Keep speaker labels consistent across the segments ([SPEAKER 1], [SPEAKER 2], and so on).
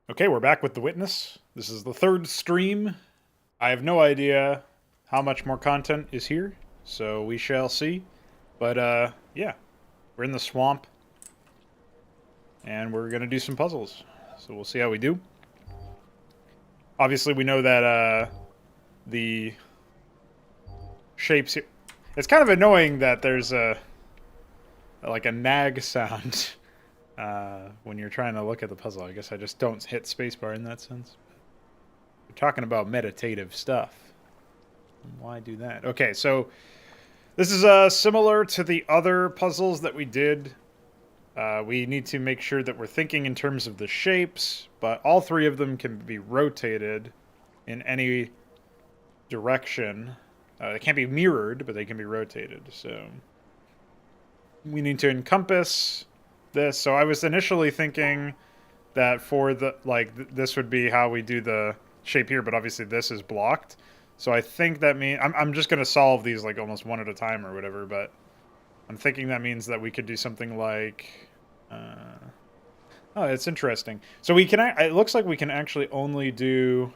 [SPEAKER 1] Okay, we're back with The Witness. This is the third stream. I have no idea how much more content is here, so we shall see. But, yeah, we're in the swamp, and we're gonna do some puzzles. So we'll see how we do. Obviously, we know that, the shapes here... It's kind of annoying that there's like a nag sound when you're trying to look at the puzzle. I guess I just don't hit spacebar in that sense. We're talking about meditative stuff. Why do that? Okay, so this is similar to the other puzzles that we did. We need to make sure that we're thinking in terms of the shapes, but all three of them can be rotated in any direction. They can't be mirrored, but they can be rotated. So we need to encompass this. So I was initially thinking that for the, this would be how we do the shape here, but obviously this is blocked. So I think that means, I'm just going to solve these like almost one at a time or whatever, but I'm thinking that means that we could do something like, oh, it's interesting. So we can, it looks like we can actually only do,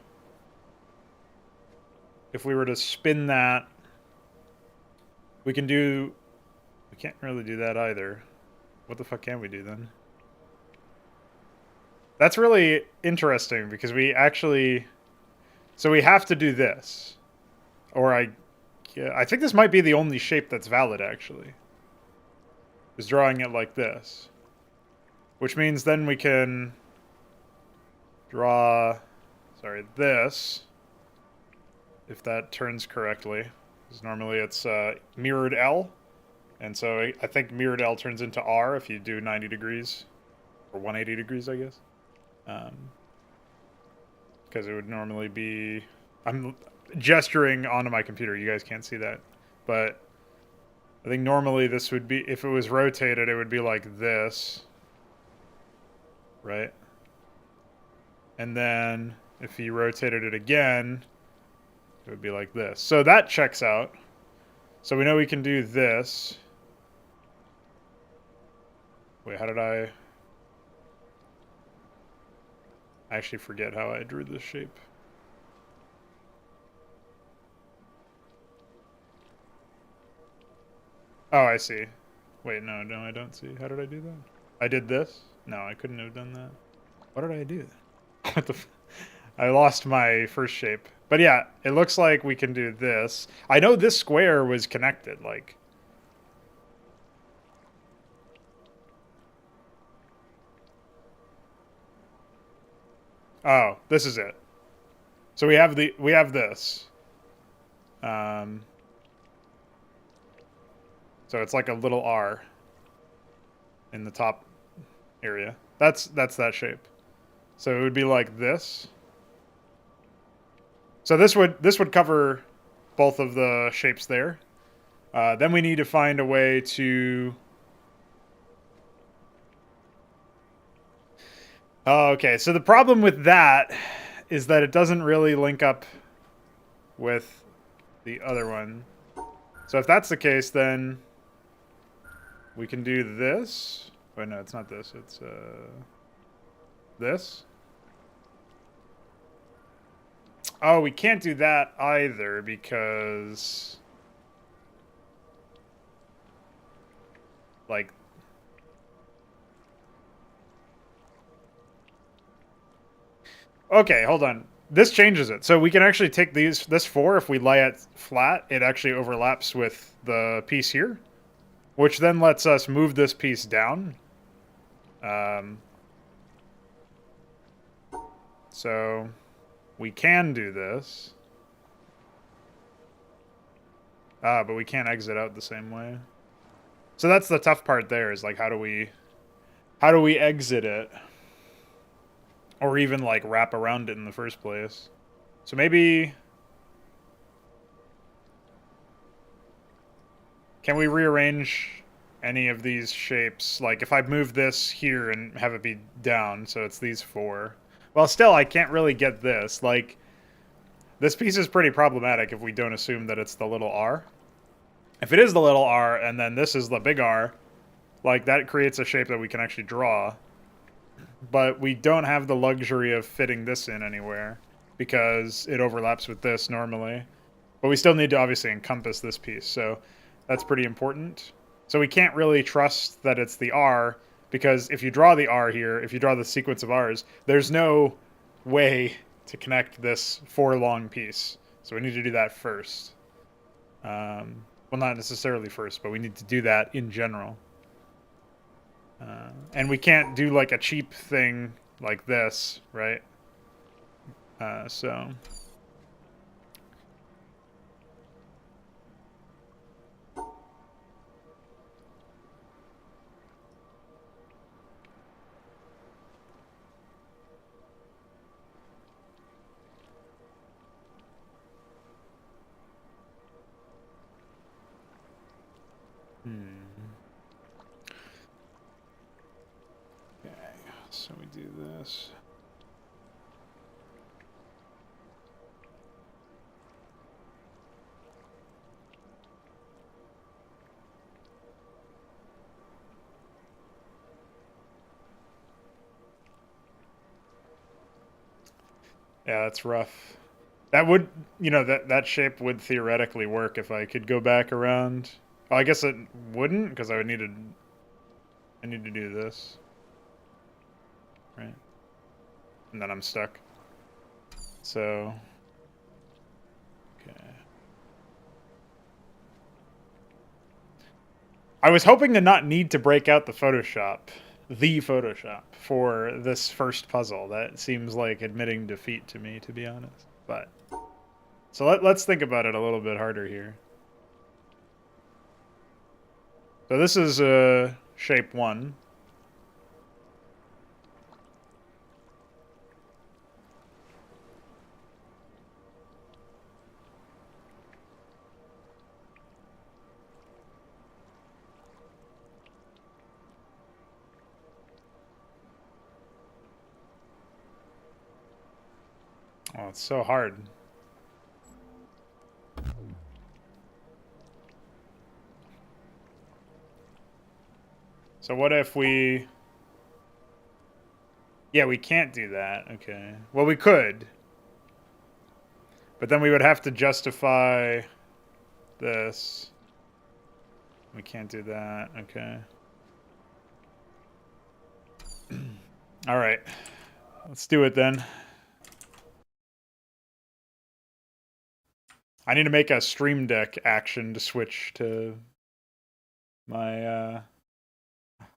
[SPEAKER 1] if we were to spin that, we can do, we can't really do that either. What the fuck can we do then? That's really interesting because we actually, so we have to do this. Or I think this might be the only shape that's valid actually. Is drawing it like this. Which means then we can draw, sorry, this. If that turns correctly. Because normally it's mirrored L. And so I think mirrored L turns into R if you do 90 degrees. Or 180 degrees, I guess. Because it would normally be... I'm gesturing onto my computer. You guys can't see that. But I think normally this would be... If it was rotated, it would be like this. Right? And then if you rotated it again, it would be like this. So that checks out. So we know we can do this. Wait, how did I actually forget how I drew this shape? Oh, I see. Wait, no, I don't see. How did I do that? I did this? No, I couldn't have done that. What did I do? What the I lost my first shape. But yeah, it looks like we can do this. I know this square was connected, like... Oh, this is it. So we have this. So it's like a little R in the top area. That's that shape. So it would be like this. So this would cover both of the shapes there. Then we need to find a way to... Oh, okay, so the problem with that is that it doesn't really link up with the other one. So if that's the case, then we can do this. Wait, no, it's not this. It's this. Oh, we can't do that either because, like, okay, hold on. This changes it. So we can actually take this 4, if we lay it flat, it actually overlaps with the piece here, which then lets us move this piece down. So we can do this. But we can't exit out the same way. So that's the tough part there, is like how do we exit it? Or even like wrap around it in the first place. So maybe... Can we rearrange any of these shapes? Like if I move this here and have it be down, so it's these 4. Well, still, I can't really get this. Like, this piece is pretty problematic if we don't assume that it's the little R. If it is the little R, and then this is the big R, like, that creates a shape that we can actually draw. but we don't have the luxury of fitting this in anywhere because it overlaps with this normally. But we still need to obviously encompass this piece, so that's pretty important. So we can't really trust that it's the R, because if you draw the R here, if you draw the sequence of R's, there's no way to connect this 4-long piece. So we need to do that first. Well, not necessarily first, but we need to do that in general. And we can't do like a cheap thing like this, right? So... Okay, so we do this. Yeah, that's rough. That would, that shape would theoretically work if I could go back around. Oh, I guess it wouldn't, because I need to do this, right? And then I'm stuck. So, okay. I was hoping to not need to break out the Photoshop, for this first puzzle. That seems like admitting defeat to me, to be honest. But, so let's think about it a little bit harder here. So this is shape 1. Oh, it's so hard. So what if we... Yeah, we can't do that. Okay. Well, we could. But then we would have to justify this. We can't do that. Okay. All right. Let's do it then. I need to make a Stream Deck action to switch to my...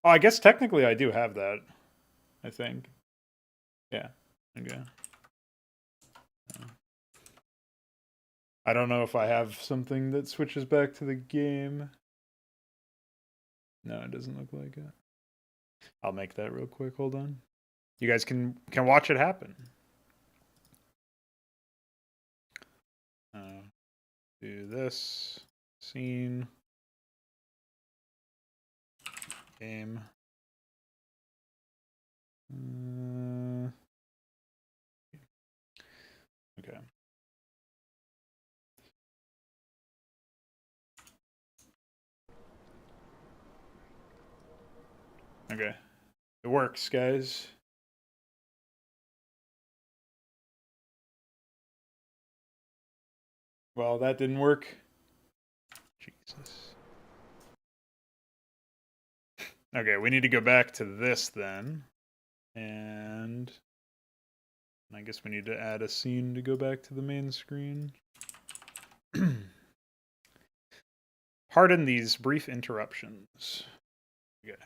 [SPEAKER 1] Oh, I guess technically I do have that. I think. Yeah. Okay. I don't know if I have something that switches back to the game. No, it doesn't look like it. I'll make that real quick. Hold on. You guys can watch it happen. Do this. Scene. Game. Okay. Okay. It works, guys. Well, that didn't work. Jesus. Okay, we need to go back to this then. And I guess we need to add a scene to go back to the main screen. Pardon these brief interruptions. Okay.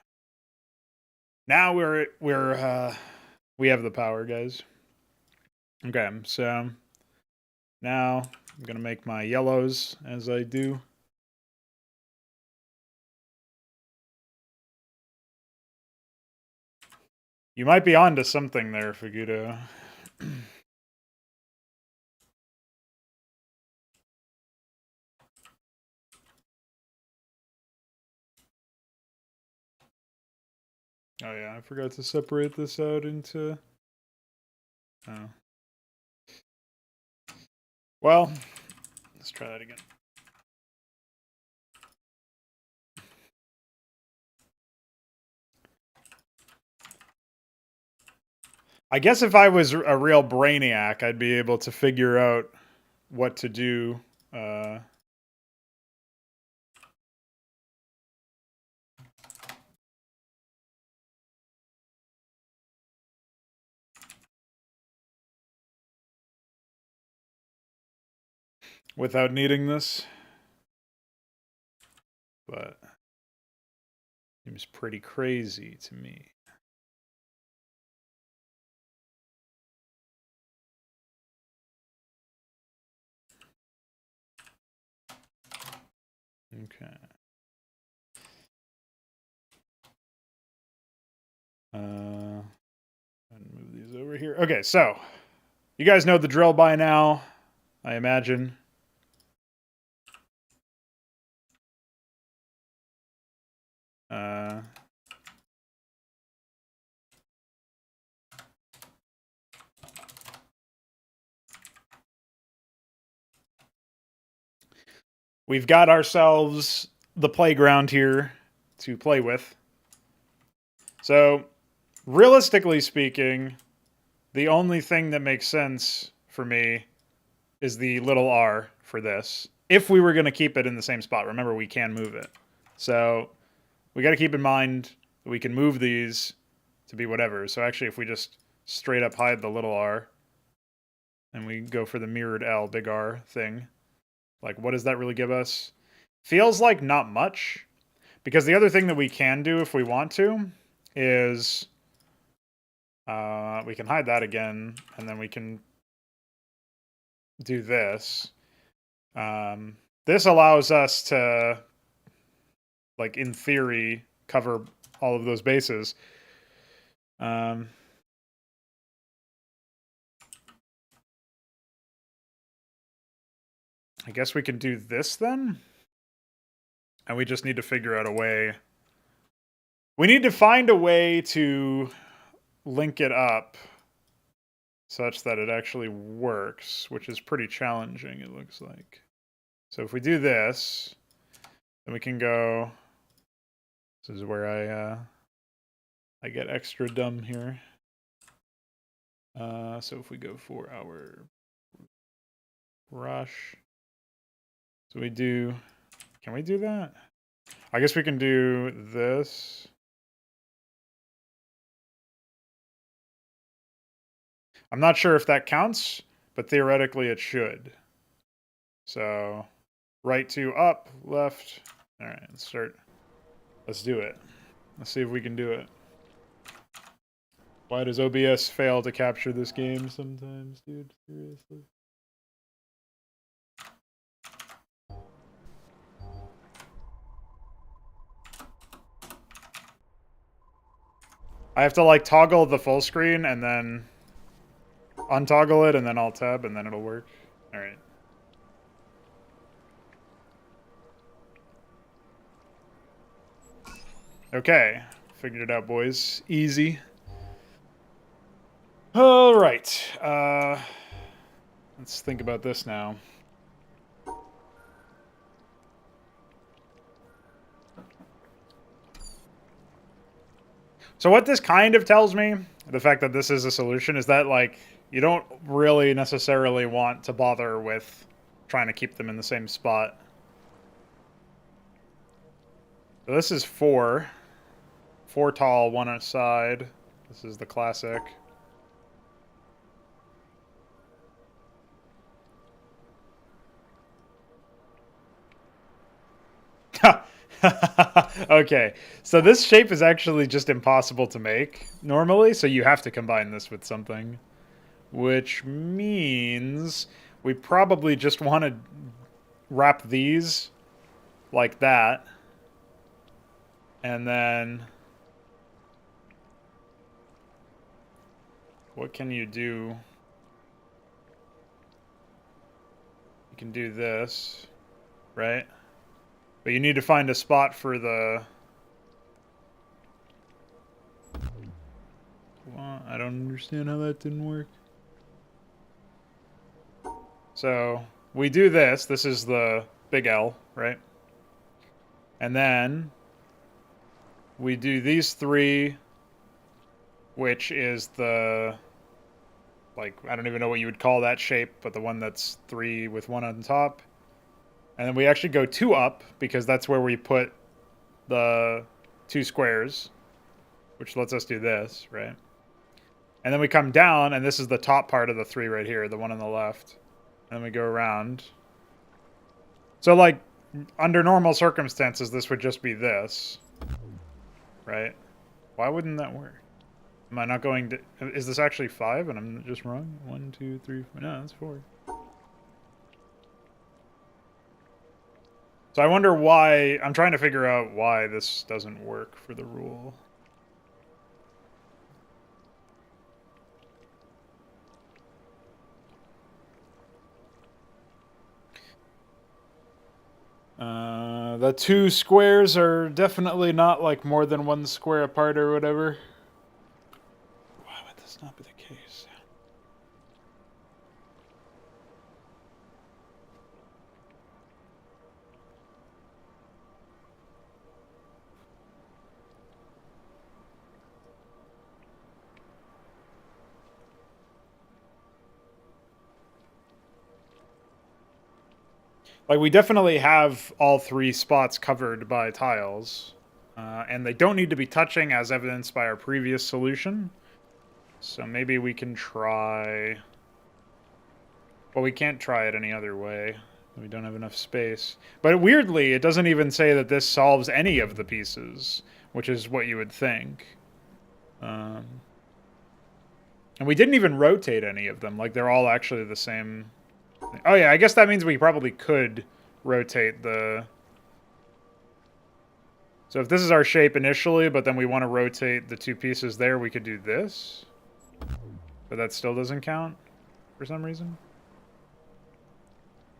[SPEAKER 1] Now we have the power, guys. Okay, so now I'm gonna make my yellows as I do. You might be onto something there, Figudo. Oh yeah, I forgot to separate this out into... Oh. Well, let's try that again. I guess if I was a real brainiac, I'd be able to figure out what to do. Without needing this. But seems pretty crazy to me. Okay. And move these over here. Okay, so you guys know the drill by now, I imagine. We've got ourselves the playground here to play with. So, realistically speaking, the only thing that makes sense for me is the little r for this. If we were going to keep it in the same spot, remember we can move it. So, we got to keep in mind that we can move these to be whatever. So actually, if we just straight up hide the little r, and we go for the mirrored L, big R thing, like what does that really give us? Feels like not much, because the other thing that we can do if we want to is we can hide that again, and then we can do this. This allows us to, like in theory, cover all of those bases. I guess we can do this then? And we just need to figure out a way. We need to find a way to link it up such that it actually works, which is pretty challenging, it looks like. So if we do this, then we can go... This is where I get extra dumb here. So if we go for our brush, so we do... Can we do that? I guess we can do this. I'm not sure if that counts, but theoretically it should. So, right to up, left. All right, let's start. Let's do it. Let's see if we can do it. Why does OBS fail to capture this game sometimes, dude? Seriously. I have to like toggle the full screen and then untoggle it and then alt tab and then it'll work. All right. Okay, figured it out, boys. Easy. All right. Let's think about this now. So what this kind of tells me, the fact that this is a solution, is that like you don't really necessarily want to bother with trying to keep them in the same spot. So this is 4. 4 tall, 1 aside. This is the classic. Okay, so this shape is actually just impossible to make normally, so you have to combine this with something. Which means we probably just want to wrap these like that. And then... What can you do? You can do this, right? But you need to find a spot for the... Well, I don't understand how that didn't work. So, we do this. This is the big L, right? And then we do these 3, which is the Like, I don't even know what you would call that shape, but the one that's 3 with 1 on top. And then we actually go 2 up, because that's where we put the 2 squares, which lets us do this, right? And then we come down, and this is the top part of the 3 right here, the one on the left. And then we go around. So, like, under normal circumstances, this would just be this, right? Why wouldn't that work? Am I not going to... Is this actually 5 and I'm just wrong? 1, 2, 3, 4... No, that's 4. So I wonder why... I'm trying to figure out why this doesn't work for the rule. The 2 squares are definitely not like more than 1 square apart or whatever. Why would this not be the case? Like, we definitely have all 3 spots covered by tiles. And they don't need to be touching, as evidenced by our previous solution. So maybe we can try... Well, we can't try it any other way. We don't have enough space. But weirdly, it doesn't even say that this solves any of the pieces, which is what you would think. And we didn't even rotate any of them. Like, they're all actually the same... Oh yeah, I guess that means we probably could rotate the... So if this is our shape initially, but then we want to rotate the 2 pieces there, we could do this. But that still doesn't count for some reason.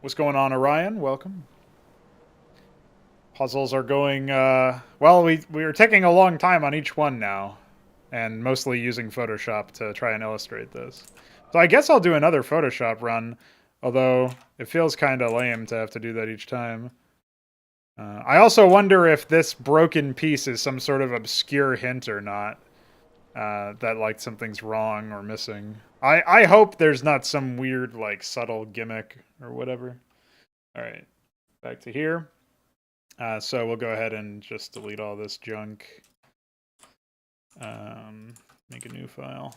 [SPEAKER 1] What's going on, Orion? Welcome. Puzzles are going... well, we are taking a long time on each one now. And mostly using Photoshop to try and illustrate this. So I guess I'll do another Photoshop run. Although, it feels kind of lame to have to do that each time. I also wonder if this broken piece is some sort of obscure hint or not. That, like, something's wrong or missing. I hope there's not some weird, like, subtle gimmick or whatever. Alright, back to here. So we'll go ahead and just delete all this junk. Make a new file.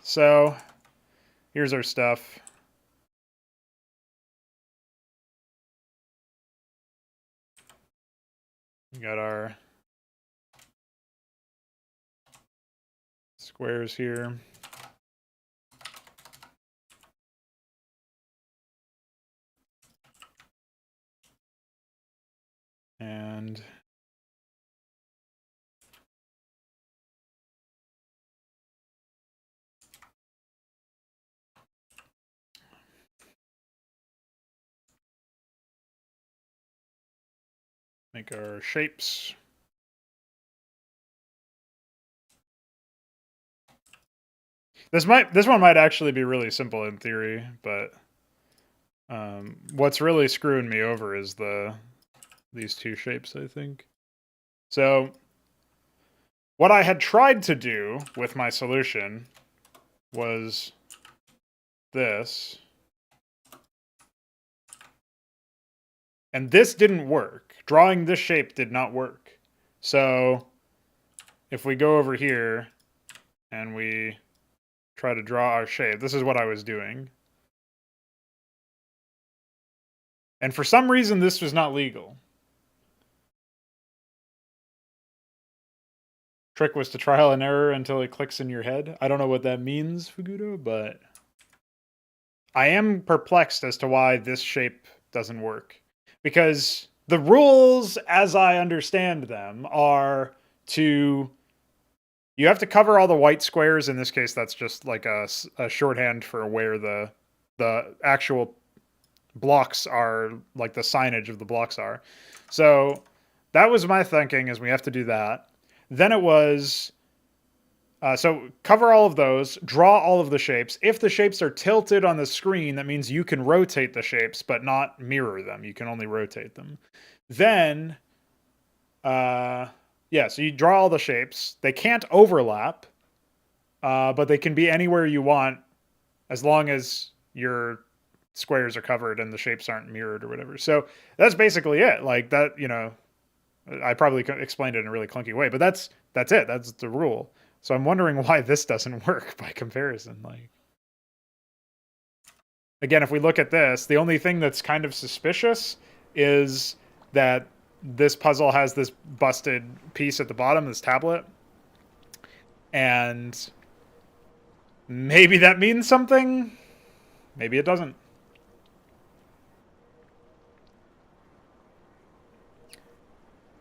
[SPEAKER 1] So, here's our stuff. We got our squares here. And make our shapes. This one might actually be really simple in theory, but what's really screwing me over is these 2 shapes, I think. So what I had tried to do with my solution was this. And this didn't work. Drawing this shape did not work. So if we go over here and we try to draw our shape, this is what I was doing. And for some reason, this was not legal. Trick was to trial and error until it clicks in your head. I don't know what that means, Fugudo, but I am perplexed as to why this shape doesn't work. Because the rules, as I understand them, are to... You have to cover all the white squares. In this case, that's just like a shorthand for where the actual blocks are, like the signage of the blocks are. So that was my thinking, is we have to do that. Then it was... so cover all of those, draw all of the shapes. If the shapes are tilted on the screen, that means you can rotate the shapes, but not mirror them. You can only rotate them. Then, yeah, so you draw all the shapes. They can't overlap, but they can be anywhere you want as long as your squares are covered and the shapes aren't mirrored or whatever. So that's basically it. Like that, you know, I probably explained it in a really clunky way, but that's it. That's the rule. So I'm wondering why this doesn't work by comparison. Like, again, if we look at this, the only thing that's kind of suspicious is that this puzzle has this busted piece at the bottom, this tablet. And maybe that means something. Maybe it doesn't.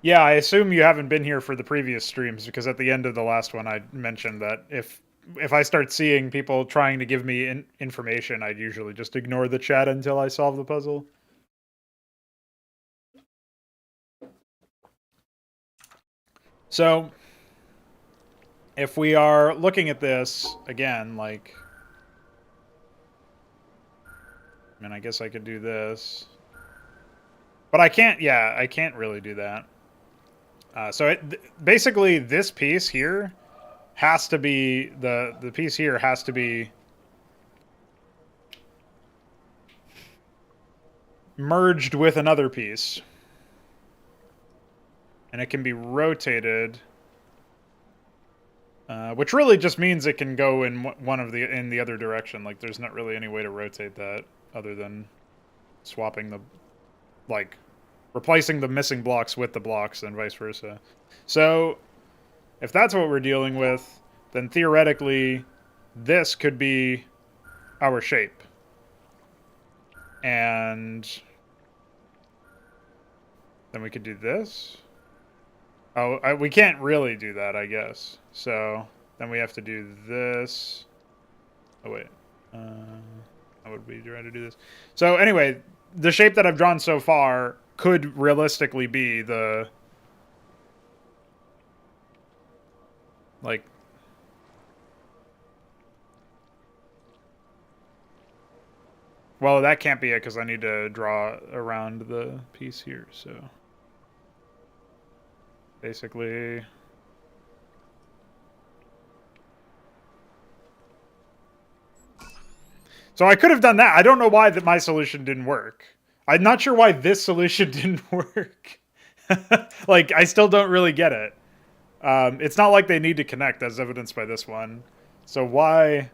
[SPEAKER 1] Yeah, I assume you haven't been here for the previous streams, because at the end of the last one I mentioned that if I start seeing people trying to give me information, I'd usually just ignore the chat until I solve the puzzle. So, if we are looking at this, again, like... I mean, I guess I could do this. But I can't, yeah, I can't really do that. So basically, this piece here has to be, the piece here has to be merged with another piece. And it can be rotated, which really just means it can go in in the other direction. Like, there's not really any way to rotate that other than swapping the, like, replacing the missing blocks with the blocks and vice versa. So, if that's what we're dealing with, then theoretically, this could be our shape. And then we could do this. Oh, we can't really do that, I guess. So, then we have to do this. Oh, wait. How would we try to do this? So, anyway, the shape that I've drawn so far could realistically be the, like, well, that can't be it because I need to draw around the piece here, so basically so I could have done that. I don't know why my solution didn't work. I'm not sure why this solution didn't work. Like, I still don't really get it. It's not like they need to connect, as evidenced by this one. So why?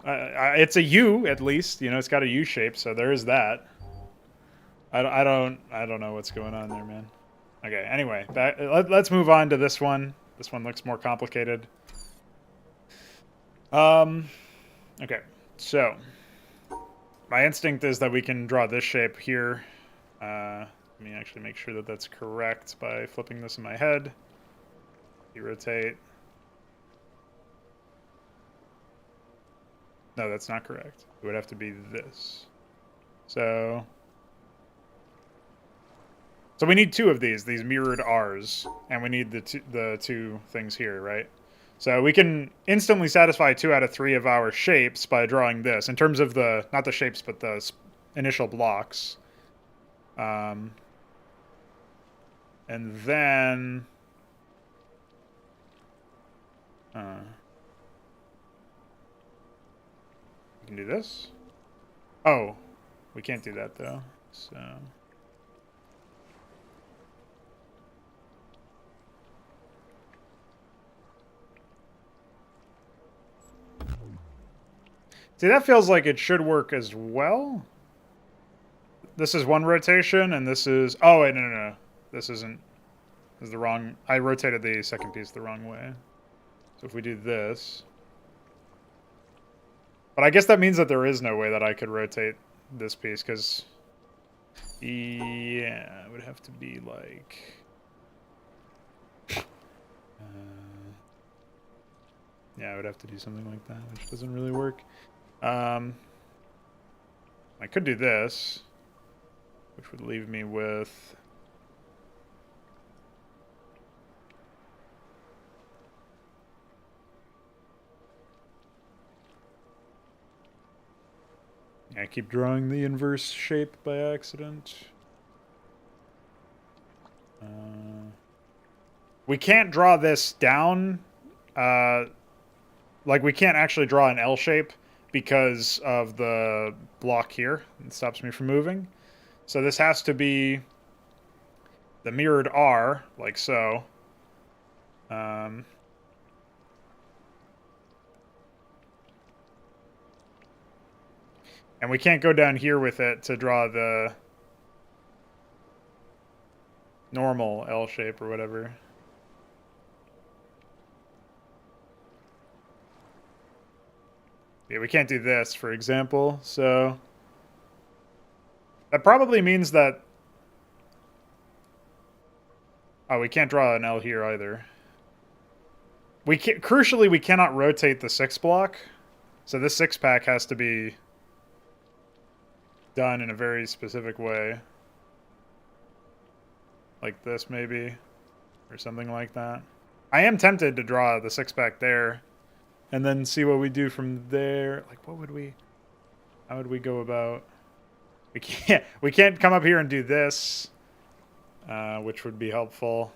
[SPEAKER 1] It's a U, at least. You know, it's got a U shape, so there is that. I don't know what's going on there, man. Okay, anyway, let's move on to this one. This one looks more complicated. Okay, so my instinct is that we can draw this shape here. Let me actually make sure that that's correct by flipping this in my head. You rotate. No, that's not correct. It would have to be this. So we need two of these mirrored R's, and we need the two things here, right? So we can instantly satisfy 2 out of 3 of our shapes by drawing this, in terms of the, not the shapes, but the initial blocks. And then... we can do this. Oh, we can't do that, though, so... See, that feels like it should work as well. This is one rotation, and this is... Oh, wait, no. This isn't... This is the wrong... I rotated the second piece the wrong way. So if we do this... But I guess that means that there is no way that I could rotate this piece, because... Yeah, it would have to be like... yeah, I would have to do something like that, which doesn't really work. I could do this, which would leave me with... I keep drawing the inverse shape by accident. We can't draw this down. Like, we can't actually draw an L shape because of the block here. It stops me from moving. So this has to be the mirrored R, like so. And we can't go down here with it to draw the normal L shape or whatever. Yeah, we can't do this, for example, so that probably means that... Oh, we can't draw an L here either. We can't, crucially, we cannot rotate the 6 block, so this 6-pack has to be done in a very specific way. Like this, maybe, or something like that. I am tempted to draw the 6-pack there, and then see what we do from there. Like, what would we... How would we go about... We can't come up here and do this, which would be helpful.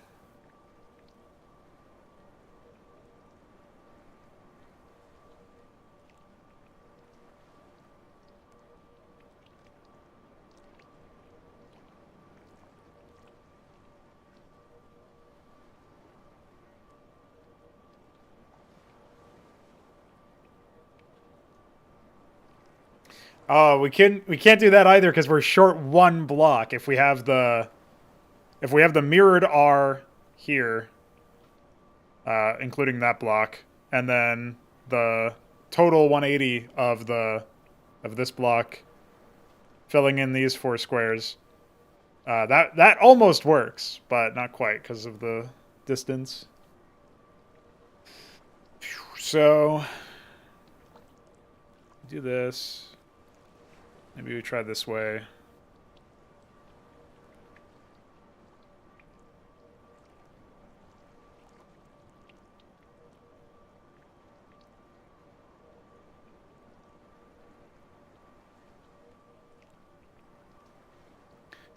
[SPEAKER 1] Oh, we can't do that either because we're short 1 block if we have the mirrored R here, including that block, and then the total 180 of this block filling in these 4 squares. That almost works, but not quite because of the distance. So do this. Maybe we try this way.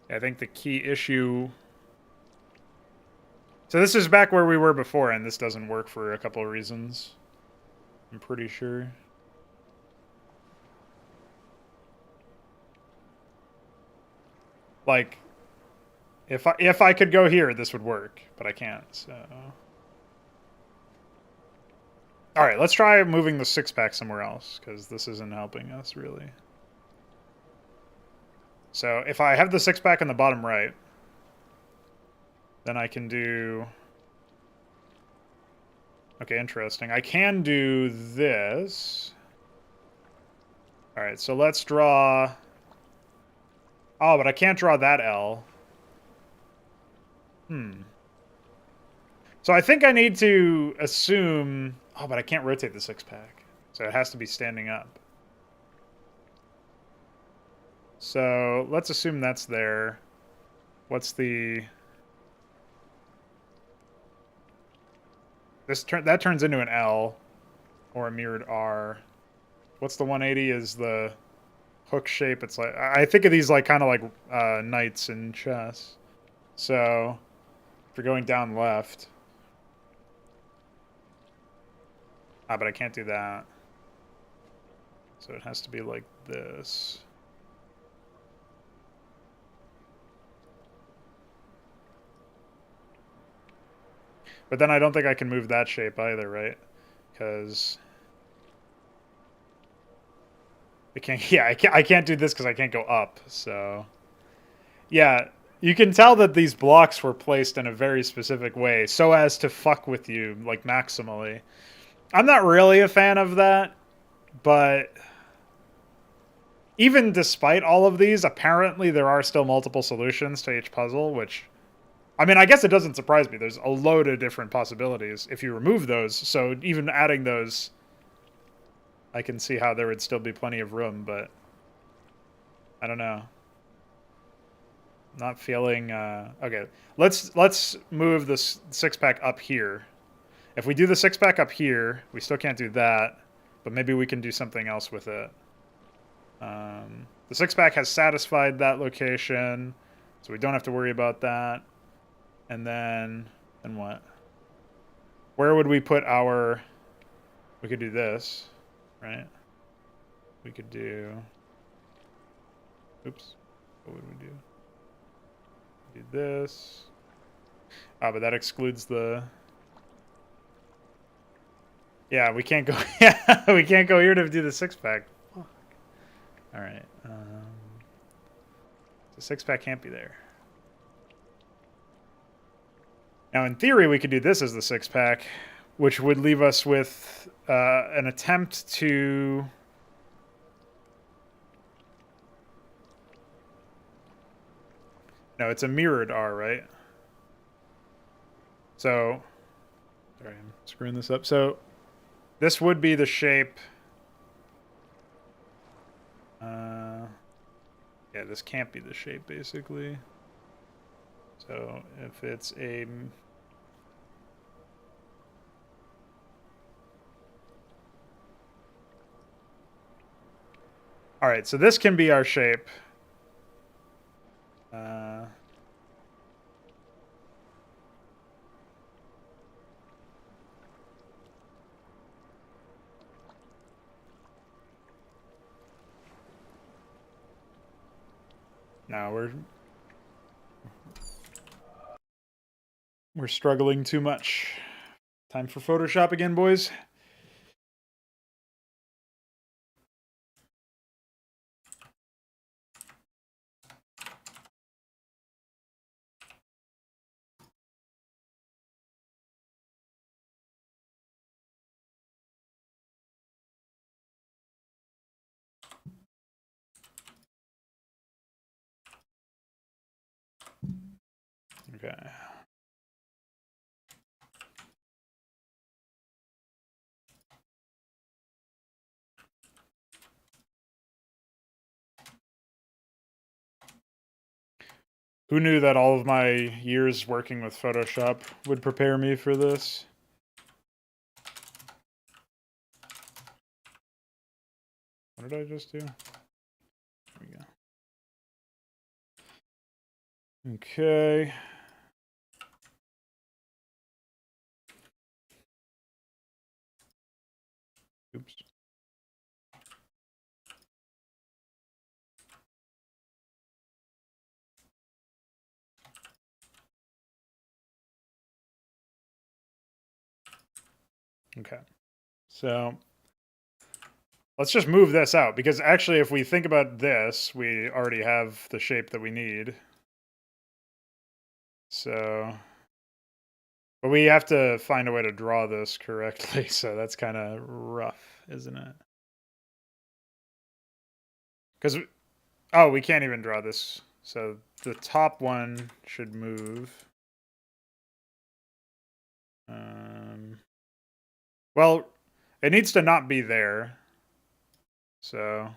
[SPEAKER 1] I think the key issue... So this is back where we were before, and this doesn't work for a couple of reasons. I'm pretty sure. Like, if I could go here, this would work, but I can't, so... Alright, let's try moving the 6-pack somewhere else, because this isn't helping us, really. So, if I have the 6-pack in the bottom right, then I can do... Okay, interesting. I can do this. Alright, so let's draw... Oh, but I can't draw that L. So I think I need to assume... Oh, but I can't rotate the 6-pack. So it has to be standing up. So let's assume that's there. What's the... That turns into an L. Or a mirrored R. What's the 180 is the... hook shape. It's like, I think of these like kind of like knights in chess. So if you're going down left, but I can't do that, so it has to be like this. But then I don't think I can move that shape either, right? Because I can't. Yeah, I can't do this because I can't go up. So yeah, you can tell that these blocks were placed in a very specific way so as to fuck with you, like, maximally. I'm not really a fan of that, but even despite all of these, apparently there are still multiple solutions to each puzzle, which... I mean, I guess it doesn't surprise me. There's a load of different possibilities if you remove those, so even adding those, I can see how there would still be plenty of room, but I don't know. Not feeling... Okay, let's move this 6-pack up here. If we do the 6-pack up here, we still can't do that, but maybe we can do something else with it. The 6-pack has satisfied that location, so we don't have to worry about that. And then what? Where would we put our... We could do this, right? we could do... Oops. What would we do? Do this. Ah, but that excludes the... Yeah, we can't go... Yeah, we can't go here to do the six-pack. Alright. The six-pack can't be there. Now, in theory, we could do this as the six-pack, which would leave us with an attempt to... No, it's a mirrored R, right? So... Sorry, I'm screwing this up. So, this would be the shape... yeah, this can't be the shape, basically. So, if it's a... Alright, so this can be our shape. Now we're struggling too much. Time for Photoshop again, boys. Okay. Who knew that all of my years working with Photoshop would prepare me for this? What did I just do? There we go. Okay. Oops. Okay. So let's just move this out, because actually if we think about this, we already have the shape that we need. So, but we have to find a way to draw this correctly, so that's kind of rough, isn't it? Because, oh, we can't even draw this. So the top one should move. Well, it needs to not be there. So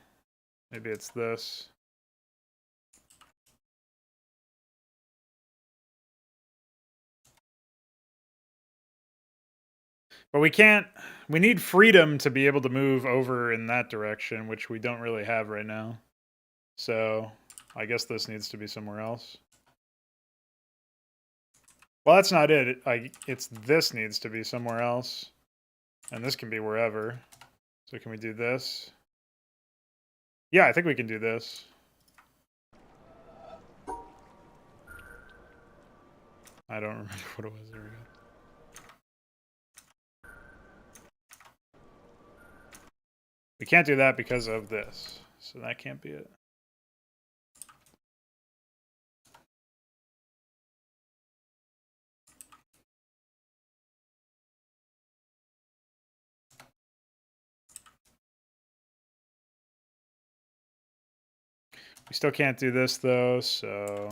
[SPEAKER 1] maybe it's this. But we can't, we need freedom to be able to move over in that direction, which we don't really have right now. So I guess this needs to be somewhere else. Well, that's not it. It's this needs to be somewhere else. And this can be wherever. So can we do this? Yeah, I think we can do this. I don't remember what it was. There we go. We can't do that because of this. So that can't be it. We still can't do this though, so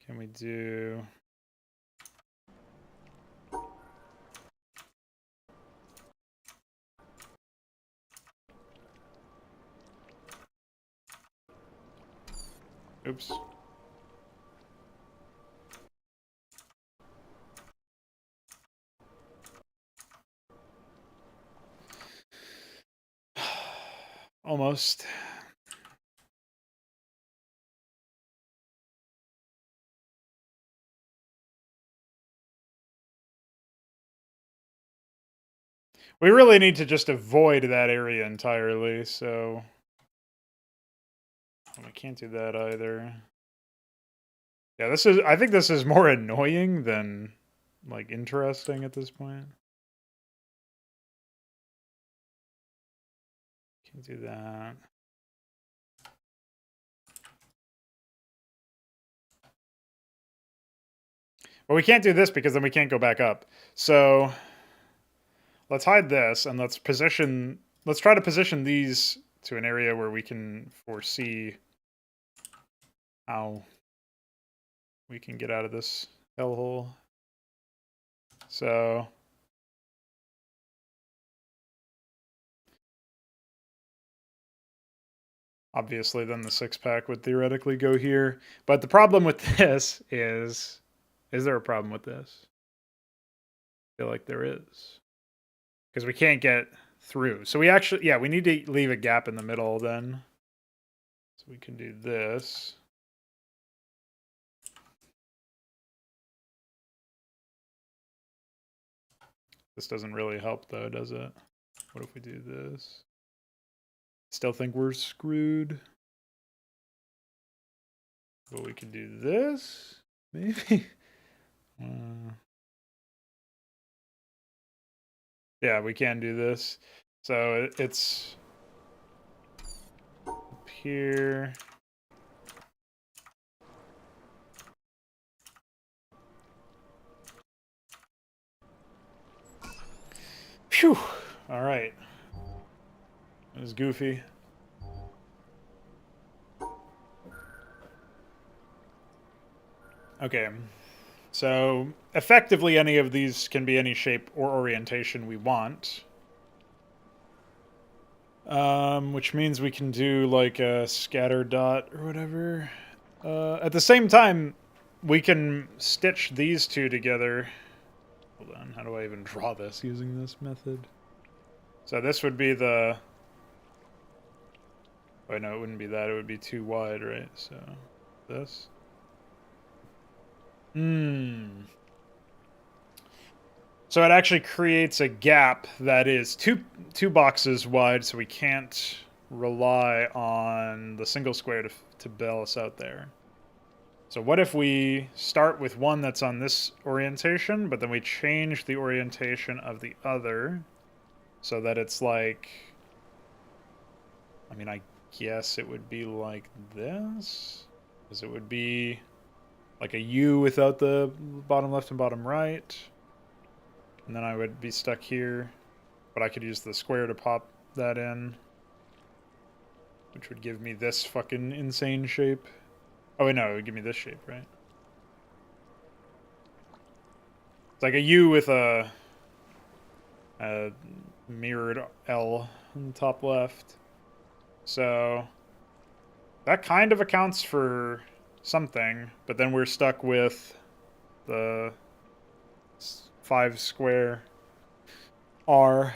[SPEAKER 1] can we do... Oops. Almost. We really need to just avoid that area entirely, so... I can't do that either. Yeah, this is... I think this is more annoying than, like, interesting at this point. Can't do that. Well, we can't do this because then we can't go back up. So... let's hide this, and let's position... let's try to position these to an area where we can foresee how we can get out of this hellhole. So... obviously, then the 6-pack would theoretically go here. But the problem with this is... is there a problem with this? I feel like there is. Because we can't get through. So we actually... yeah, we need to leave a gap in the middle then. So we can do this. This doesn't really help though, does it? What if we do this? Still think we're screwed. But we can do this, maybe? Yeah, we can do this. So it's up here. Phew! Alright. It was goofy. Okay. So, effectively, any of these can be any shape or orientation we want. Which means we can do, like, a scatter dot or whatever. At the same time, we can stitch these two together. Hold on, how do I even draw this using this method? So this would be the... wait, no, it wouldn't be that. It would be too wide, right? So, this. So it actually creates a gap that is two boxes wide, so we can't rely on the single square to bail us out there. So what if we start with one that's on this orientation, but then we change the orientation of the other so that it's like... I mean, I guess it would be like this? Because it would be like a U without the bottom left and bottom right. And then I would be stuck here, but I could use the square to pop that in, which would give me this fucking insane shape. Oh wait, no, it would give me this shape, right? It's like a U with a mirrored L on the top left. So that kind of accounts for something, but then we're stuck with the 5 square R.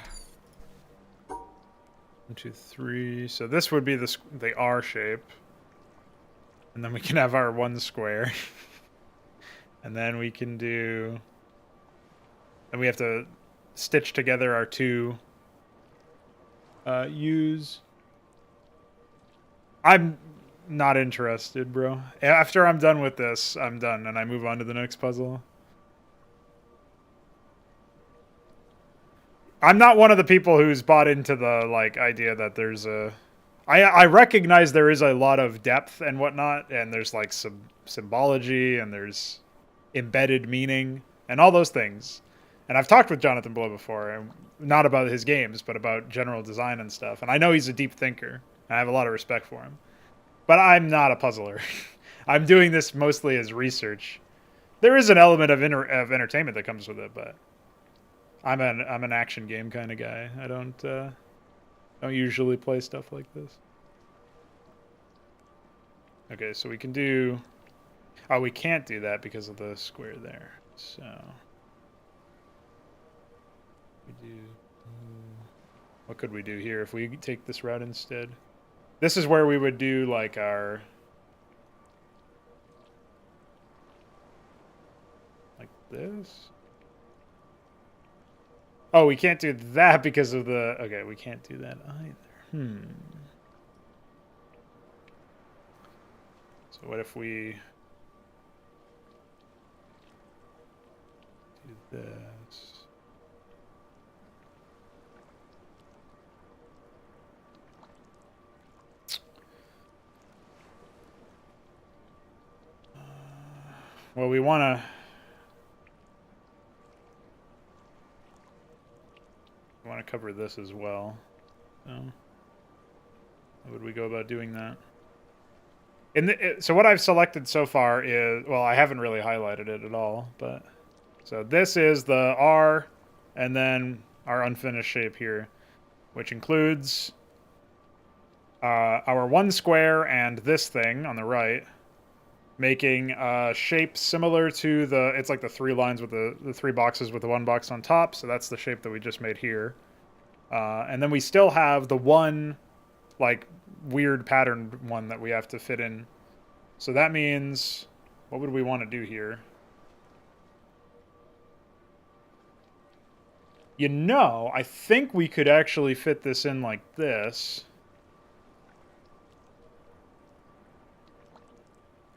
[SPEAKER 1] 1, 2, 3. So this would be the R shape. And then we can have our 1 square. And then we can do... and we have to stitch together our 2 U's. I'm not interested, bro. After I'm done with this, I'm done, and I move on to the next puzzle. I'm not one of the people who's bought into the, like, idea that there's a... I recognize there is a lot of depth and whatnot, and there's, like, some symbology, and there's embedded meaning, and all those things. And I've talked with Jonathan Blow before, and not about his games, but about general design and stuff. And I know he's a deep thinker, and I have a lot of respect for him. But I'm not a puzzler. I'm doing this mostly as research. There is an element of entertainment that comes with it, but I'm an action game kind of guy. I don't usually play stuff like this. Okay, so we can do... oh, we can't do that because of the square there. So we do... what could we do here if we take this route instead? This is where we would do, like, our... like this? Oh, we can't do that because of the... Okay, we can't do that either. So what if we do this? Well, we want to cover this as well. So how would we go about doing that? So what I've selected so far is, well, I haven't really highlighted it at all, but so this is the R and then our unfinished shape here, which includes our one square and this thing on the right, making a shape similar to it's like the three lines with the three boxes with the one box on top. So that's the shape that we just made here. And then we still have the one like weird patterned one that we have to fit in. So that means, what would we want to do here? You know, I think we could actually fit this in like this.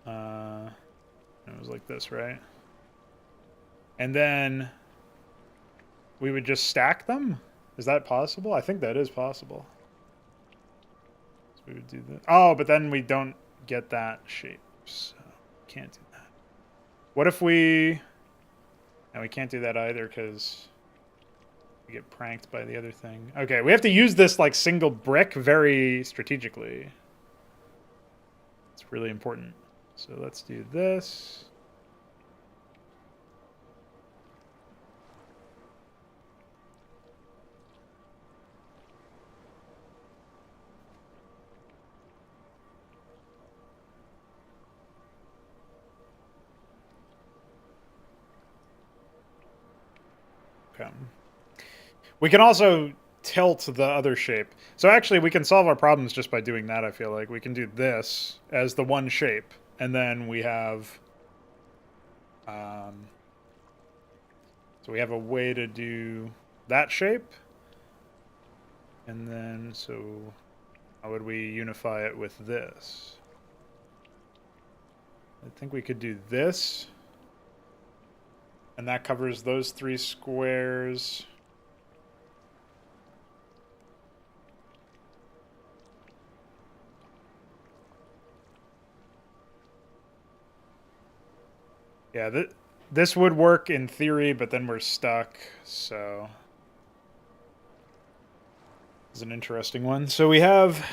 [SPEAKER 1] It was like this, right? And then we would just stack them? Is that possible? I think that is possible. So we would do that. Oh, but then we don't get that shape, so can't do that. What if we... No, we can't do that either because we get pranked by the other thing. Okay, we have to use this like single brick very strategically. It's really important. So let's do this. Okay. We can also tilt the other shape. So actually we can solve our problems just by doing that, I feel like. We can do this as the one shape, and then we have... so we have a way to do that shape. And then, so how would we unify it with this? I think we could do this. And that covers those three squares. Yeah, this would work in theory, but then we're stuck, so... It's an interesting one. So we have...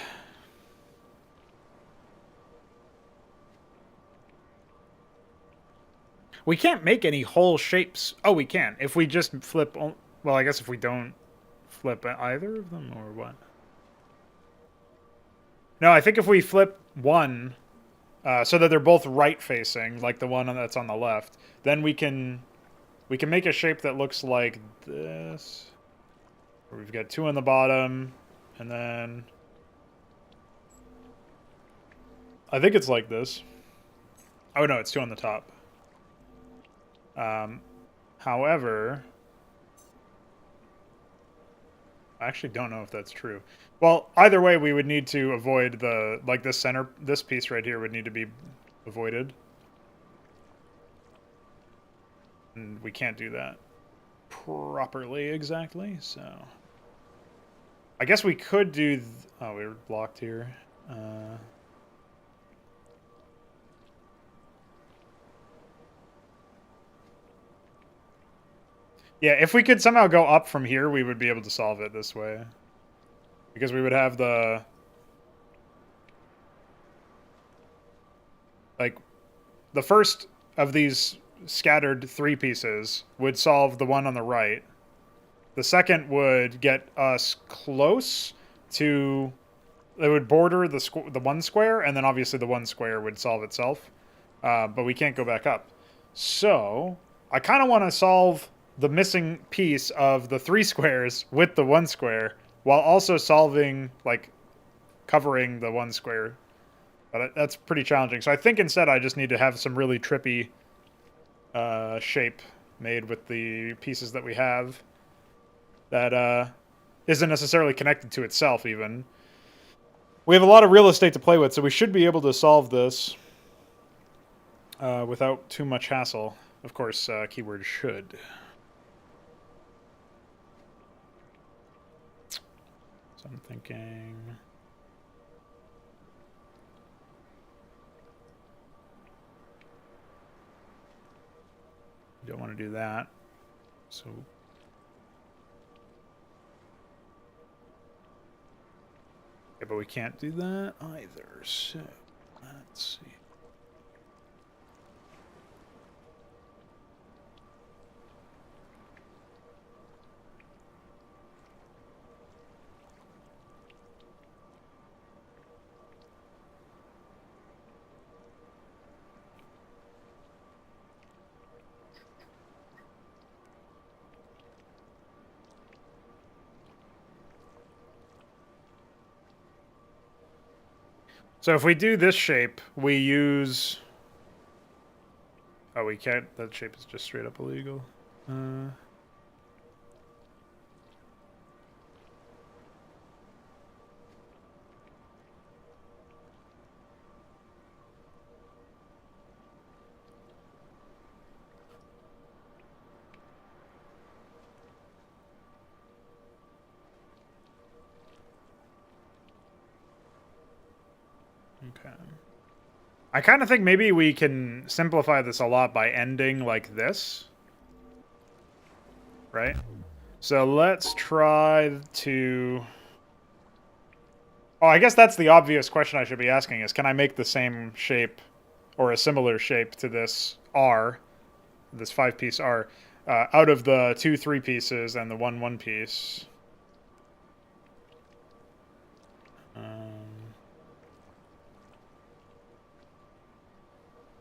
[SPEAKER 1] We can't make any whole shapes. Oh, we can. If we just flip... Well, I guess if we don't flip either of them, or what? No, I think if we flip one... so that they're both right-facing, like the one that's on the left, then we can make a shape that looks like this. Where we've got two on the bottom, and then... I think it's like this. Oh, no, it's two on the top. However... I actually don't know if that's true. Well, either way, we would need to avoid the... Like, this piece right here would need to be avoided. And we can't do that properly exactly, so... I guess we could do... Oh, we were blocked here. Yeah, if we could somehow go up from here, we would be able to solve it this way. Because we would have the... Like, the first of these scattered three pieces would solve the one on the right. The second would get us close to... It would border the one square, and then obviously the one square would solve itself. But we can't go back up. So, I kind of want to solve the missing piece of the three squares with the one square, while also solving, like, covering the one square. But that's pretty challenging. So I think instead I just need to have some really trippy shape made with the pieces that we have. that isn't necessarily connected to itself even. We have a lot of real estate to play with, so we should be able to solve this without too much hassle. Of course, keyword should. So I'm thinking... Don't want to do that. So... Yeah, but we can't do that either, so... Let's see. So if we do this shape, we use... Oh, we can't. That shape is just straight up illegal. Okay. I kind of think maybe we can simplify this a lot by ending like this. Right? So let's try to... Oh, I guess that's the obvious question I should be asking is, can I make the same shape or a similar shape to this R, this 5-piece R, out of the 2 3-pieces and the 1 1-piece?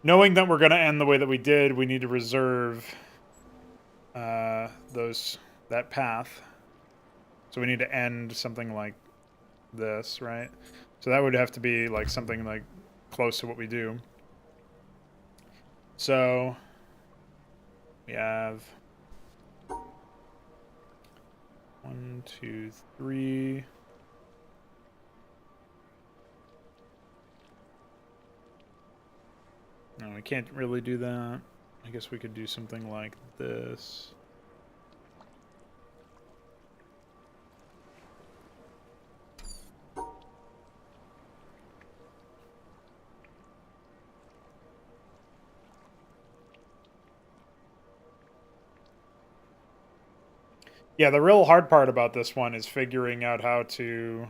[SPEAKER 1] Knowing that we're going to end the way that we did, we need to reserve that path. So we need to end something like this, right? So that would have to be like something like close to what we do. So we have 1, 2, 3. No, we can't really do that. I guess we could do something like this. Yeah, the real hard part about this one is figuring out how to...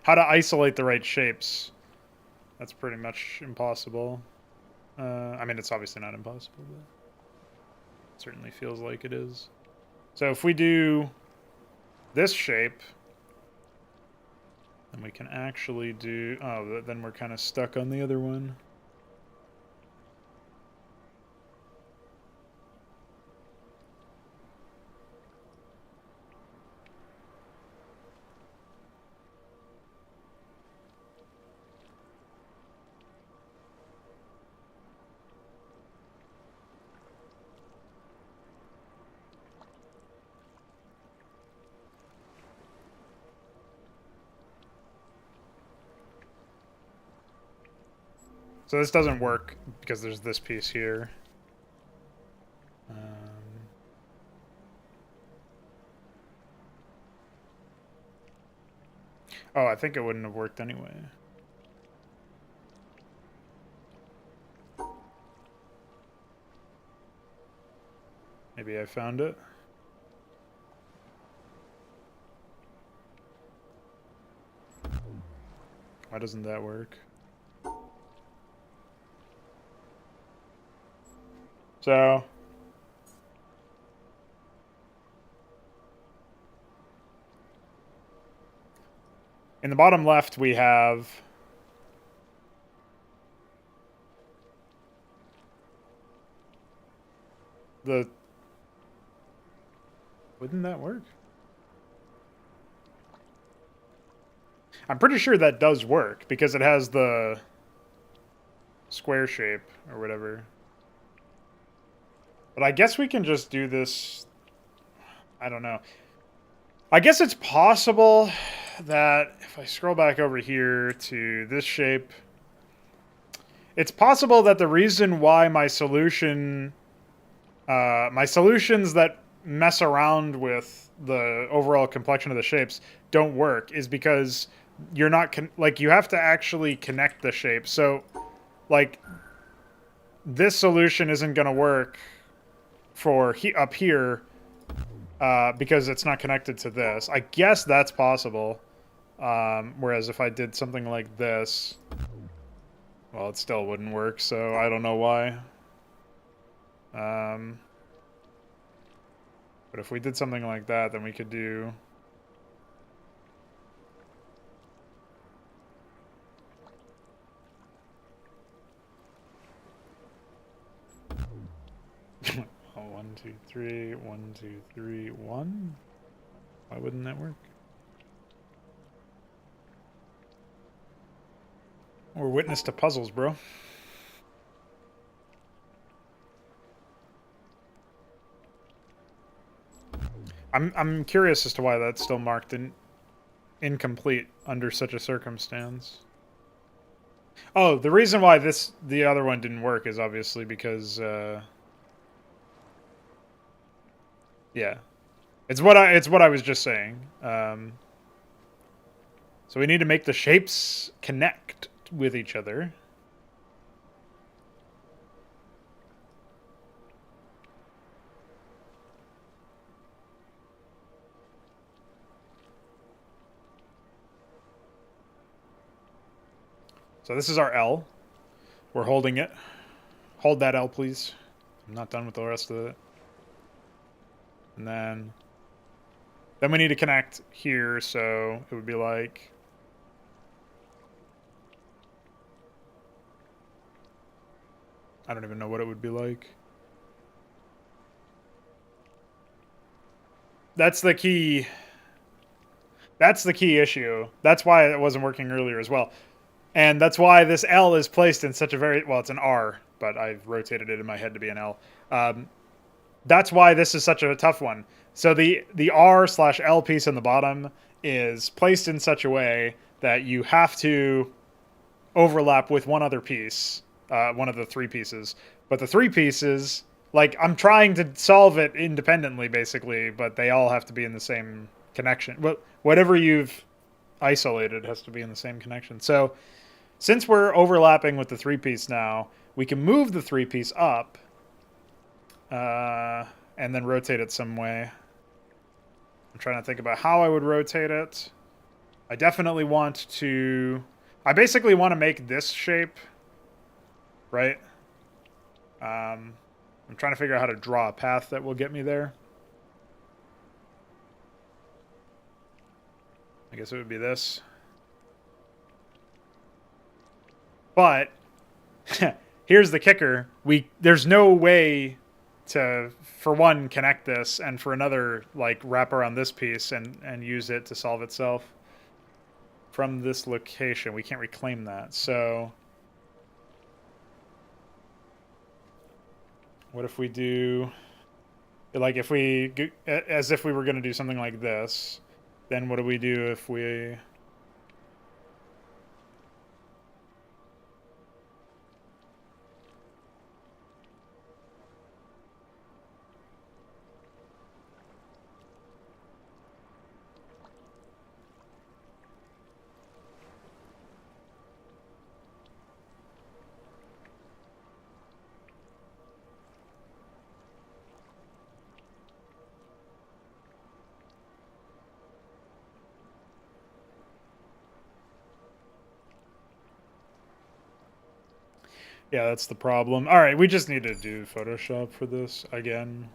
[SPEAKER 1] how to isolate the right shapes. That's pretty much impossible. I mean, it's obviously not impossible, but it certainly feels like it is. So if we do this shape, then we can actually do... Oh, then we're kind of stuck on the other one. So this doesn't work because there's this piece here. Oh, I think it wouldn't have worked anyway. Maybe I found it. Why doesn't that work? So... in the bottom left, we have... the... Wouldn't that work? I'm pretty sure that does work, because it has the square shape, or whatever. But I guess we can just do this. I don't know. I guess it's possible that if I scroll back over here to this shape, it's possible that the reason why my solutions that mess around with the overall complexion of the shapes don't work is because you're not like you have to actually connect the shape. So like this solution isn't going to work for up here because it's not connected to this. I guess that's possible. Whereas if I did something like this, well, it still wouldn't work, so I don't know why. But if we did something like that, then we could do... Oh, 1, 2, 3, 1, 2, 3, 1? Why wouldn't that work? We're witness to puzzles, bro. I'm curious as to why that's still marked incomplete under such a circumstance. Oh, the reason why the other one didn't work is obviously because yeah. It's what I was just saying. So we need to make the shapes connect with each other. So this is our L. We're holding it. Hold that L, please. I'm not done with the rest of it. And then we need to connect here, so it would be like... I don't even know what it would be like. That's the key. That's the key issue. That's why it wasn't working earlier as well. And that's why this L is placed in such a very... Well, it's an R, but I've rotated it in my head to be an L. That's why this is such a tough one. So the R/L piece on the bottom is placed in such a way that you have to overlap with one other piece, one of the three pieces. But the three pieces, like, I'm trying to solve it independently, basically, but they all have to be in the same connection. Well, whatever you've isolated has to be in the same connection. So since we're overlapping with the three-piece now, we can move the three-piece up and then rotate it some way. I'm trying to think about how I would rotate it. I definitely want to... I basically want to make this shape, right? I'm trying to figure out how to draw a path that will get me there. I guess it would be this. But here's the kicker. There's no way to, for one, connect this, and for another, like, wrap around this piece and use it to solve itself from this location. We can't reclaim that. So what if we do, like, if we, as if we were going to do something like this, then what do we do if we... Yeah, that's the problem. All right, we just need to do Photoshop for this again.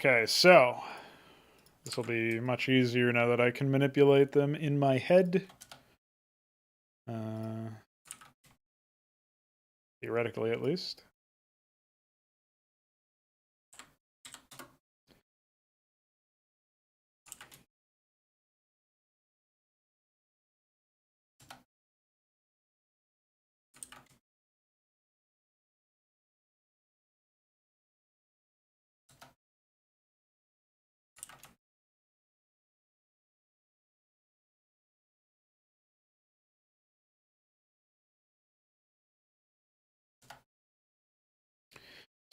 [SPEAKER 1] Okay, so this will be much easier now that I can manipulate them in my head. Theoretically, at least.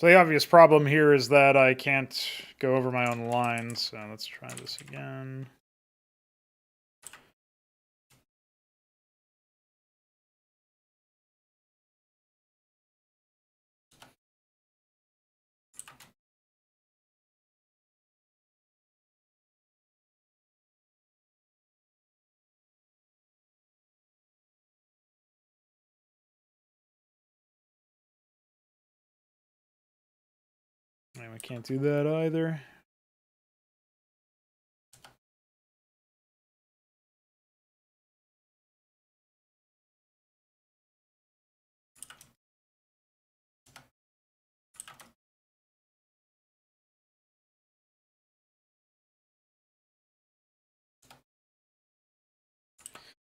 [SPEAKER 1] So the obvious problem here is that I can't go over my own lines, so let's try this again. And we can't do that either.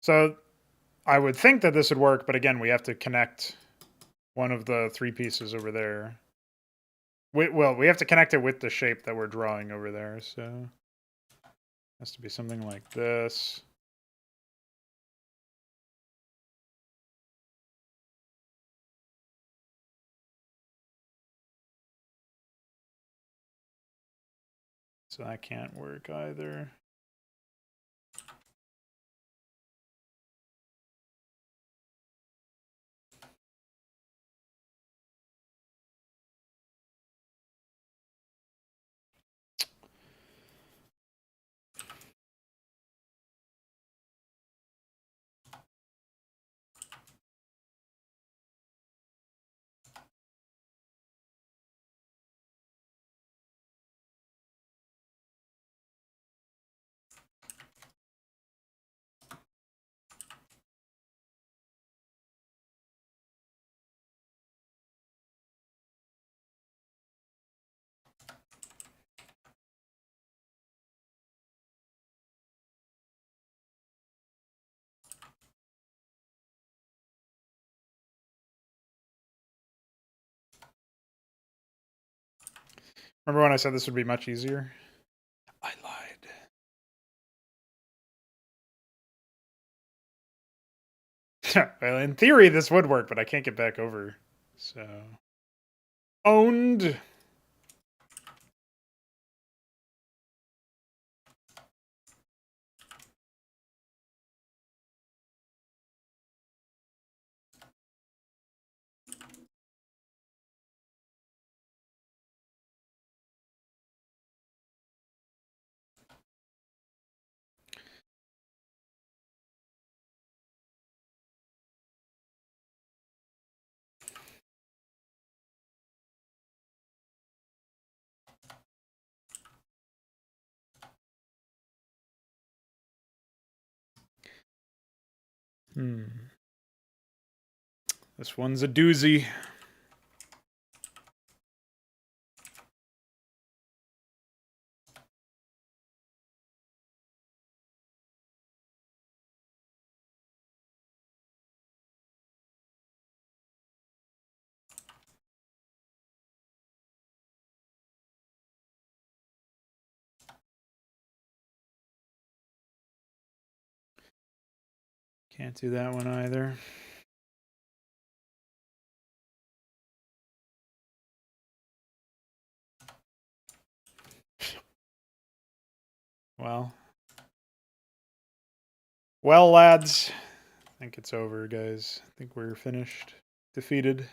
[SPEAKER 1] So I would think that this would work, but again, we have to connect one of the three pieces over there. Well, we have to connect it with the shape that we're drawing over there, so it has to be something like this. So that can't work either. Remember when I said this would be much easier? I lied. Well, in theory, this would work, but I can't get back over. So. Owned. This one's a doozy. Can't do that one either. Well. Well, lads. I think it's over, guys. I think we're finished. Defeated.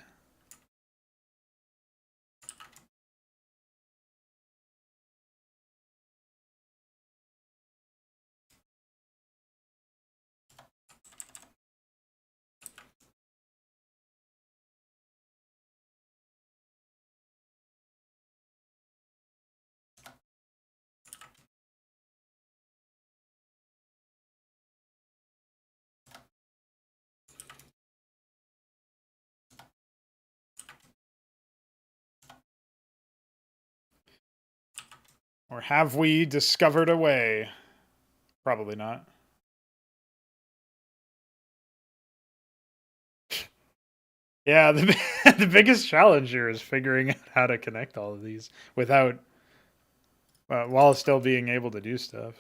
[SPEAKER 1] Or have we discovered a way? Probably not. Yeah, the biggest challenge here is figuring out how to connect all of these without, while still being able to do stuff.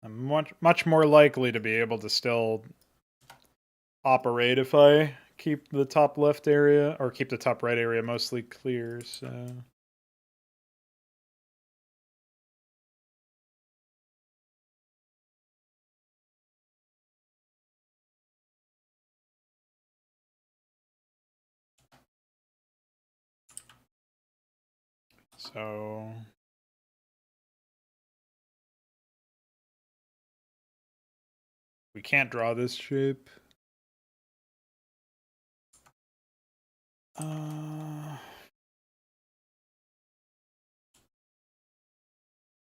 [SPEAKER 1] I'm much more likely to be able to still operate if I keep the top left area, or keep the top right area mostly clear, so... So... we can't draw this shape. I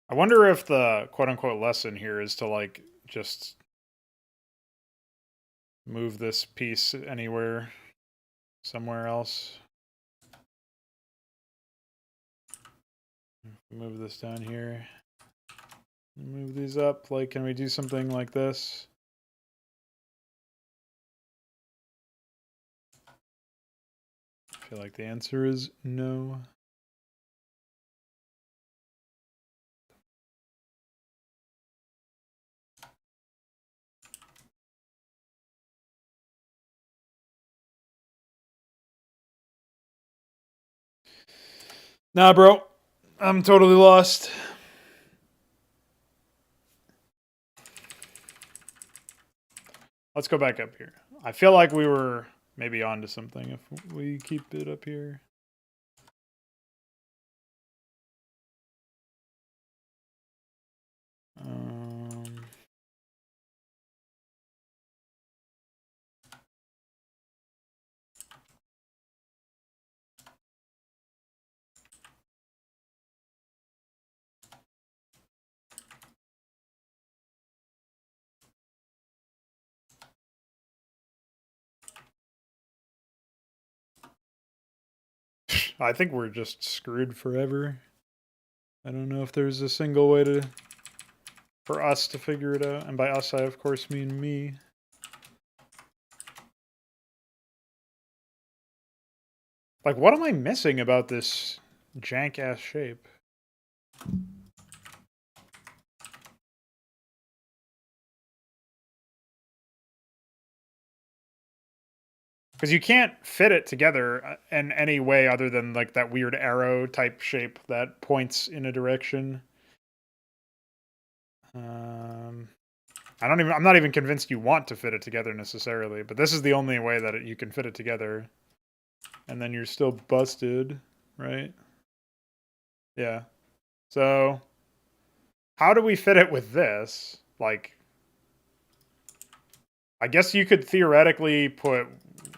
[SPEAKER 1] wonder if the quote-unquote lesson here is to, like, just move this piece anywhere, somewhere else. Move this down here. Move these up. Like, can we do something like this? I feel like the answer is no. Nah, bro. I'm totally lost. Let's go back up here. I feel like we were maybe onto something if we keep it up here. I think we're just screwed forever. I don't know if there's a single way for us to figure it out. And by us, I of course mean me. Like, what am I missing about this jank-ass shape? Because you can't fit it together in any way other than, like, that weird arrow type shape that points in a direction. I'm not even convinced you want to fit it together necessarily, but this is the only way that you can fit it together. And then you're still busted, right? Yeah. So, how do we fit it with this? Like, I guess you could theoretically put,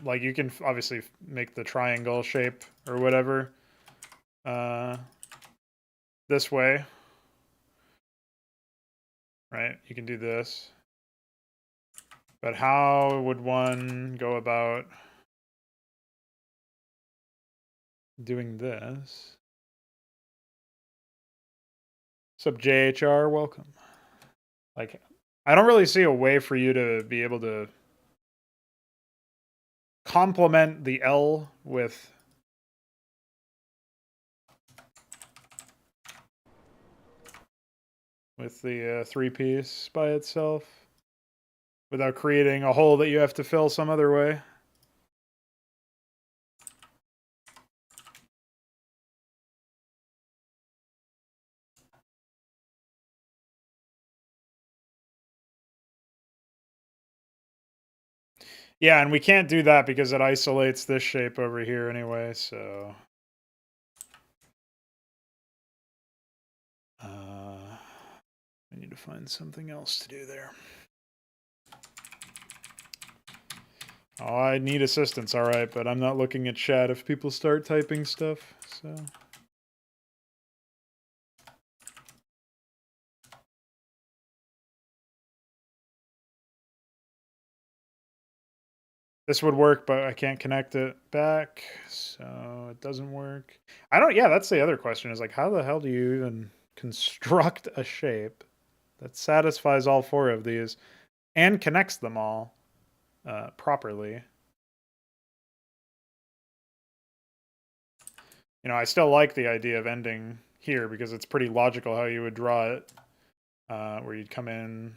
[SPEAKER 1] like, you can obviously make the triangle shape or whatever this way, right? You can do this. But how would one go about doing this? Sup, JHR? Welcome. Like, I don't really see a way for you to be able to complement the L with the three-piece by itself without creating a hole that you have to fill some other way. Yeah, and we can't do that because it isolates this shape over here anyway, so... to find something else to do there. Oh, I need assistance, alright, but I'm not looking at chat if people start typing stuff, so... This would work, but I can't connect it back, so it doesn't work. Yeah, that's the other question, is like, how the hell do you even construct a shape that satisfies all four of these and connects them all properly? You know, I still like the idea of ending here because it's pretty logical how you would draw it, where you'd come in.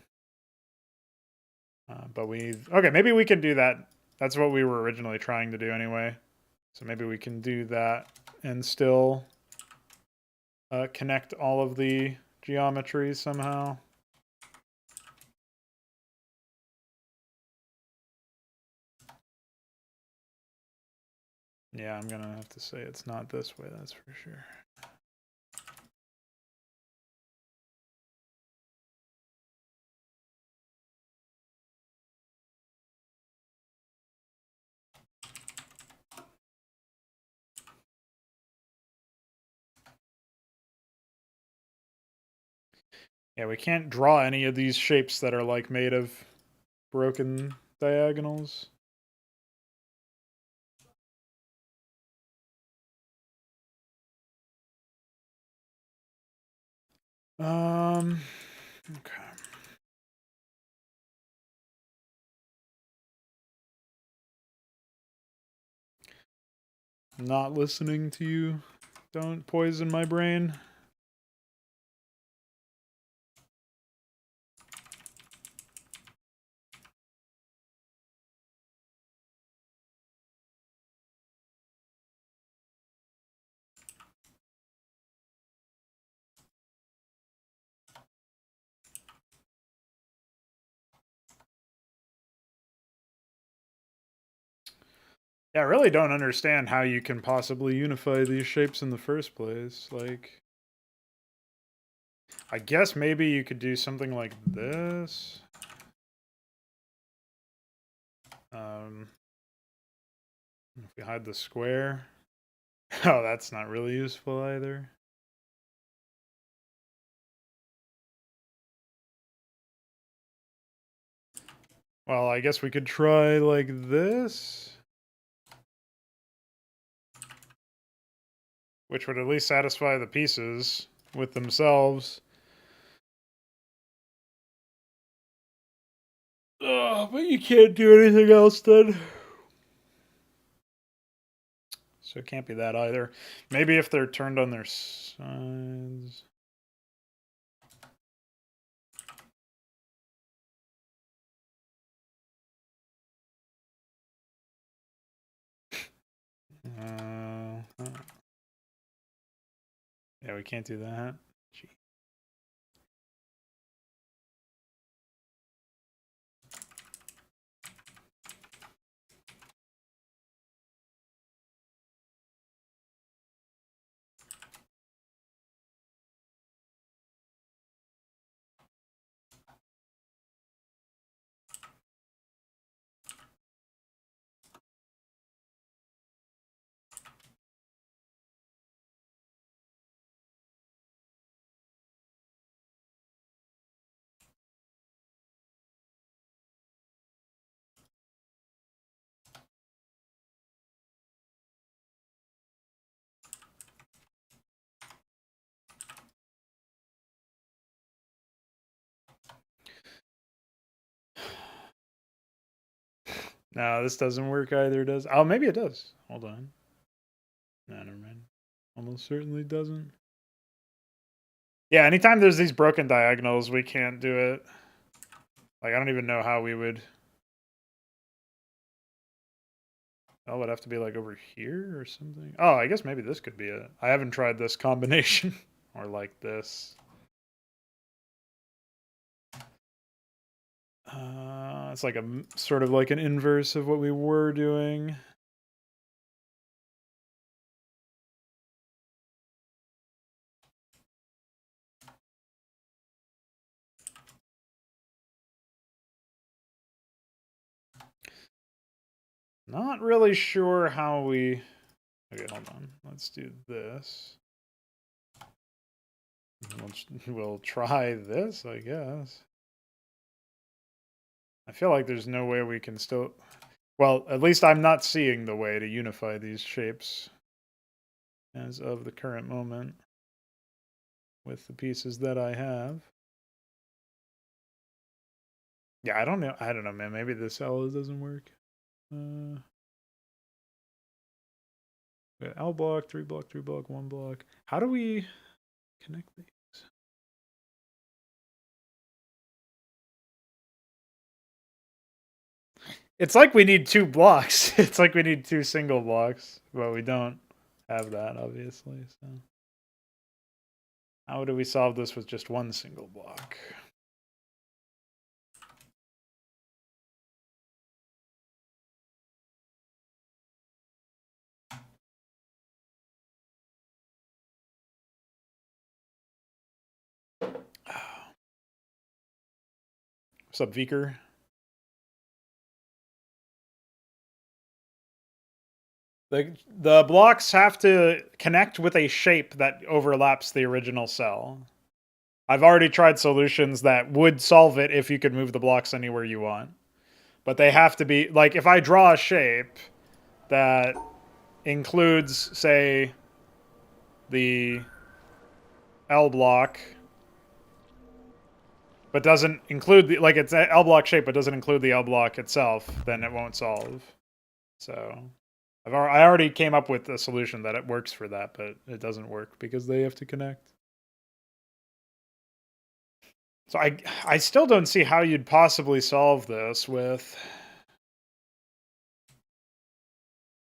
[SPEAKER 1] But okay, maybe we can do that. That's what we were originally trying to do anyway. So maybe we can do that and still connect all of the geometries somehow. Yeah, I'm gonna have to say it's not this way, that's for sure. Yeah, we can't draw any of these shapes that are like made of broken diagonals. Okay. Not listening to you. Don't poison my brain. Yeah, I really don't understand how you can possibly unify these shapes in the first place. Like, I guess maybe you could do something like this. If we hide the square. Oh, that's not really useful either. Well, I guess we could try like this. Which would at least satisfy the pieces with themselves. Oh, but you can't do anything else then. So it can't be that either. Maybe if they're turned on their sides. Yeah, we can't do that. Gee. No, this doesn't work either, does. Oh, maybe it does. Hold on. No, never mind. Almost certainly doesn't. Yeah, anytime there's these broken diagonals, we can't do it. Like, I don't even know how we would... Oh, it would have to be like over here or something. Oh, I guess maybe this could be it. I haven't tried this combination. Or like this. It's like a sort of like an inverse of what we were doing. Not really sure how we... Okay, hold on. Let's do this. We'll try this, I guess. I feel like there's no way we can still... Well, at least I'm not seeing the way to unify these shapes as of the current moment with the pieces that I have. Yeah, I don't know, man. Maybe this L doesn't work. L block, 3 block, 3 block, 1 block. How do we connect these? It's like we need 2 blocks. It's like we need 2 single blocks, but we don't have that, obviously. So how do we solve this with just 1 single block? What's up, Viker? The blocks have to connect with a shape that overlaps the original cell. I've already tried solutions that would solve it if you could move the blocks anywhere you want. But they have to be, like, if I draw a shape that includes, say, the L block, but doesn't include the, like, it's an L block shape, but doesn't include the L block itself, then it won't solve. So I already came up with a solution that it works for that, but it doesn't work because they have to connect. So I still don't see how you'd possibly solve this with...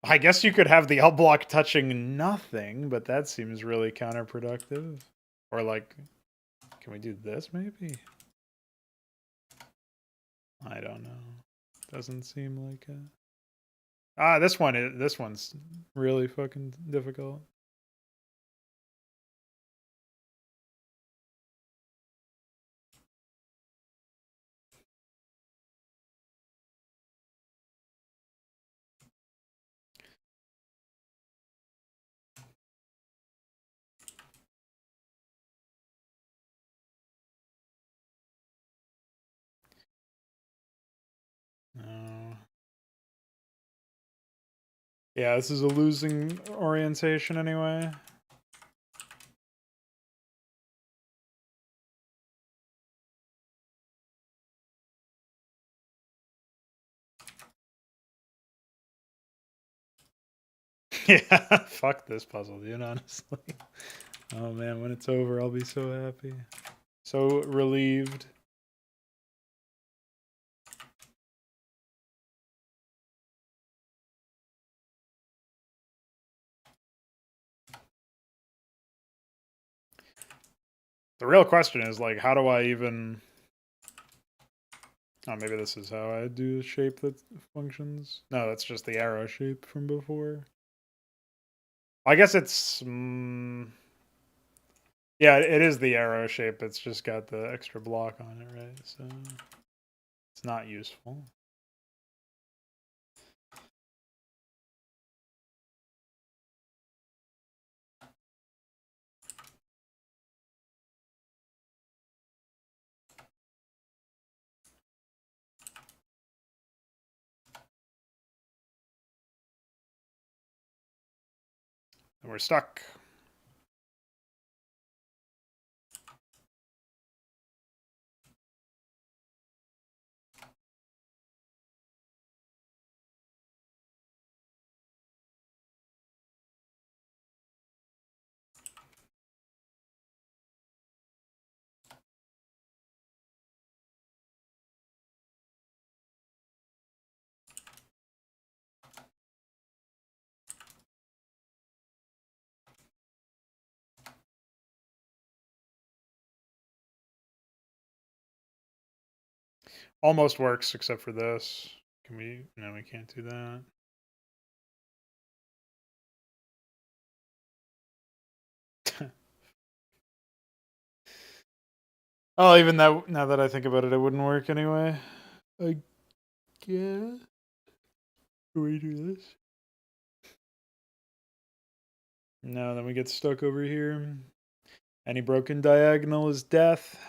[SPEAKER 1] I guess you could have the L block touching nothing, but that seems really counterproductive. Or like, can we do this maybe? I don't know. Doesn't seem like it. Ah, this one's really fucking difficult. No. Yeah, this is a losing orientation anyway. Yeah, fuck this puzzle, dude, honestly. Oh man, when it's over, I'll be so happy. So relieved. The real question is, like, how do I even... Oh, maybe this is how I do the shape that functions. No, that's just the arrow shape from before. I guess it's... yeah, it is the arrow shape. It's just got the extra block on it, right? So it's not useful. And we're stuck. Almost works, except for this. Can we... No, we can't do that. Oh, even that, now that I think about it, it wouldn't work anyway. I guess. Do we do this? No, then we get stuck over here. Any broken diagonal is death.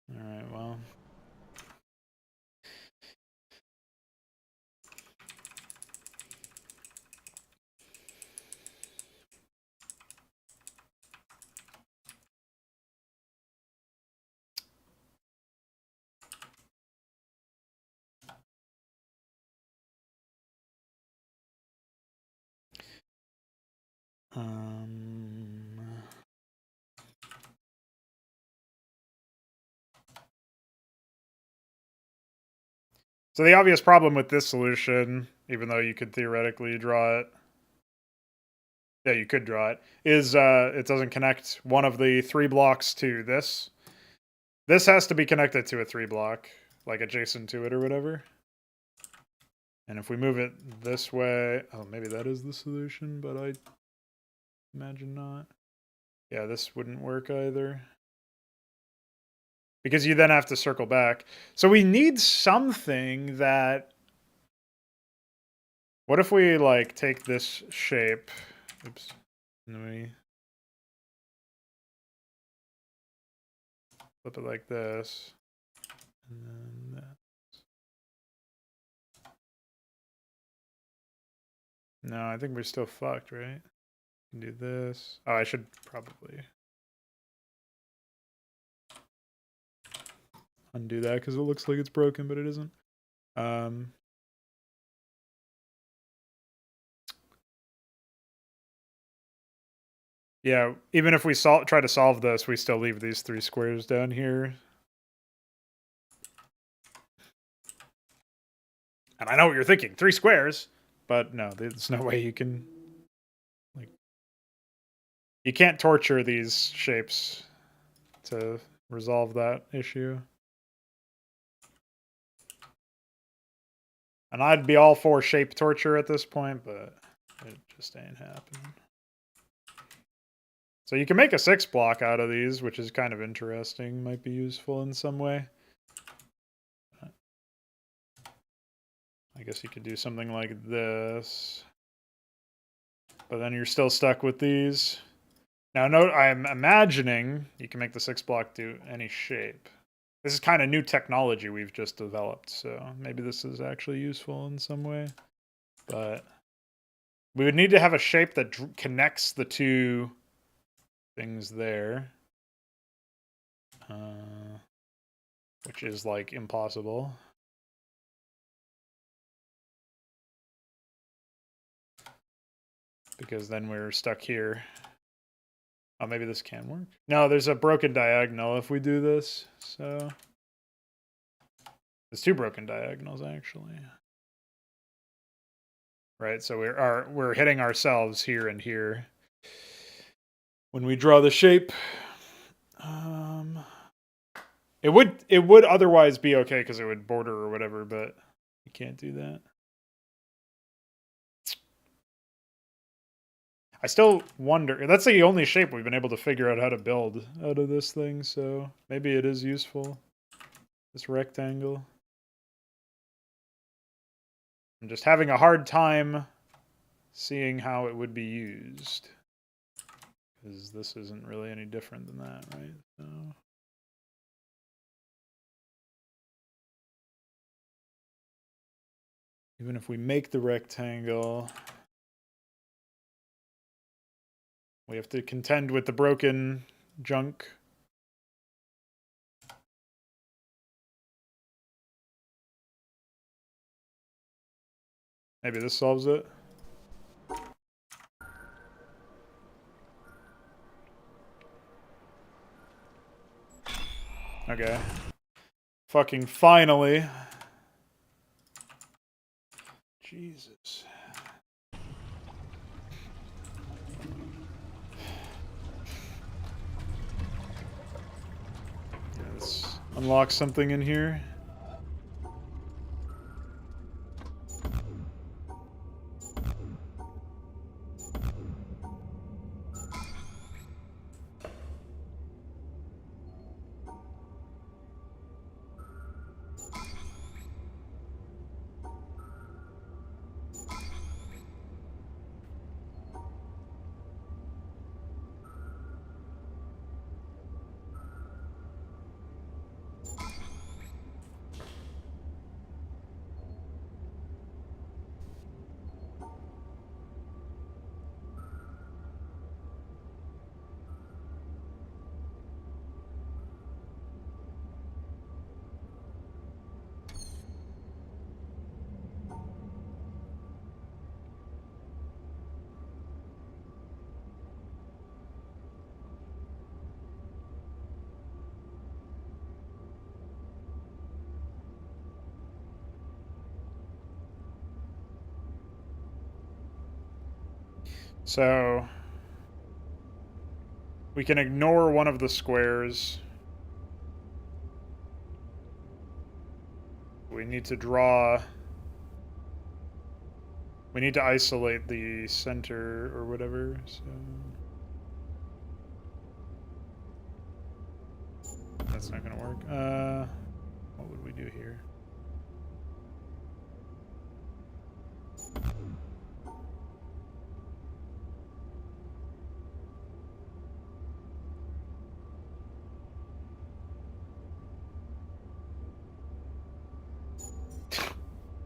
[SPEAKER 1] Alright, well. So the obvious problem with this solution, even though you could theoretically draw it, yeah, you could draw it, is it doesn't connect one of the 3 blocks to this. This has to be connected to a 3 block, like adjacent to it or whatever. And if we move it this way, oh, maybe that is the solution, but I imagine not. Yeah, this wouldn't work either. Because you then have to circle back. So we need something that... What if we, like, take this shape... Oops. And we flip it like this. And then that. No, I think we're still fucked, right? Do this. Oh, I should probably undo that because it looks like it's broken, but it isn't. Yeah, even if we try to solve this, we still leave these 3 squares down here. And I know what you're thinking, 3 squares, but no, there's no way you can, like, you can't torture these shapes to resolve that issue. And I'd be all for shape torture at this point, but it just ain't happening. So you can make a 6 block out of these, which is kind of interesting, might be useful in some way. I guess you could do something like this. But then you're still stuck with these. Now note, I'm imagining you can make the 6 block do any shape. This is kind of new technology we've just developed, so maybe this is actually useful in some way. But we would need to have a shape that connects the 2 things there. Which is, like, impossible. Because then we're stuck here. Oh, maybe this can work? No, there's a broken diagonal if we do this, so... There's 2 broken diagonals, actually. Right, so we're hitting ourselves here and here. When we draw the shape... It would otherwise be okay because it would border or whatever, but you can't do that. I still wonder, that's the only shape we've been able to figure out how to build out of this thing, so maybe it is useful. This rectangle. I'm just having a hard time seeing how it would be used. Because this isn't really any different than that, right? So... Even if we make the rectangle, we have to contend with the broken junk. Maybe this solves it. Okay. Fucking finally. Jesus. Let's unlock something in here. So we can ignore one of the squares. We need to draw... We need to isolate the center or whatever, so... That's not gonna work. What would we do here?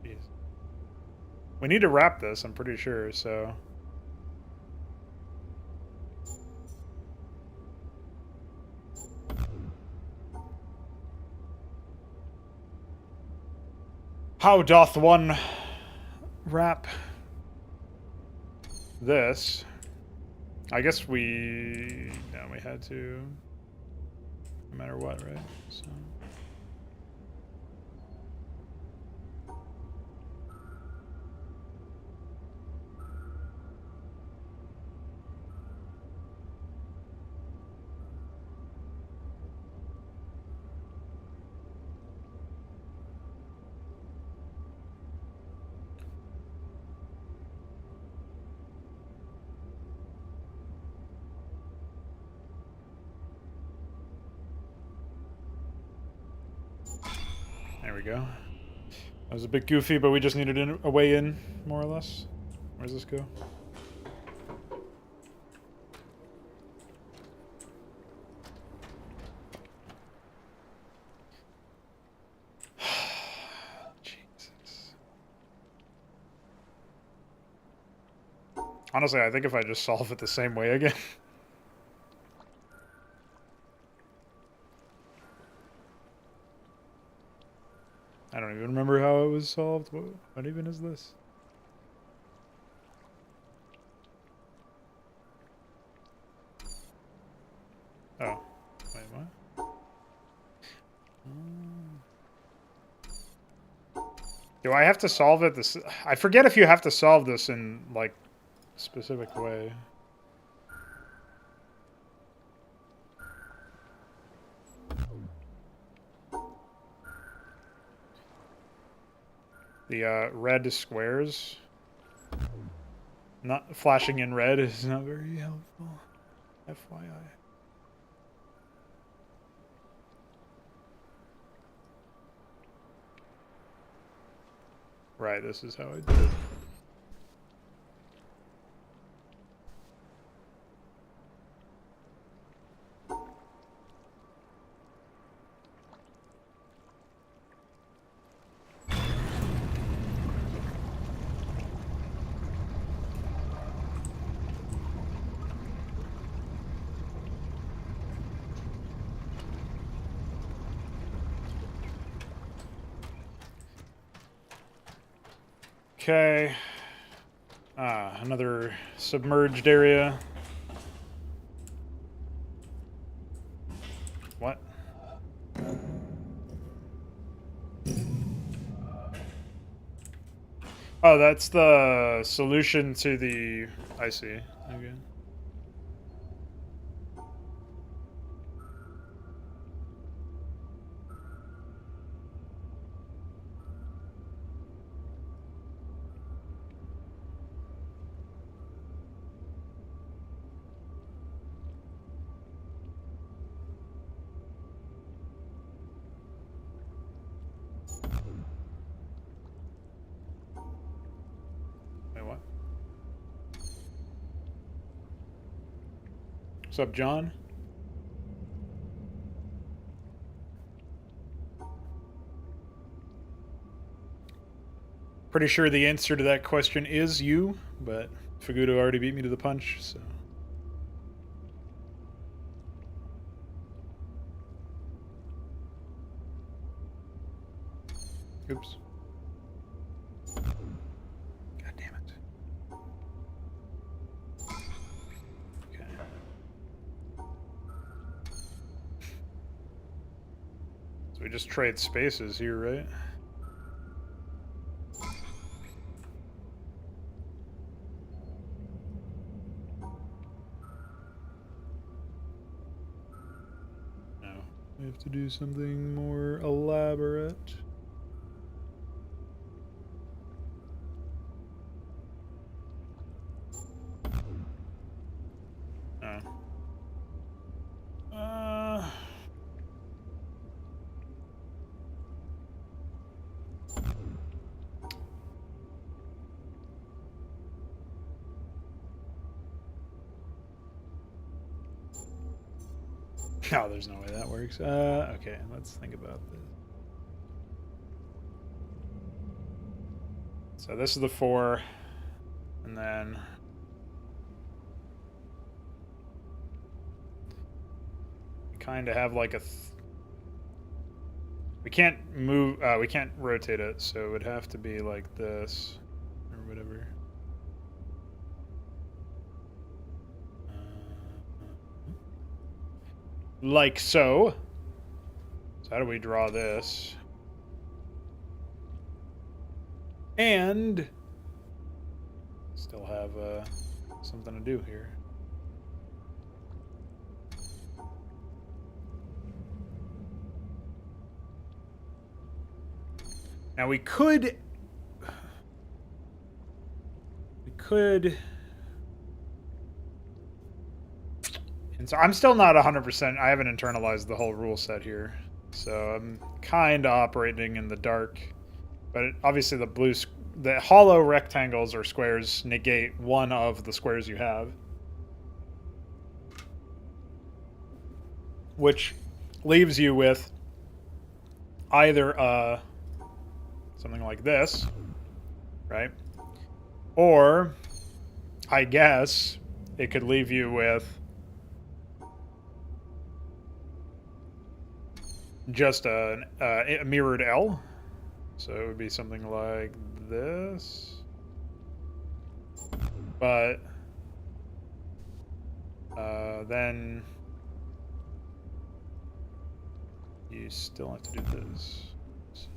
[SPEAKER 1] Jeez. We need to wrap this, I'm pretty sure, so... How doth one wrap this? I guess we... No, we had to... No matter what, right? So... There we go. That was a bit goofy, but we just needed a way in, more or less. Where does this go? Jesus. Honestly, I think if I just solve it the same way again. I don't even remember how it was solved. What even is this? Oh. Wait, what? Do I have to solve it this... I forget if you have to solve this in, like, a specific way. The red squares. Not flashing in red is not very helpful. FYI. Right, this is how I did it. Okay. Another submerged area. What? Oh, that's the solution to the... I see. Okay. What's up, John? Pretty sure the answer to that question is you, but Fagudo already beat me to the punch, so... Oops. God damn it. Okay. So we just trade spaces here, right? We have to do something more elaborate. Oh. No, there's no way that works. Okay, let's think about this. So this is the 4, and then we kind of have like a. We can't move. We can't rotate it, so it would have to be like this or whatever. Like so. So how do we draw this? And still have something to do here. Now we could. And so I'm still not 100%. I haven't internalized the whole rule set here. So I'm kind of operating in the dark. But obviously the hollow rectangles or squares negate one of the squares you have. Which leaves you with either something like this, right? Or, I guess, it could leave you with just a mirrored L. So it would be something like this. But then you still have to do this. So.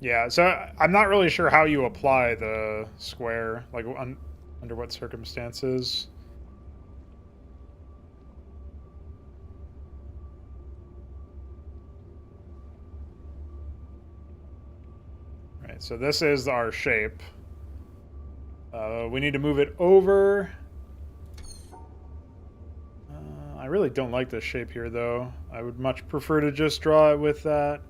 [SPEAKER 1] Yeah, so I'm not really sure how you apply the square, like under what circumstances. Right, so this is our shape. We need to move it over. I really don't like this shape here, though. I would much prefer to just draw it with that.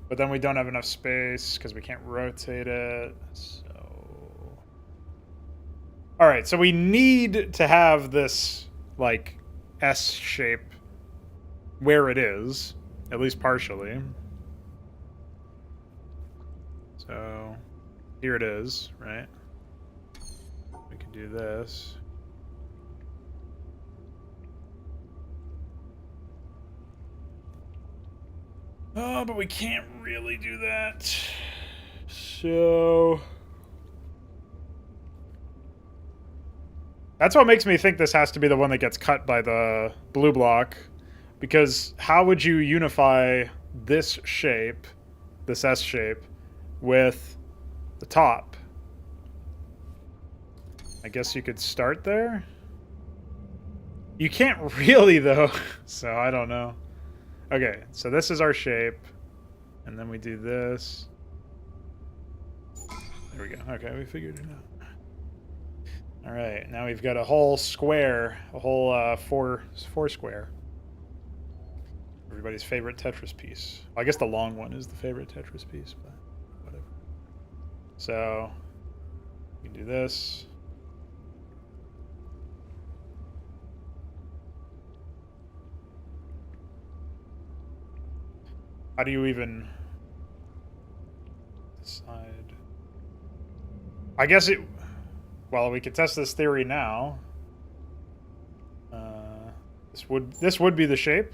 [SPEAKER 1] But then we don't have enough space because we can't rotate it. So, all right. So we need to have this like S shape where it is, at least partially. So here it is, right? We can do this. Oh, but we can't really do that. So that's what makes me think this has to be the one that gets cut by the blue block. Because how would you unify this shape, this S shape, with the top? I guess you could start there? You can't really, though. So I don't know. Okay, so this is our shape. And then we do this. There we go. Okay, we figured it out. All right, now we've got a whole square, a whole four square. Everybody's favorite Tetris piece. Well, I guess the long one is the favorite Tetris piece, but whatever. So we can do this. How do you even decide? I guess it. Well, we could test this theory now. This would be the shape,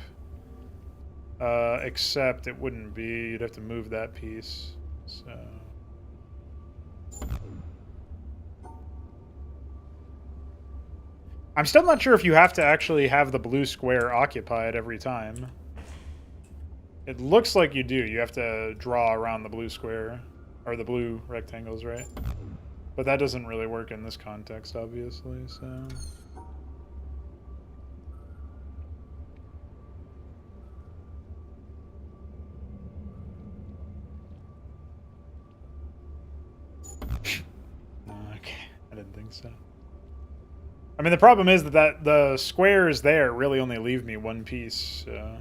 [SPEAKER 1] except it wouldn't be. You'd have to move that piece. So. I'm still not sure if you have to actually have the blue square occupied every time. It looks like you do. You have to draw around the blue square, or the blue rectangles, right? But that doesn't really work in this context, obviously, so... Okay, I didn't think so. I mean, the problem is that the squares there really only leave me one piece, so...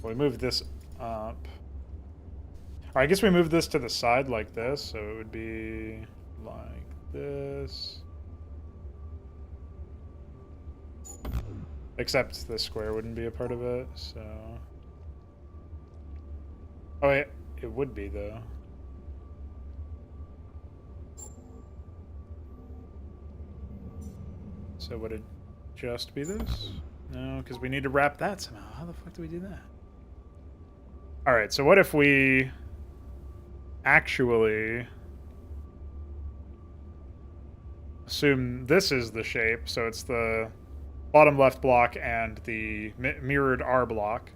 [SPEAKER 1] We move this up. I guess we move this to the side like this, so it would be like this. Except this square wouldn't be a part of it, so... Oh, it would be, though. So would it just be this? No, because we need to wrap that somehow. How the fuck do we do that? Alright, so what if we actually assume this is the shape, so it's the bottom left block and the mirrored R block,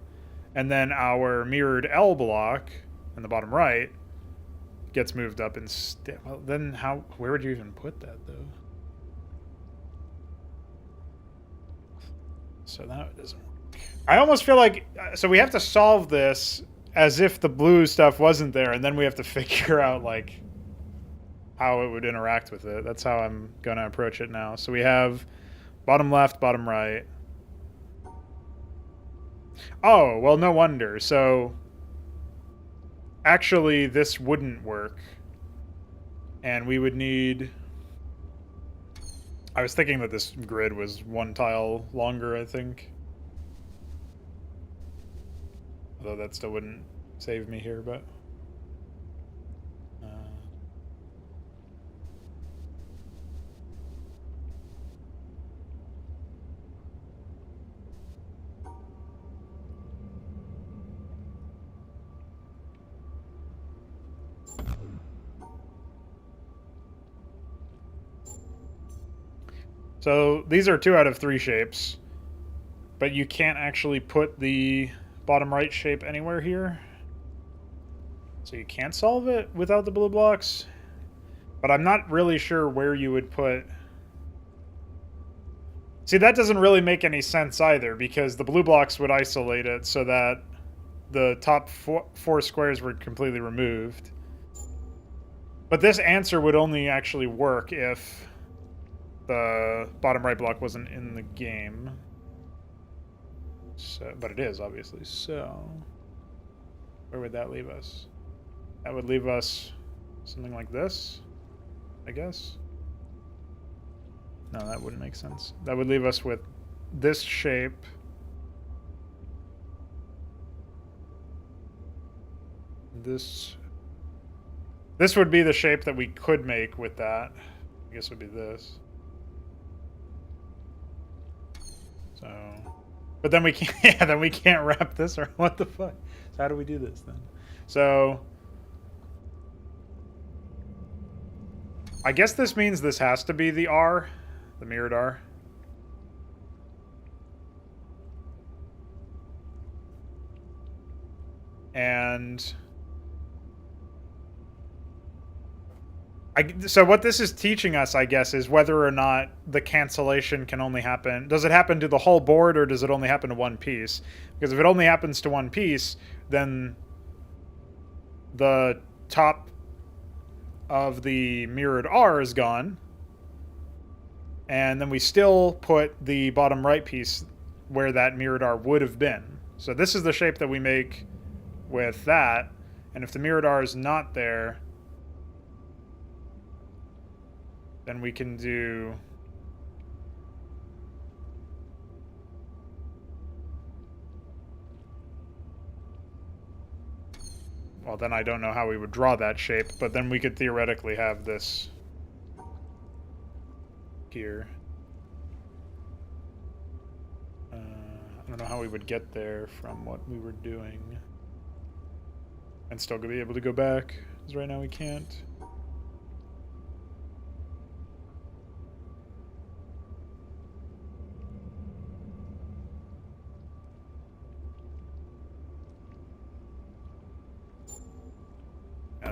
[SPEAKER 1] and then our mirrored L block in the bottom right gets moved up instead. Well, then where would you even put that, though? So that doesn't work. I almost feel like, so we have to solve this as if the blue stuff wasn't there, and then we have to figure out, like, how it would interact with it. That's how I'm going to approach it now. So we have bottom left, bottom right. Oh, well, no wonder. So actually, this wouldn't work. And we would need... I was thinking that this grid was one tile longer, I think. Although that still wouldn't save me here, but... So these are 2 out of 3 shapes, but you can't actually put the bottom right shape anywhere here. So you can't solve it without the blue blocks, but I'm not really sure where you would put... See, that doesn't really make any sense either, because the blue blocks would isolate it so that the top 4 squares were completely removed. But this answer would only actually work if the bottom right block wasn't in the game. So, but it is, obviously. So, where would that leave us? That would leave us something like this, I guess. No, that wouldn't make sense. That would leave us with this shape. This would be the shape that we could make with that. I guess it would be this. So, but then we can't. Yeah, then we can't wrap this around. What the fuck? So how do we do this then? So, I guess this means this has to be the R, the mirrored R. And so what this is teaching us, I guess, is whether or not the cancellation can only happen... Does it happen to the whole board, or does it only happen to one piece? Because if it only happens to one piece, then the top of the mirrored R is gone. And then we still put the bottom right piece where that mirrored R would have been. So this is the shape that we make with that. And if the mirrored R is not there... then we can do... Well, then I don't know how we would draw that shape, but then we could theoretically have this here. I don't know how we would get there from what we were doing. And still be able to go back, because right now we can't.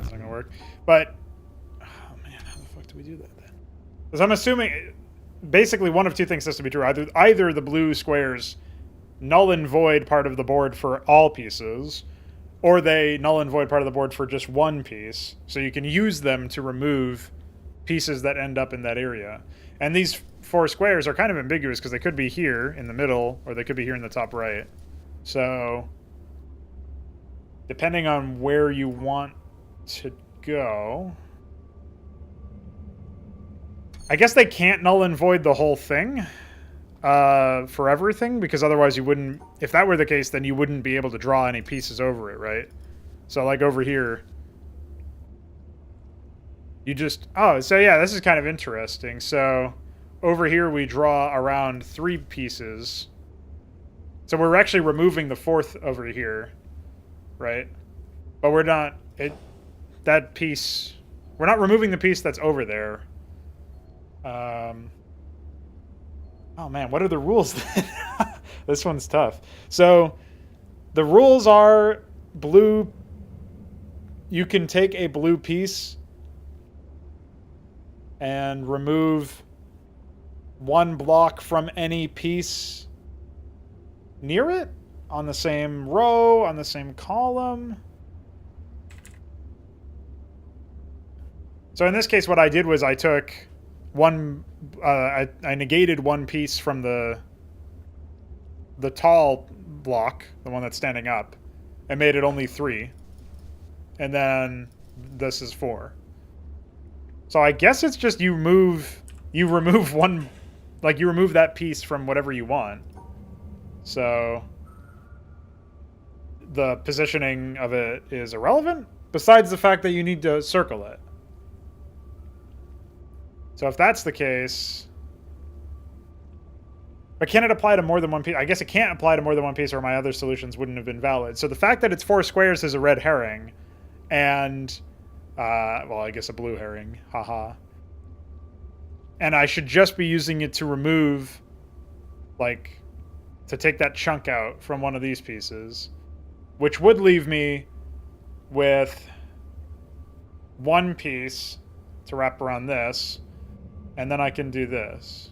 [SPEAKER 1] it's not gonna work. But, oh man, how the fuck do we do that then? Because I'm assuming, basically one of two things has to be true. Either the blue squares null and void part of the board for all pieces, or they null and void part of the board for just one piece. So you can use them to remove pieces that end up in that area. And these 4 squares are kind of ambiguous because they could be here in the middle, or they could be here in the top right. So depending on where you want to go, I guess they can't null and void the whole thing for everything, because otherwise you wouldn't, if that were the case, then you wouldn't be able to draw any pieces over it, right? So like over here, you just, oh, so yeah, this is kind of interesting. So over here we draw around 3 pieces. So we're actually removing the 4th over here, right? But we're not, that piece, we're not removing the piece that's over there. Oh man, what are the rules then? This one's tough. So the rules are blue, you can take a blue piece and remove 1 block from any piece near it, on the same row, on the same column. So in this case, what I did was I took I negated 1 piece from the tall block, the one that's standing up, and made it only 3. And then this is 4. So I guess it's just you remove one, like you remove that piece from whatever you want. So the positioning of it is irrelevant, besides the fact that you need to circle it. So if that's the case, but can it apply to more than 1 piece? I guess it can't apply to more than 1 piece, or my other solutions wouldn't have been valid. So the fact that it's 4 squares is a red herring, and well, I guess a blue herring, haha. And I should just be using it to remove, like, to take that chunk out from one of these pieces, which would leave me with 1 piece to wrap around this, and then I can do this.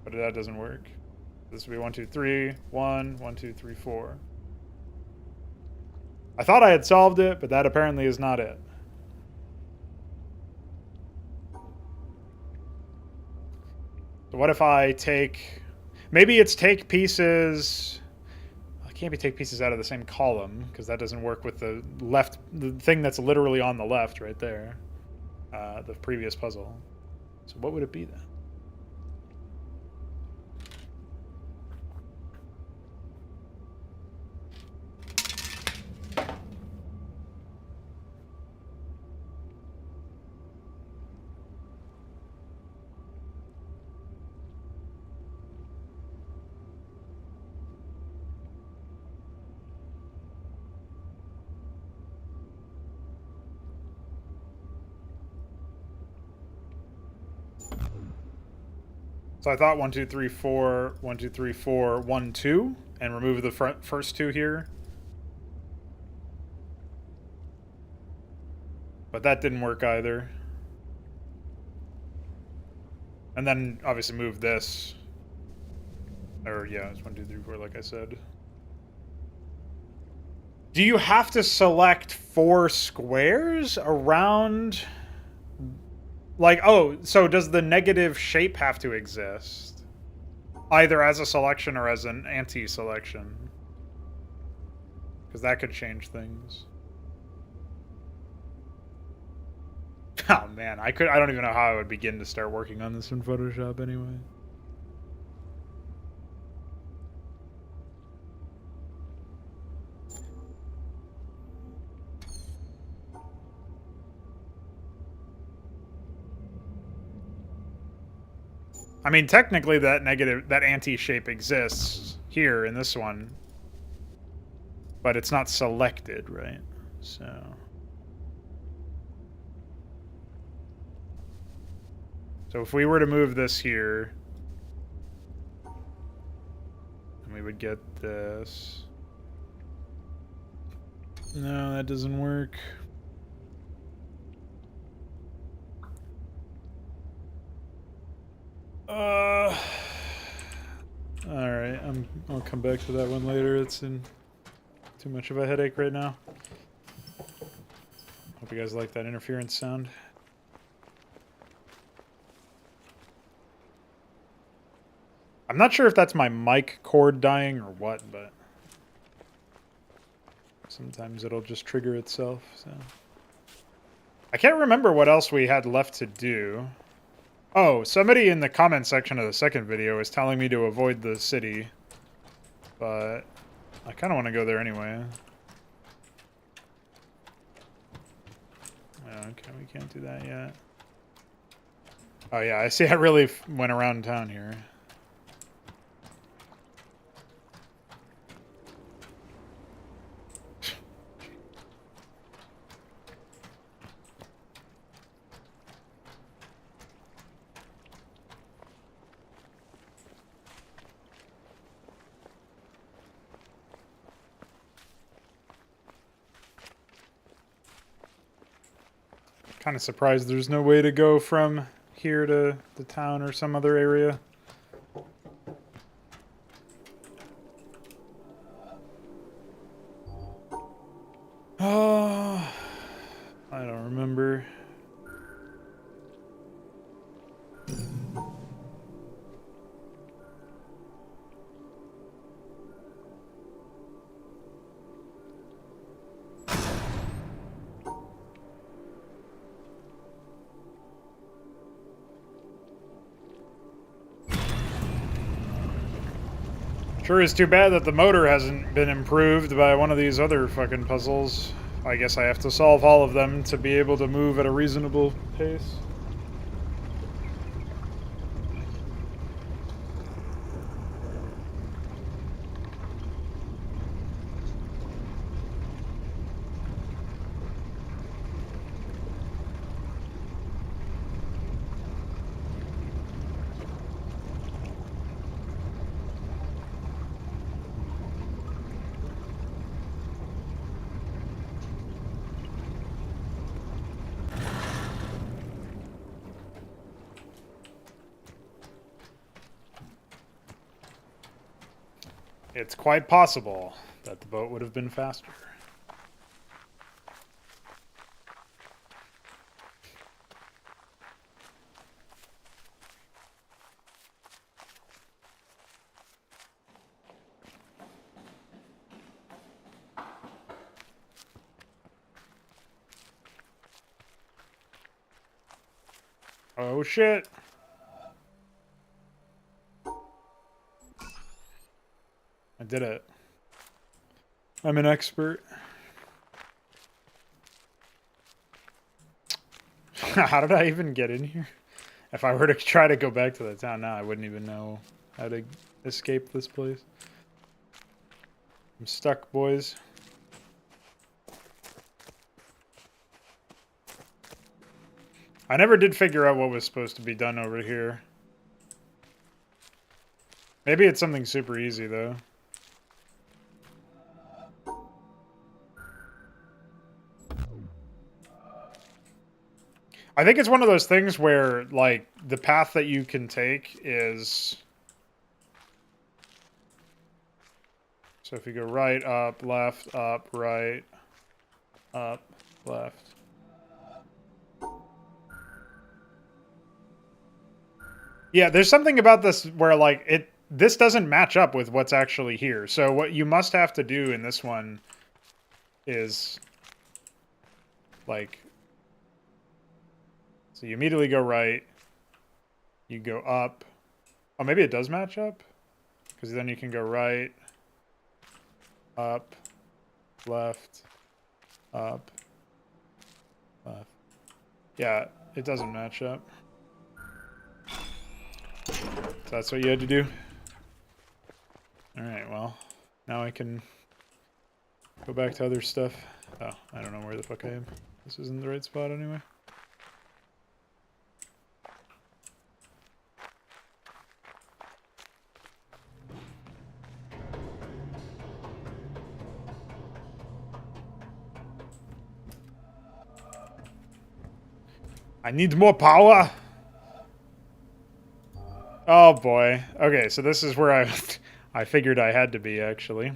[SPEAKER 1] But that doesn't work. This would be 1, 2, 3, 1, 1, 2, 3, 4. I thought I had solved it, but that apparently is not it. So what if I take, maybe it's take pieces, it can't be take pieces out of the same column, because that doesn't work with the left, the thing that's literally on the left right there, the previous puzzle. So what would it be then? So I thought 1, 2, 3, 4, 1, 2, 3, 4, 1, 2, and remove the first 2 here. But that didn't work either. And then obviously move this. Or yeah, it's 1, 2, 3, 4, like I said. Do you have to select 4 squares around? Like, oh, so does the negative shape have to exist? Either as a selection or as an anti-selection? Because that could change things. Oh man, I don't even know how I would begin to start working on this in Photoshop anyway. I mean, technically that anti-shape exists here in this one, but it's not selected, right? So if we were to move this here, then we would get this. No, that doesn't work. Alright, I'll come back to that one later. It's in too much of a headache right now. Hope you guys like that interference sound. I'm not sure if that's my mic cord dying or what, but sometimes it'll just trigger itself, so. I can't remember what else we had left to do. Oh, somebody in the comment section of the second video is telling me to avoid the city, but I kind of want to go there anyway. Okay, we can't do that yet. Oh yeah, I see I really went around town here. Kind of surprised there's no way to go from here to the town or some other area. Oh, I don't remember. Sure is too bad that the motor hasn't been improved by one of these other fucking puzzles. I guess I have to solve all of them to be able to move at a reasonable pace. It's quite possible that the boat would have been faster. Oh shit! I did it. I'm an expert. How did I even get in here? If I were to try to go back to the town now, I wouldn't even know how to escape this place. I'm stuck, boys. I never did figure out what was supposed to be done over here. Maybe it's something super easy, though. I think it's one of those things where, like, the path that you can take is... So if you go right, up, left, up, right, up, left. Yeah, there's something about this where, like, this doesn't match up with what's actually here. So what you must have to do in this one is, like... So you immediately go right, you go up. Oh, maybe it does match up? Because then you can go right, up, left, up, left. Yeah, it doesn't match up. So that's what you had to do? Alright, well, now I can go back to other stuff. Oh, I don't know where the fuck I am. This isn't the right spot anyway. I need more power. Oh boy. Okay, so this is where I figured I had to be, actually.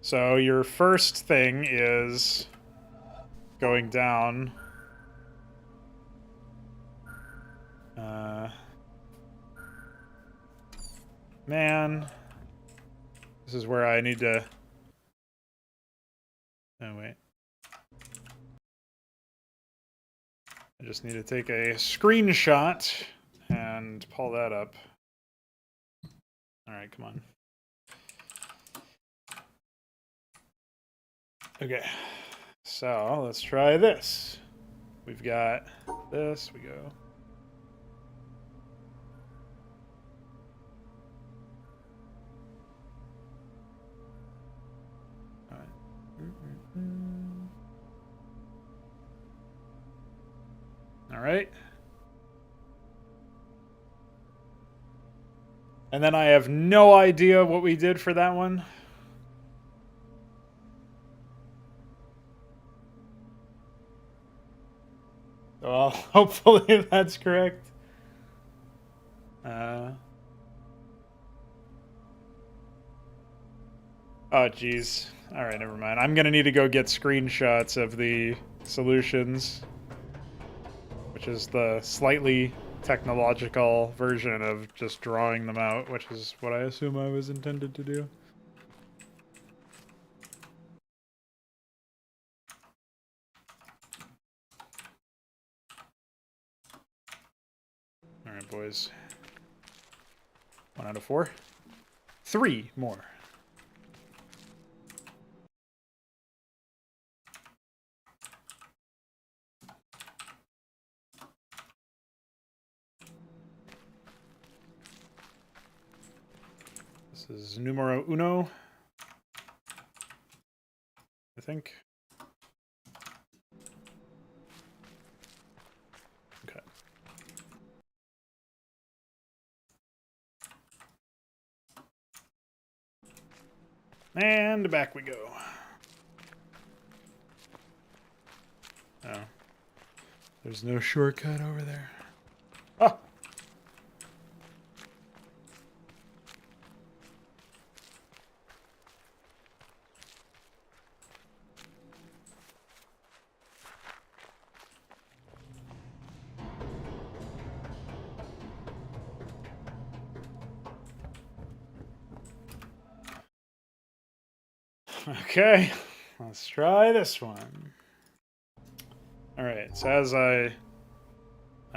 [SPEAKER 1] So your first thing is going down. Man. This is where I need to... Oh, wait. I just need to take a screenshot and pull that up. Alright, come on. Okay. So, let's try this. We've got this, we go. Alright. And then I have no idea what we did for that one. Well, hopefully that's correct. Oh, geez. Alright, never mind. I'm gonna need to go get screenshots of the solutions, which is the slightly technological version of just drawing them out, which is what I assume I was intended to do. Alright, boys. 1 out of 4. 3 more. This is numero uno, I think. Okay. And back we go. Oh. There's no shortcut over there. Oh! Okay, let's try this one. Alright, so as I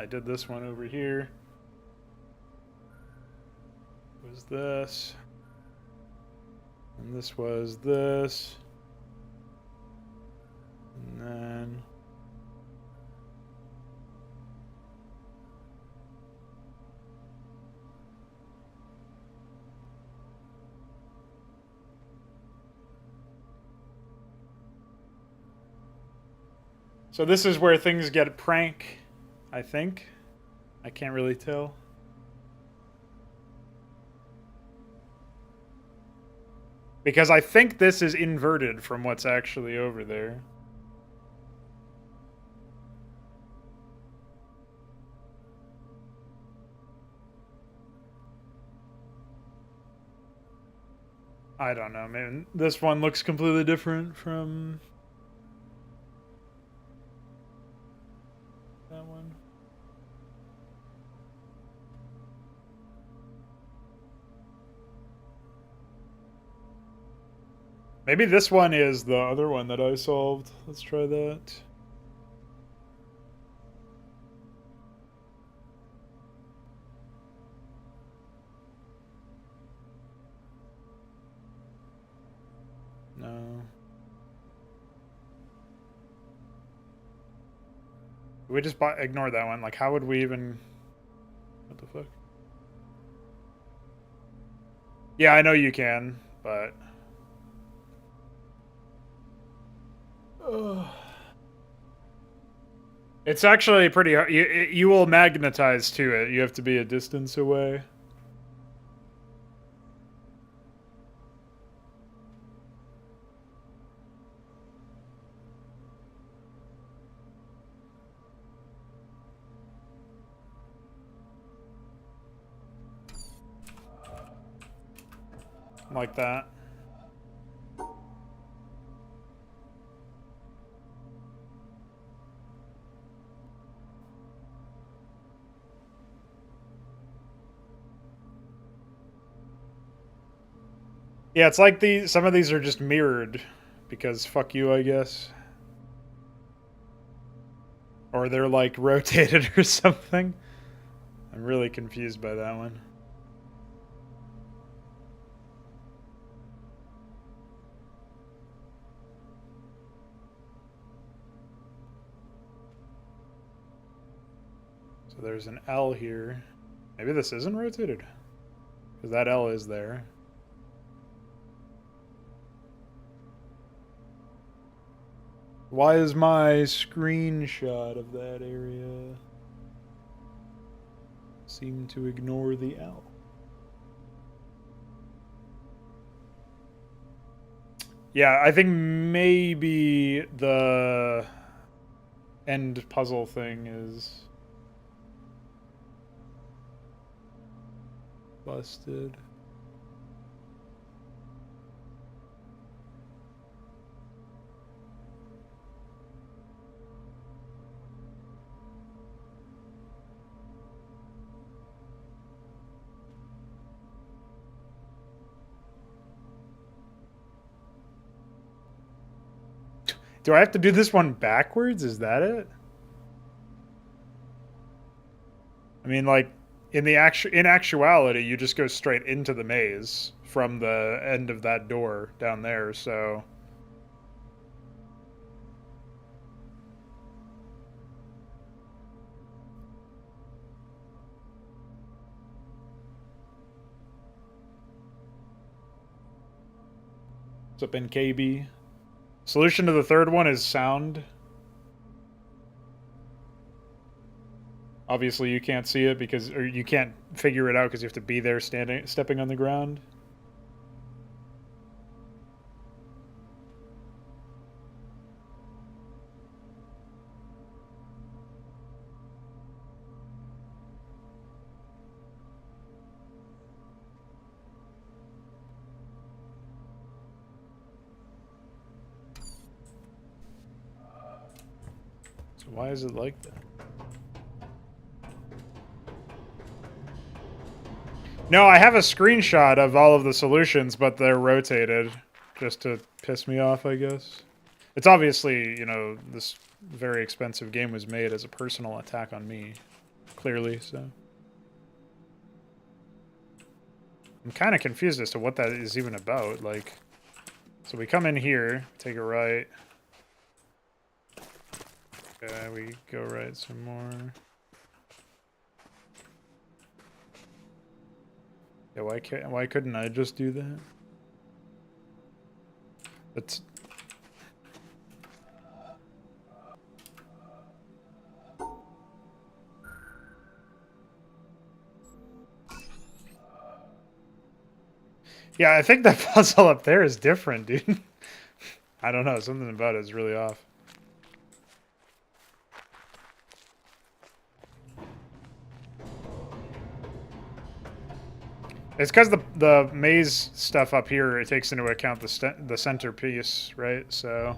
[SPEAKER 1] did this one over here. Was this. And this was this. And then... So this is where things get prank, I think. I can't really tell. Because I think this is inverted from what's actually over there. I don't know, man. This one looks completely different from that one. Maybe this one is the other one that I solved. Let's try that. No. We just ignore that one. Like, how would we even... What the fuck? Yeah, I know you can, but... It's actually pretty hard. You will magnetize to it. You have to be a distance away. like that. Yeah, it's like some of these are just mirrored because fuck you, I guess. Or they're like rotated or something. I'm really confused by that one. So there's an L here. Maybe this isn't rotated. Because that L is there. Why is my screenshot of that area seem to ignore the L? Yeah, I think maybe the end puzzle thing is busted. Do I have to do this one backwards? Is that it? I mean, like, in actuality, you just go straight into the maze from the end of that door down there, so... What's up, NKB? Solution to the third one is sound. Obviously, you can't see it because, or you can't figure it out because you have to be there stepping on the ground. So why is it like that? No, I have a screenshot of all of the solutions, but they're rotated just to piss me off, I guess. It's obviously, you know, this very expensive game was made as a personal attack on me, clearly, so. I'm kind of confused as to what that is even about, like. So we come in here, take a right. Okay, we go right some more. Yeah, why couldn't I just do that? That's... Yeah, I think that puzzle up there is different, dude. I don't know, something about it is really off. It's because the maze stuff up here, it takes into account the centerpiece, right? So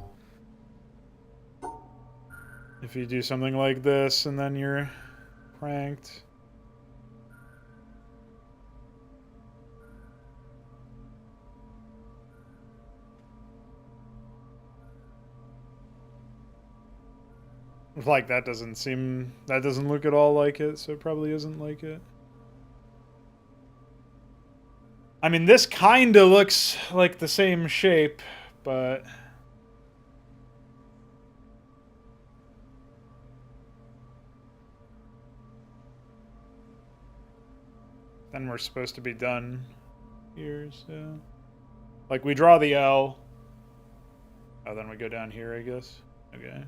[SPEAKER 1] if you do something like this and then you're pranked. Like that doesn't look at all like it, so it probably isn't like it. I mean, this kind of looks like the same shape, but... Then we're supposed to be done here, so... Like, we draw the L. Oh, then we go down here, I guess. Okay.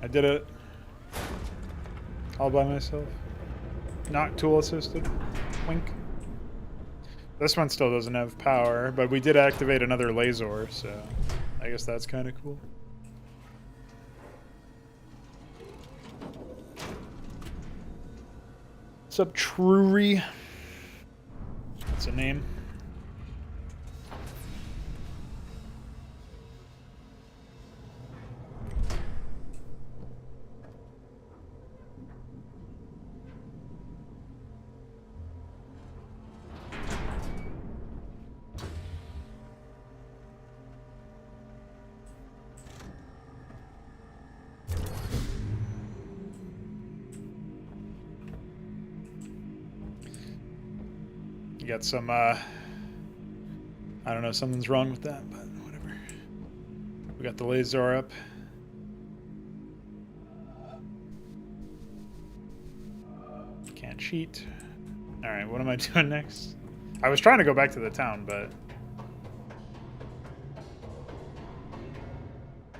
[SPEAKER 1] I did it all by myself. Not tool assisted. Wink. This one still doesn't have power, but we did activate another laser, so... I guess that's kind of cool. What's up, Trury? That's a name. You got some, I don't know, something's wrong with that, but whatever. We got the laser up. Can't cheat. Alright, what am I doing next? I was trying to go back to the town, but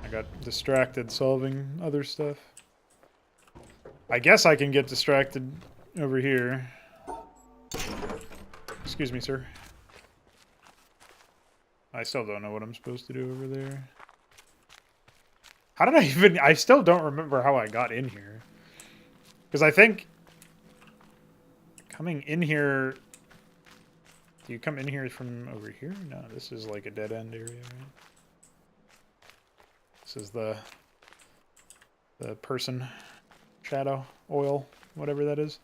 [SPEAKER 1] I got distracted solving other stuff. I guess I can get distracted over here. Excuse me, sir. I still don't know what I'm supposed to do over there. How did I even... I still don't remember how I got in here. Because I think... coming in here... Do you come in here from over here? No, this is like a dead-end area, right? This is the person... shadow, oil, whatever that is.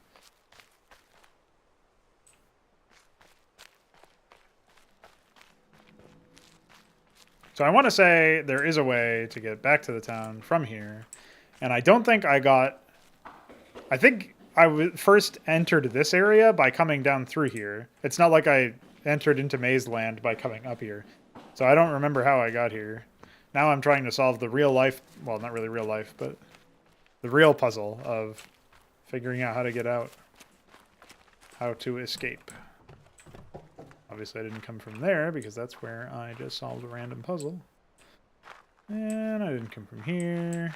[SPEAKER 1] So I want to say there is a way to get back to the town from here. And I don't think I got... I think I first entered this area by coming down through here. It's not like I entered into Maze Land by coming up here. So I don't remember how I got here. Now I'm trying to solve the real life... Well, not really real life, but... the real puzzle of figuring out how to get out. How to escape. Obviously I didn't come from there because that's where I just solved a random puzzle. And I didn't come from here.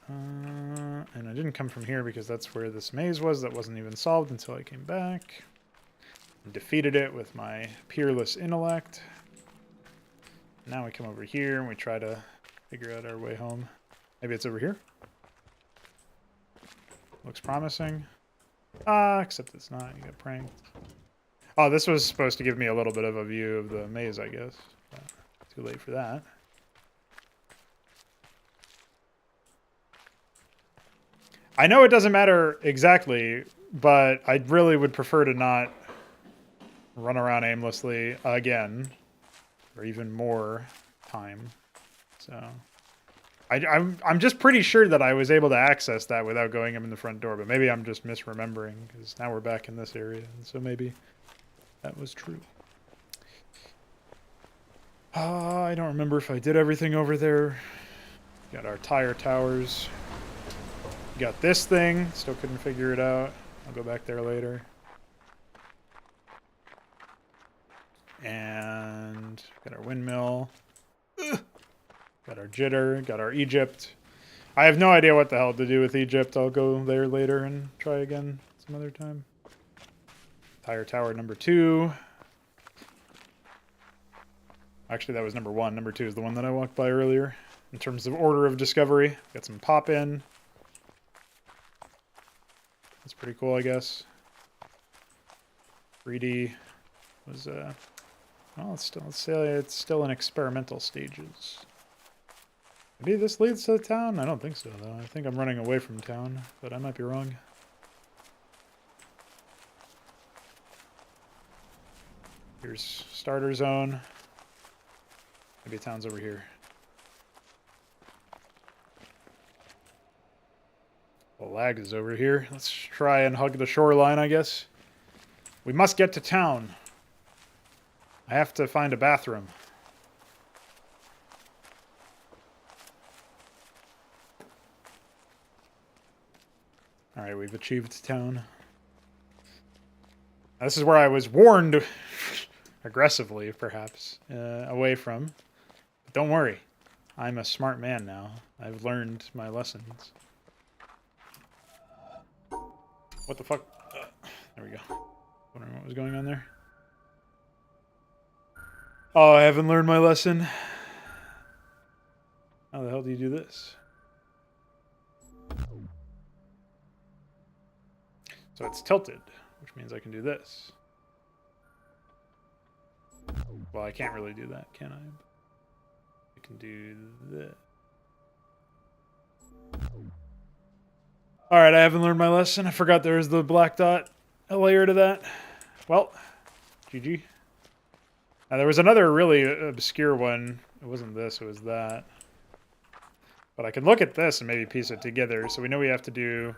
[SPEAKER 1] And I didn't come from here because that's where this maze was that wasn't even solved until I came back. And defeated it with my peerless intellect. Now we come over here and we try to figure out our way home. Maybe it's over here? Looks promising. Except it's not. You got pranked. Oh, this was supposed to give me a little bit of a view of the maze, I guess. But too late for that. I know it doesn't matter exactly, but I really would prefer to not run around aimlessly again. Or even more time. So... I'm just pretty sure that I was able to access that without going in the front door, but maybe I'm just misremembering, because now we're back in this area, and so maybe that was true. I don't remember if I did everything over there. Got our tire towers. Got this thing, still couldn't figure it out. I'll go back there later. And got our windmill. Ugh. Got our jitter, got our Egypt. I have no idea what the hell to do with Egypt. I'll go there later and try again some other time. Tire tower number 2. Actually, that was number 1. Number 2 is the one that I walked by earlier. In terms of order of discovery, got some pop in. That's pretty cool, I guess. 3D was, well, let's say it's still in experimental stages. Maybe this leads to the town? I don't think so, though. I think I'm running away from town, but I might be wrong. Here's starter zone. Maybe town's over here. The lag is over here. Let's try and hug the shoreline, I guess. We must get to town. I have to find a bathroom. Alright, we've achieved town. Now, this is where I was warned, aggressively perhaps, away from. But don't worry, I'm a smart man now. I've learned my lessons. What the fuck? There we go. Wondering what was going on there. Oh, I haven't learned my lesson. How the hell do you do this? So it's tilted, which means I can do this. Well, I can't really do that, can I? I can do this. Alright, I haven't learned my lesson. I forgot there was the black dot, a layer to that. Well, GG. Now, there was another really obscure one. It wasn't this, it was that. But I can look at this and maybe piece it together. So we know we have to do...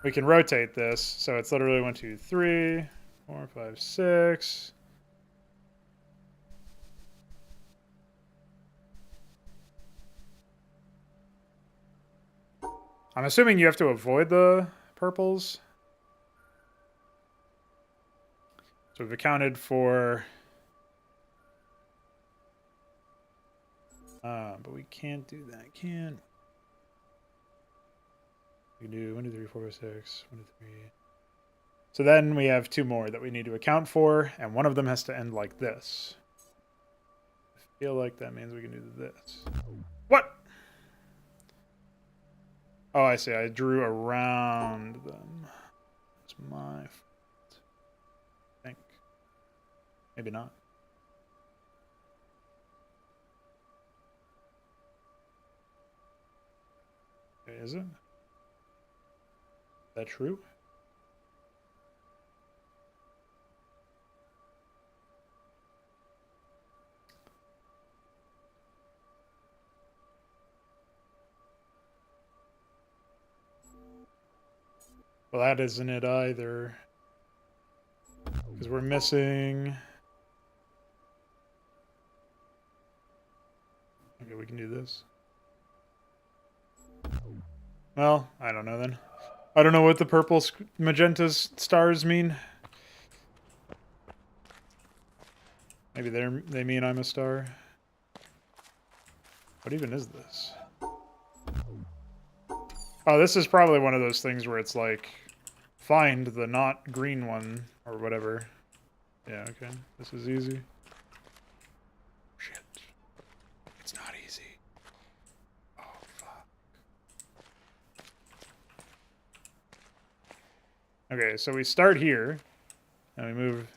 [SPEAKER 1] We can rotate this. So it's literally 1, 2, 3, 4, 5, 6. I'm assuming you have to avoid the purples. So we've accounted for... but we can't do that. Can't. We can do 1, 2, 3, 4, 6, 1, 2, 3. So then we have 2 more that we need to account for, and one of them has to end like this. I feel like that means we can do this. What? Oh, I see. I drew around them. It's my fault. I think. Maybe not. Okay, is it? Is that true? Well, that isn't it either. Because we're missing... Okay, we can do this. Well, I don't know then. I don't know what the purple magenta stars mean. Maybe they mean I'm a star. What even is this? Oh, this is probably one of those things where it's like, find the not green one, or whatever. Yeah, okay. This is easy. Shit. It's not easy. Oh, fuck. Okay, so we start here, and we move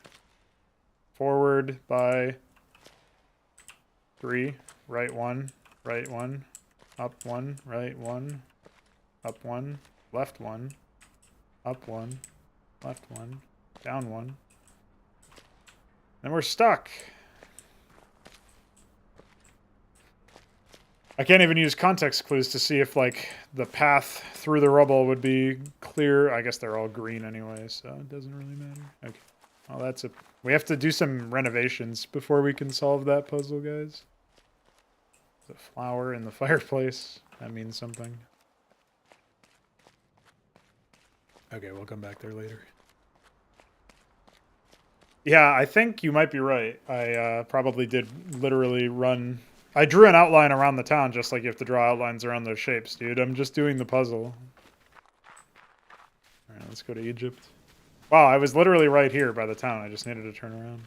[SPEAKER 1] forward by 3, right 1, right 1, up 1, right 1, up 1, left 1, up 1, left 1, down 1. Then we're stuck. I can't even use context clues to see if, like, the path through the rubble would be clear. I guess they're all green anyway, so it doesn't really matter. Okay. Well, that's a... We have to do some renovations before we can solve that puzzle, guys. The flower in the fireplace. That means something. Okay, we'll come back there later. Yeah, I think you might be right. I probably did literally run... I drew an outline around the town just like you have to draw outlines around those shapes, dude. I'm just doing the puzzle. Alright, let's go to Egypt. Wow, I was literally right here by the town. I just needed to turn around.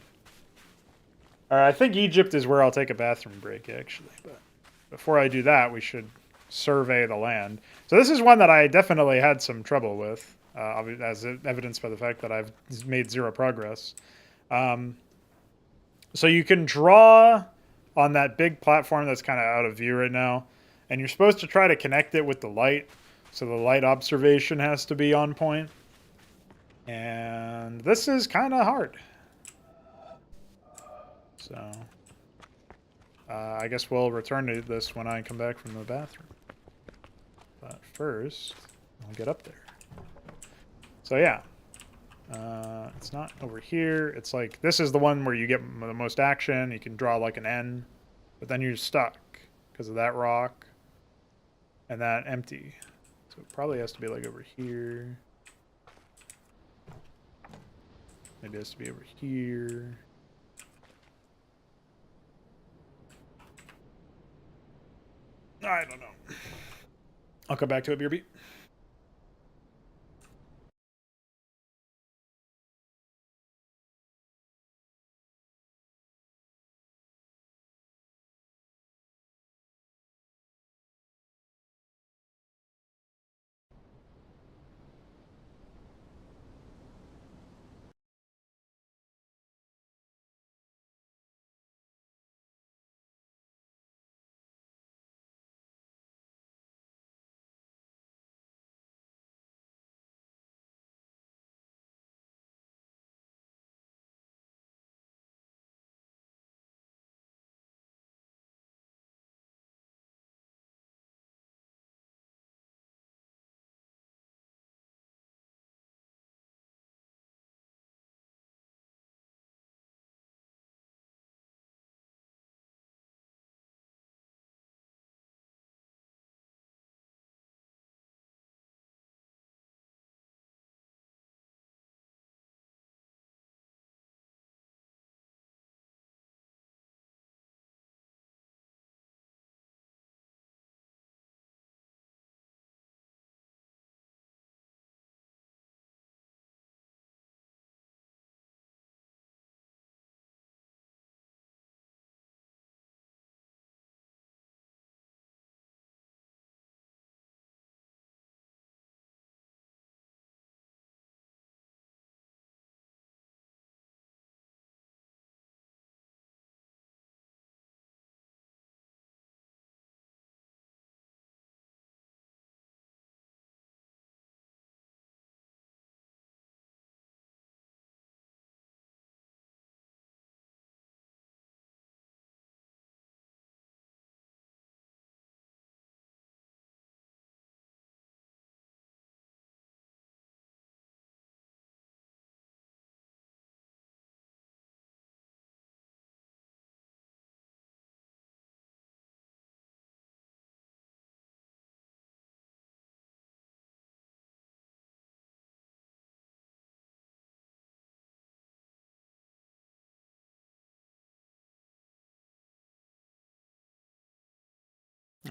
[SPEAKER 1] Alright, I think Egypt is where I'll take a bathroom break, actually. But before I do that, we should survey the land. So this is one that I definitely had some trouble with, as evidenced by the fact that I've made 0 progress. So you can draw on that big platform that's kind of out of view right now, and you're supposed to try to connect it with the light, so the light observation has to be on point. And this is kind of hard. So, I guess we'll return to this when I come back from the bathroom. But first, I'll get up there. So yeah, it's not over here. It's like, this is the one where you get the most action. You can draw like an N, but then you're stuck because of that rock and that empty. So it probably has to be like over here. Maybe it has to be over here. I don't know. I'll come back to it, BRB.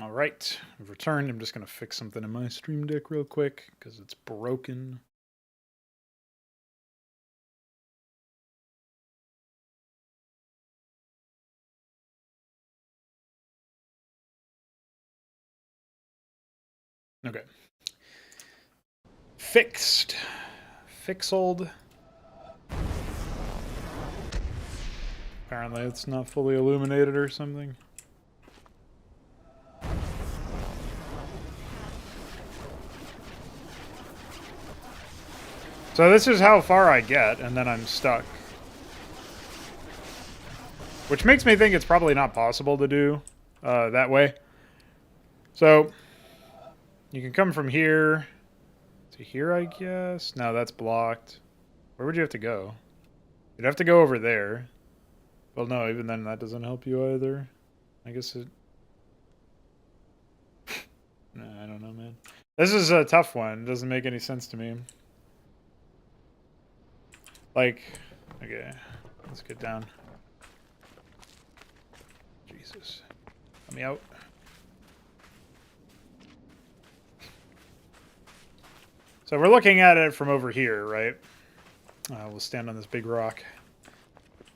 [SPEAKER 1] Alright, I've returned. I'm just going to fix something in my Stream Deck real quick, because it's broken. Okay. Fixed. Fixled. Apparently it's not fully illuminated or something. So this is how far I get, and then I'm stuck. Which makes me think it's probably not possible to do that way. So, you can come from here to here, I guess? No, that's blocked. Where would you have to go? You'd have to go over there. Well, no, even then that doesn't help you either. I guess it... Nah, I don't know, man. This is a tough one. It doesn't make any sense to me. Like, okay, let's get down. Jesus. Let me out. So we're looking at it from over here, right? We'll stand on this big rock.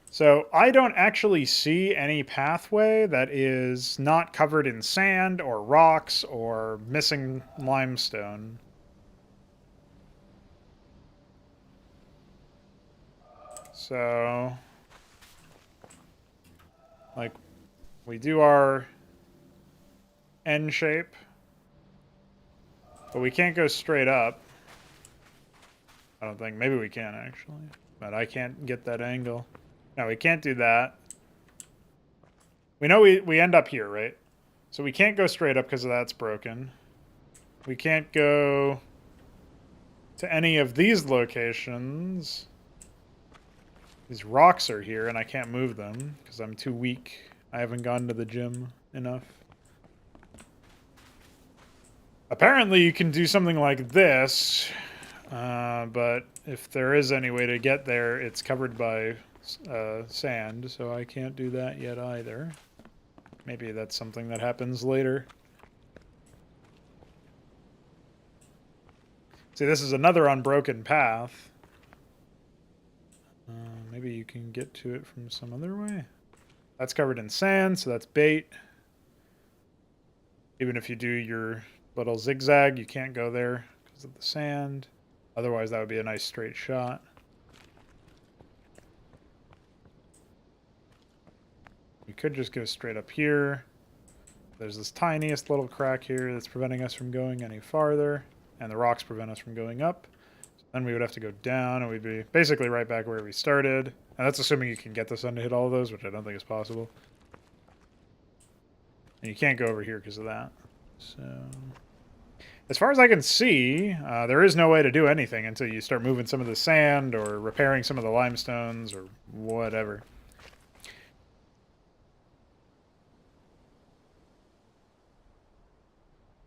[SPEAKER 1] So I don't actually see any pathway that is not covered in sand or rocks or missing limestone. So, like, we do our N shape, but we can't go straight up. I don't think. Maybe we can, actually. But I can't get that angle. No, we can't do that. We know we end up here, right? So we can't go straight up because that's broken. We can't go to any of these locations. These rocks are here, and I can't move them because I'm too weak. I haven't gone to the gym enough. Apparently, you can do something like this, but if there is any way to get there, it's covered by sand, so I can't do that yet either. Maybe that's something that happens later. See, this is another unbroken path. Maybe you can get to it from some other way. That's covered in sand, so that's bait. Even if you do your little zigzag, you can't go there because of the sand. Otherwise, that would be a nice straight shot. We could just go straight up here. There's this tiniest little crack here that's preventing us from going any farther, and the rocks prevent us from going up. Then we would have to go down, and we'd be basically right back where we started. And that's assuming you can get the sun to hit all of those, which I don't think is possible. And you can't go over here because of that. So, as far as I can see, there is no way to do anything until you start moving some of the sand or repairing some of the limestones or whatever.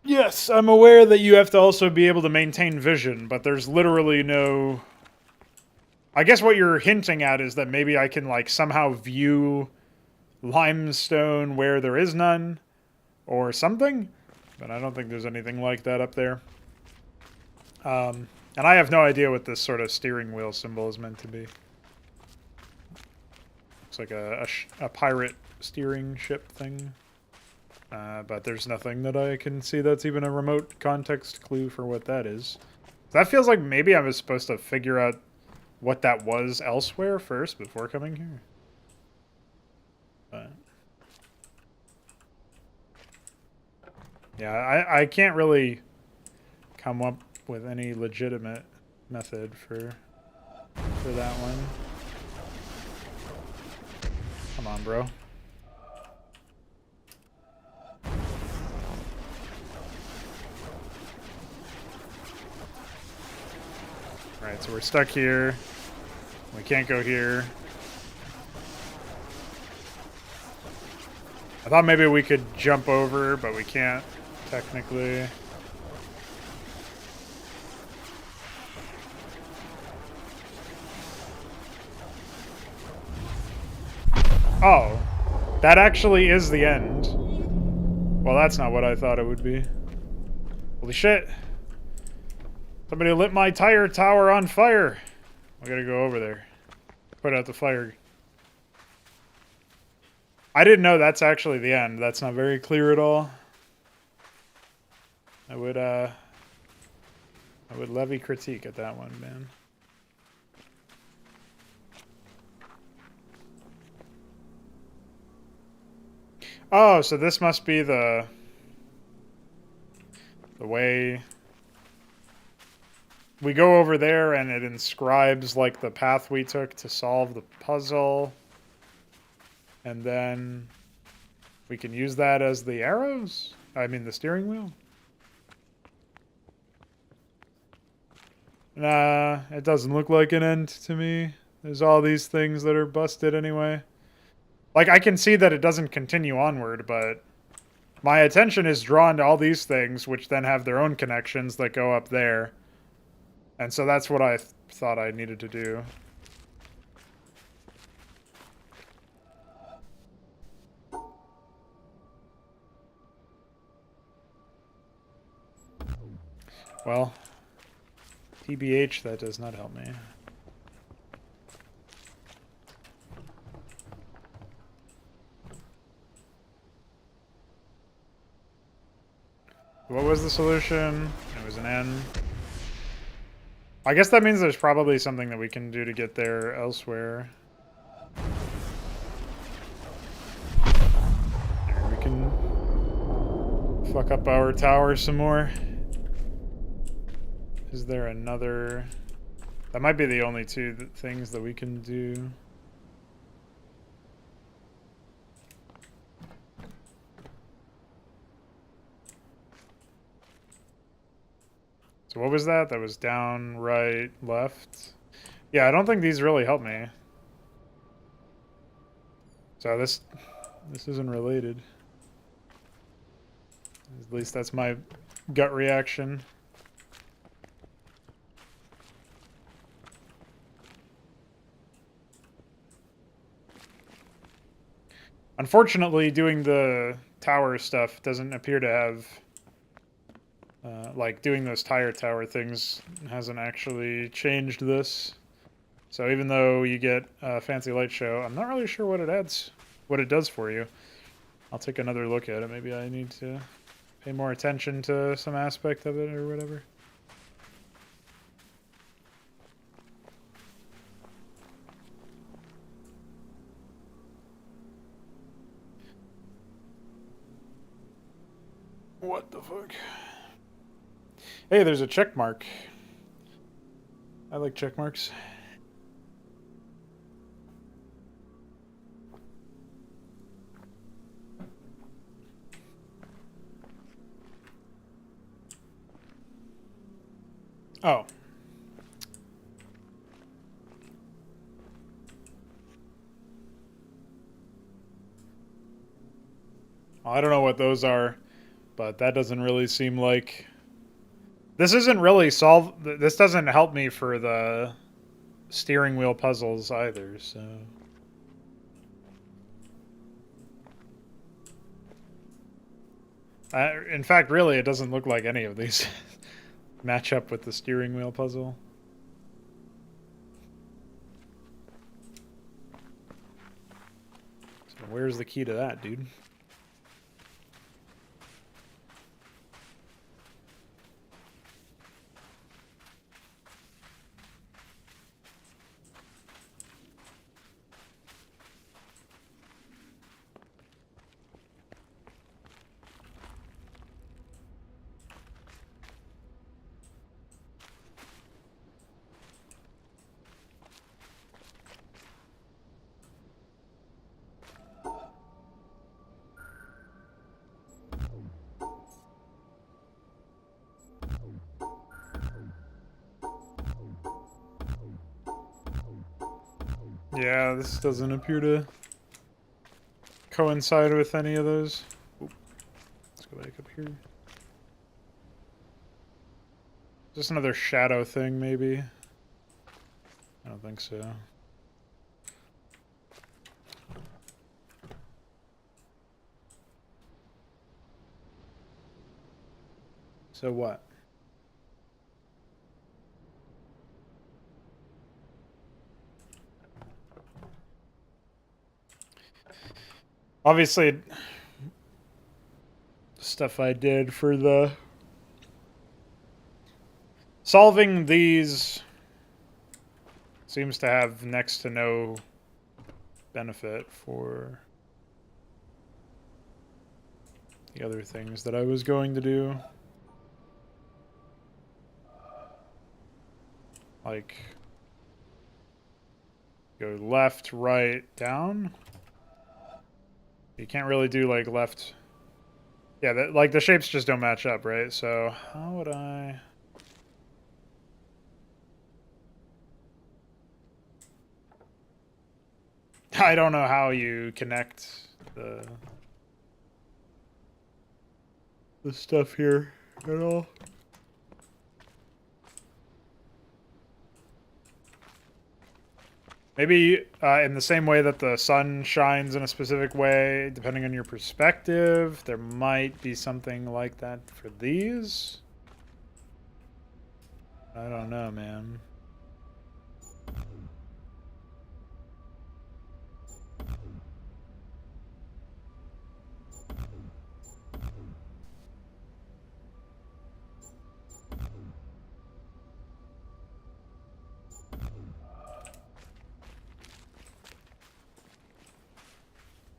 [SPEAKER 1] Yes, I'm aware that you have to also be able to maintain vision, but there's literally no... I guess what you're hinting at is that maybe I can, like, somehow view limestone where there is none, or something, but I don't think there's anything like that up there. And I have no idea what this sort of steering wheel symbol is meant to be. Looks like a pirate steering ship thing. But there's nothing that I can see that's even a remote context clue for what that is. That feels like maybe I was supposed to figure out what that was elsewhere first before coming here. But yeah, I can't really come up with any legitimate method for that one. Come on, bro. Alright, so we're stuck here. We can't go here. I thought maybe we could jump over, but we can't, technically. Oh, that actually is the end. Well, that's not what I thought it would be. Holy shit. Somebody lit my tire tower on fire. We gotta go over there. Put out the fire. I didn't know that's actually the end. That's not very clear at all. I would levy critique at that one, man. Oh, so this must be the way we go over there and it inscribes like the path we took to solve the puzzle. And then we can use that as the arrows? I mean the steering wheel? Nah, it doesn't look like an end to me. There's all these things that are busted anyway. Like, I can see that it doesn't continue onward, but my attention is drawn to all these things, which then have their own connections that go up there. And so that's what I thought I needed to do. Well, TBH, that does not help me. What was the solution? It was an N. I guess that means there's probably something that we can do to get there elsewhere. There, we can fuck up our tower some more. Is there another... That might be the only two things that we can do. So what was that? That was down, right, left. Yeah, I don't think these really help me. So this isn't related. At least that's my gut reaction. Unfortunately, doing the tower stuff doesn't appear to have... like, doing those tire tower things hasn't actually changed this. So even though you get a fancy light show, I'm not really sure what it does for you. I'll take another look at it. Maybe I need to pay more attention to some aspect of it or whatever. What the fuck? Hey, there's a check mark. I like check marks. Oh. Well, I don't know what those are, but that doesn't really seem like... This isn't really this doesn't help me for the steering wheel puzzles either, so... in fact, really, it doesn't look like any of these match up with the steering wheel puzzle. So where's the key to that, dude? Yeah, this doesn't appear to coincide with any of those. Oop. Let's go back up here. Just another shadow thing, maybe? I don't think so. So what? Obviously, stuff I did for the solving these seems to have next to no benefit for the other things that I was going to do. Like, go left, right, down. You can't really do, like, left. Yeah, that, like, the shapes just don't match up, right? So, how would I... I don't know how you connect the stuff here at all. Maybe in the same way that the sun shines in a specific way, depending on your perspective, there might be something like that for these. I don't know, man.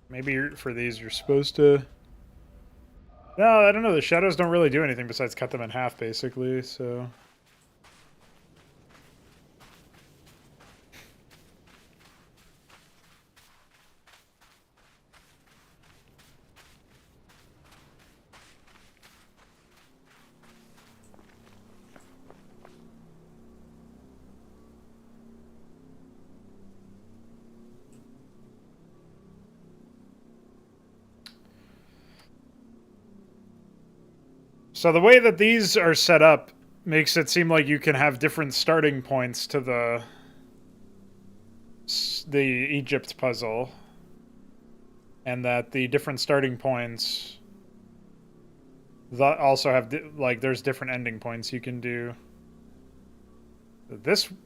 [SPEAKER 1] Maybe for these you're supposed to... No, I don't know. The shadows don't really do anything besides cut them in half, basically, so... So the way that these are set up makes it seem like you can have different starting points to the Egypt puzzle, and that the different starting points that also have like there's different ending points you can do.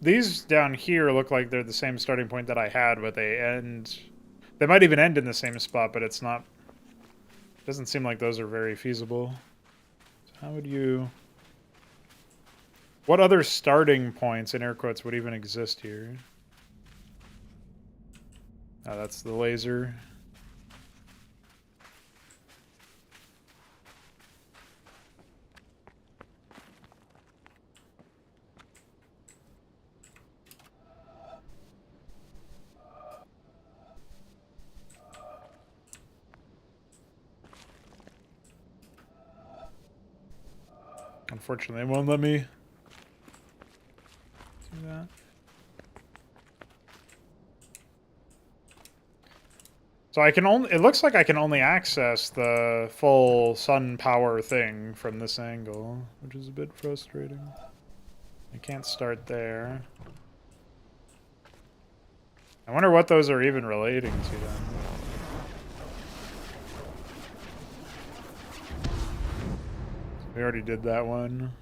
[SPEAKER 1] These down here look like they're the same starting point that I had, but they end. They might even end in the same spot, but it's not. Doesn't seem like those are very feasible. How would you... What other starting points, in air quotes, would even exist here? Oh, that's the laser. Unfortunately, it won't let me do that. So I can only... It looks like I can only access the full sun power thing from this angle, which is a bit frustrating. I can't start there. I wonder what those are even relating to then. We already did that one.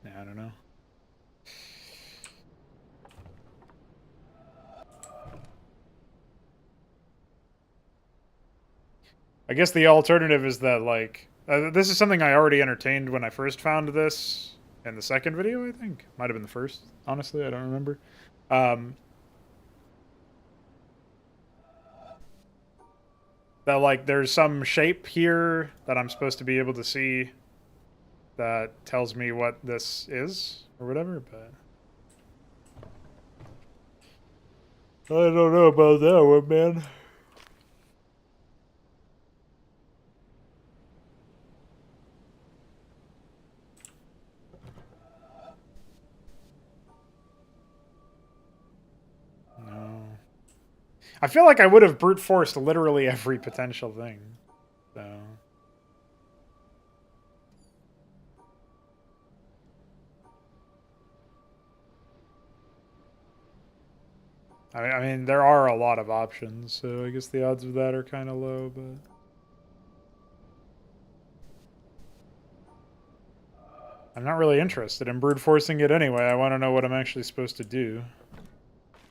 [SPEAKER 1] Yeah, I don't know. I guess the alternative is that, like... this is something I already entertained when I first found this in the second video, I think. Might have been the first. Honestly, I don't remember. That, like, there's some shape here that I'm supposed to be able to see that tells me what this is, or whatever, but... I don't know about that one, man. No. I feel like I would have brute forced literally every potential thing, so... I mean, there are a lot of options, so I guess the odds of that are kind of low, but... I'm not really interested in brute forcing it anyway. I want to know what I'm actually supposed to do.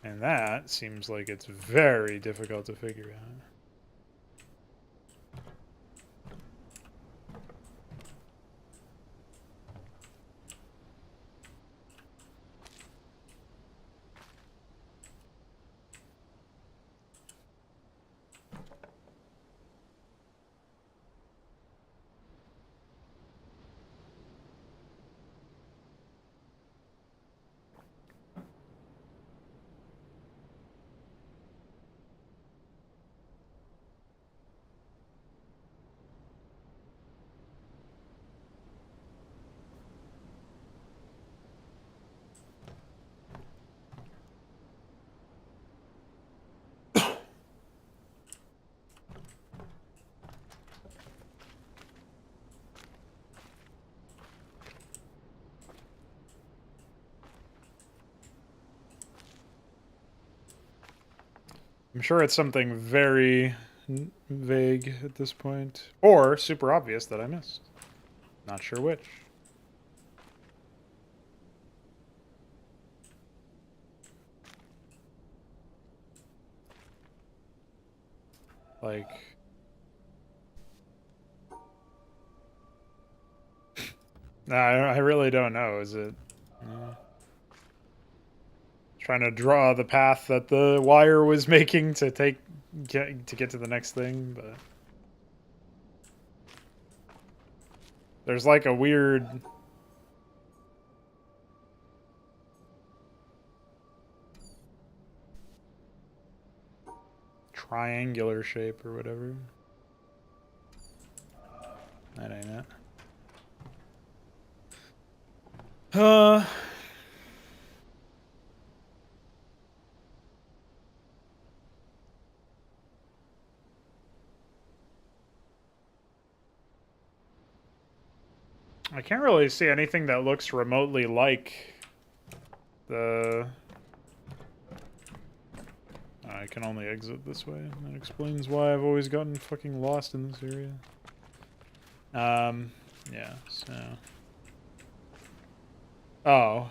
[SPEAKER 1] And that seems like it's very difficult to figure out. I'm sure it's something very vague at this point. Or super obvious that I missed. Not sure which. Like... Nah, I really don't know. Is it... trying to draw the path that the wire was making to get to the next thing, but... There's like a weird... triangular shape or whatever. That ain't it. I can't really see anything that looks remotely like the... I can only exit this way. That explains why I've always gotten fucking lost in this area. Yeah, so... Oh.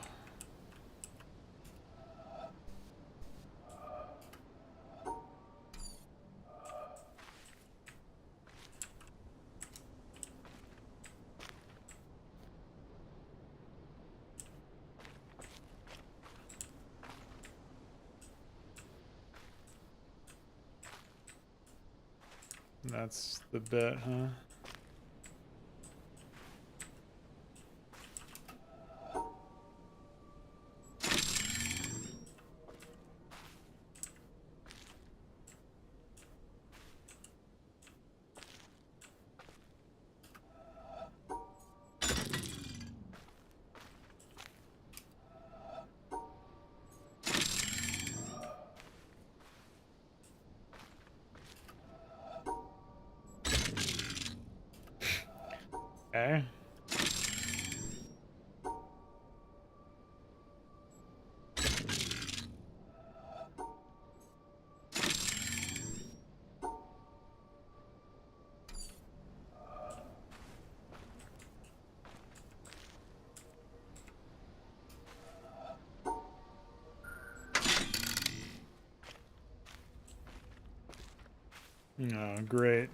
[SPEAKER 1] That's the bit, huh? Okay. Oh, great.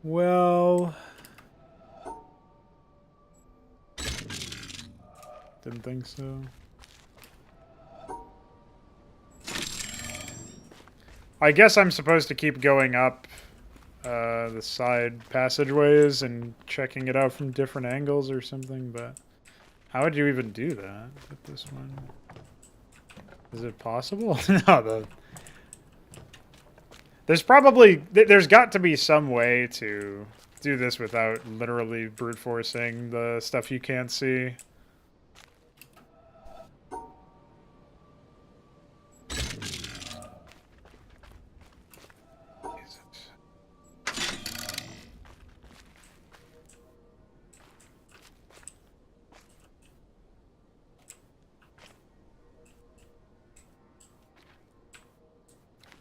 [SPEAKER 1] Well... Didn't think so. I guess I'm supposed to keep going up the side passageways and checking it out from different angles or something, but how would you even do that with this one? Is it possible? No, there's got to be some way to do this without literally brute forcing the stuff you can't see.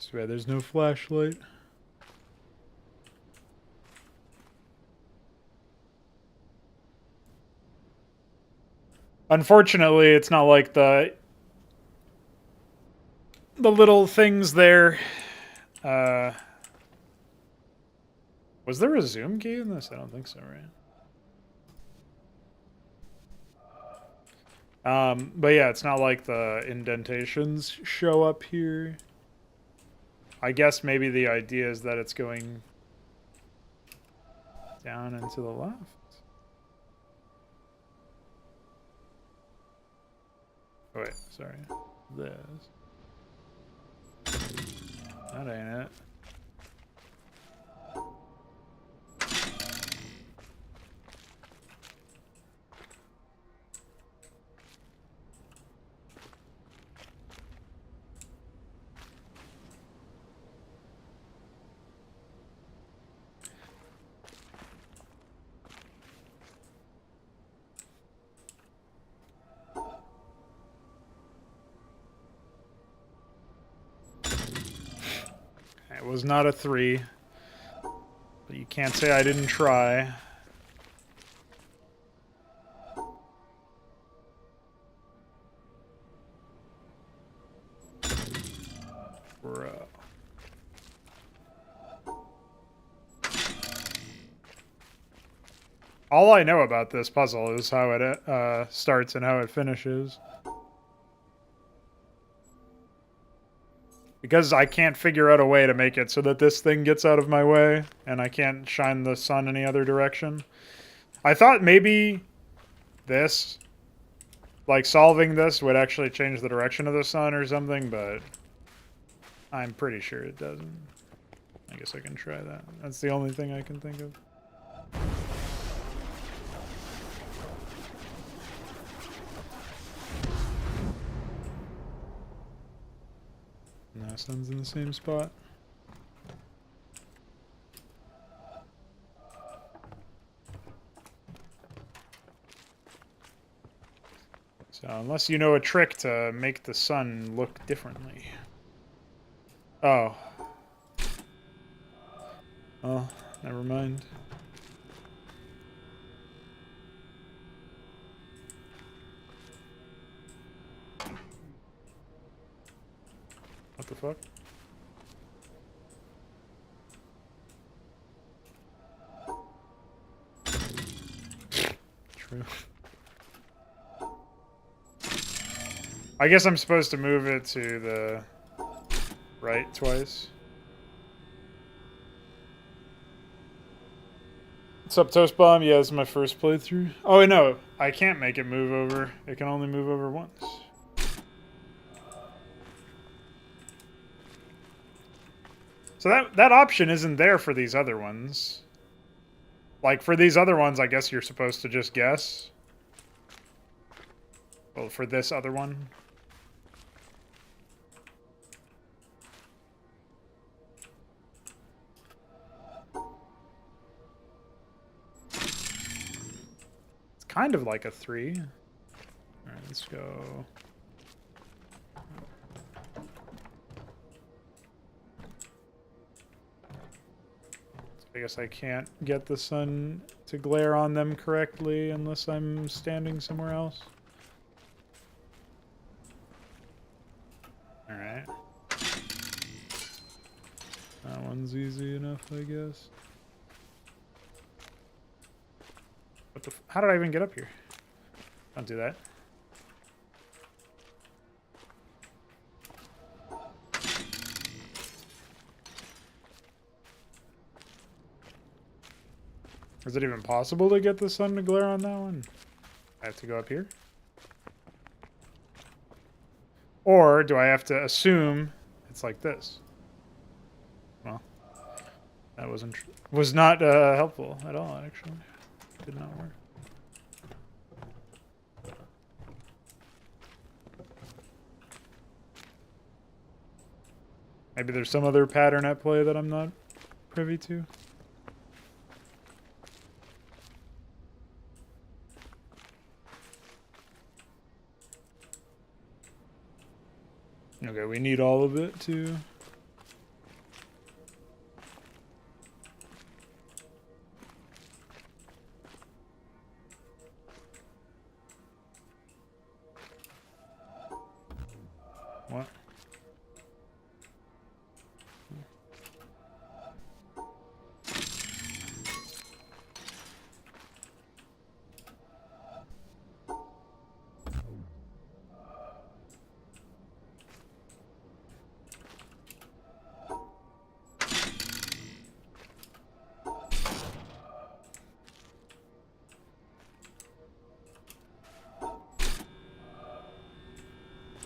[SPEAKER 1] too bad there's no flashlight. Unfortunately, it's not like the little things there. Was there a zoom key in this? I don't think so, right? But yeah, it's not like the indentations show up here. I guess maybe the idea is that it's going down and to the left. Oh, wait, sorry. This. That ain't it. It was not a 3. But you can't say I didn't try. Bro. All I know about this puzzle is how it starts and how it finishes. Because I can't figure out a way to make it so that this thing gets out of my way, and I can't shine the sun any other direction. I thought maybe this, like solving this, would actually change the direction of the sun or something, but I'm pretty sure it doesn't. I guess I can try that. That's the only thing I can think of. No, sun's in the same spot. So unless you know a trick to make the sun look differently. Oh. Oh, never mind. What the fuck? True. I guess I'm supposed to move it to the right twice. What's up, Toast Bomb? Yeah, this is my first playthrough. Oh, no, I can't make it move over. It can only move over once. So that option isn't there for these other ones. Like, for these other ones, I guess you're supposed to just guess. Well, for this other one. It's kind of like a 3. Alright, let's go. I guess I can't get the sun to glare on them correctly unless I'm standing somewhere else. Alright. That one's easy enough, I guess. What the how did I even get up here? Don't do that. Is it even possible to get the sun to glare on that one? I have to go up here? Or do I have to assume it's like this? Well, that was not helpful at all, actually. Did not work. Maybe there's some other pattern at play that I'm not privy to. Okay, we need all of it too. What?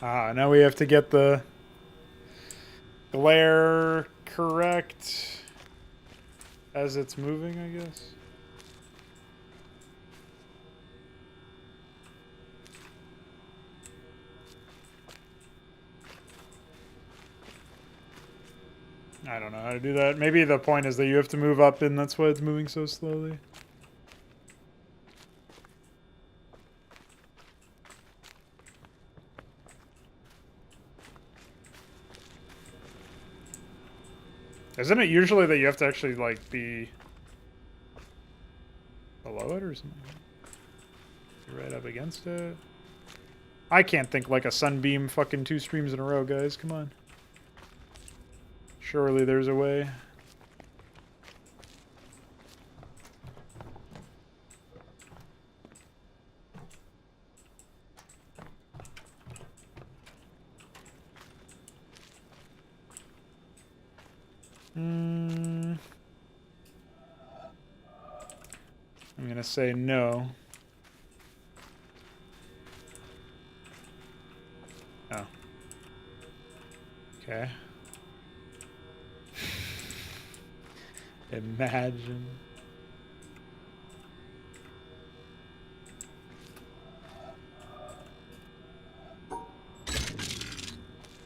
[SPEAKER 1] Ah, now we have to get the glare correct as it's moving, I guess. I don't know how to do that. Maybe the point is that you have to move up and that's why it's moving so slowly. Isn't it usually that you have to actually, like, be below it or something? You're right up against it? I can't think like a sunbeam fucking 2 streams in a row, guys. Come on. Surely there's a way. I'm gonna say no. Oh. Okay. Imagine.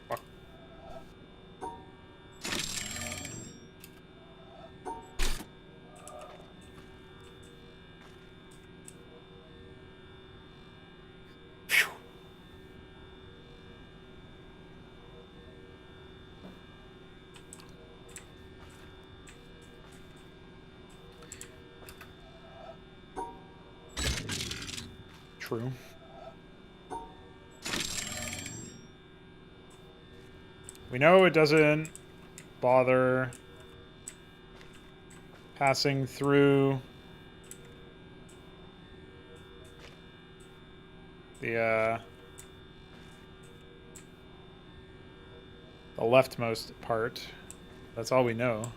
[SPEAKER 1] Fuck. Phew. True. We know it doesn't bother passing through the leftmost part. That's all we know.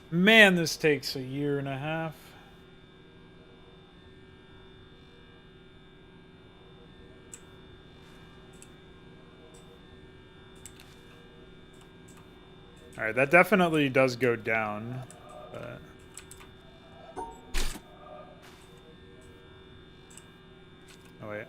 [SPEAKER 1] Man, this takes a year and a half. Alright, that definitely does go down, but... Oh, wait.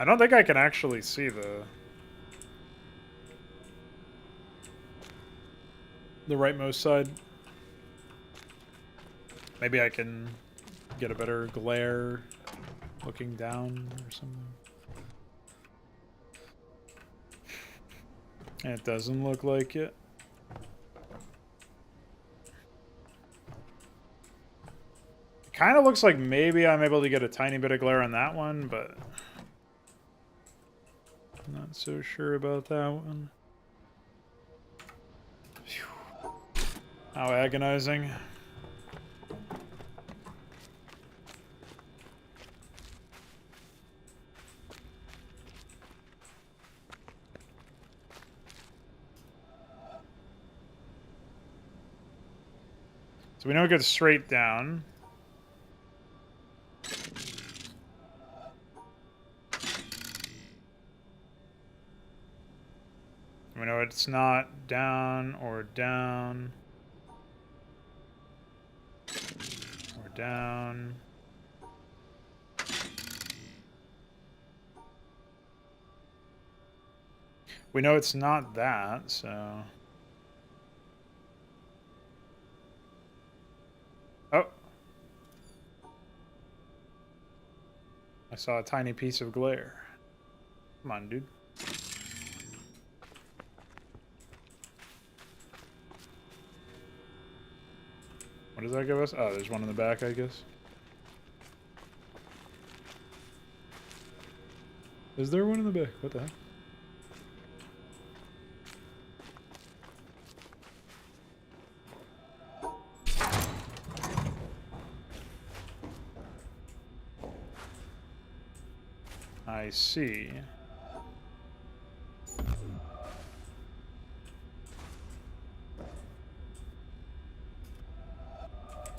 [SPEAKER 1] I don't think I can actually see the rightmost side. Maybe I can get a better glare looking down or something. It doesn't look like it. Kind of looks like maybe I'm able to get a tiny bit of glare on that one, but I'm not so sure about that one. Phew. How agonizing. So we know it goes straight down. We know it's not down or down. Or down. We know it's not that, so... Oh! I saw a tiny piece of glare. Come on, dude. What does that give us? Oh, there's one in the back, I guess. Is there one in the back? What the heck? I see.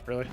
[SPEAKER 1] Really?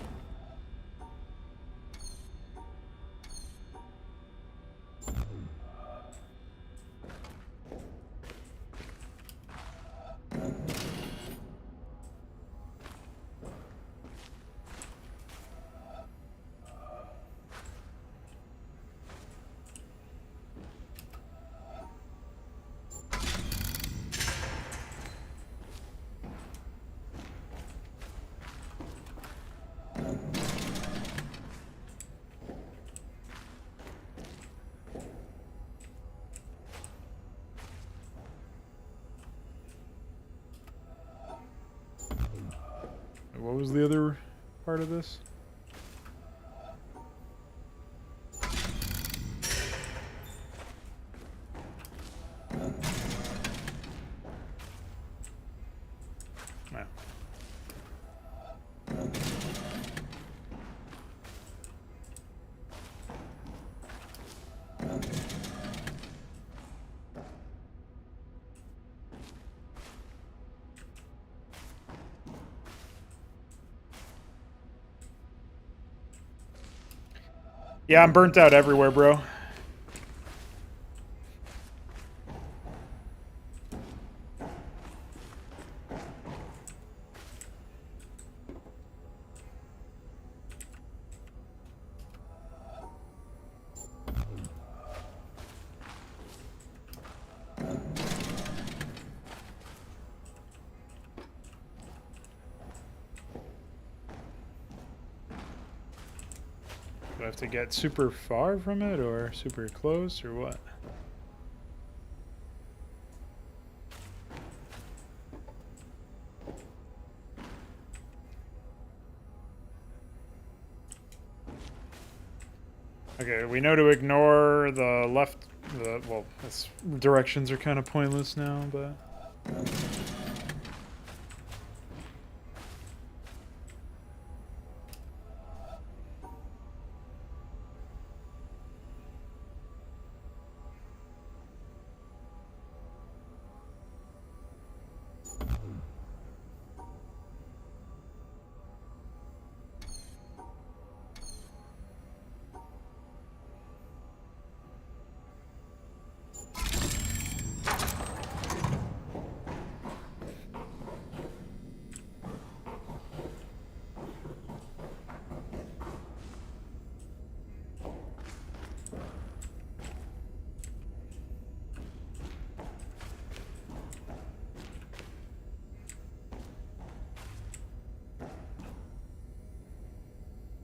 [SPEAKER 1] What was the other part of this? No. Yeah, I'm burnt out everywhere, bro. Do I have to get super far from it, or super close, or what? Okay, we know to ignore the left... well, directions are kind of pointless now, but...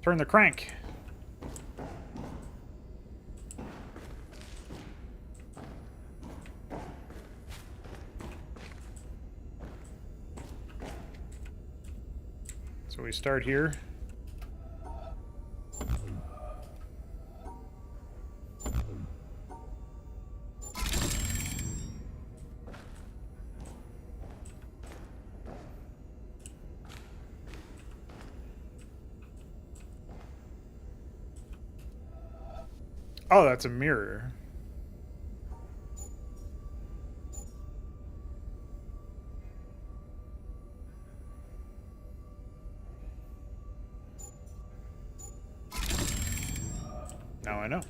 [SPEAKER 1] Turn the crank. So we start here. Oh, that's a mirror. Now I know.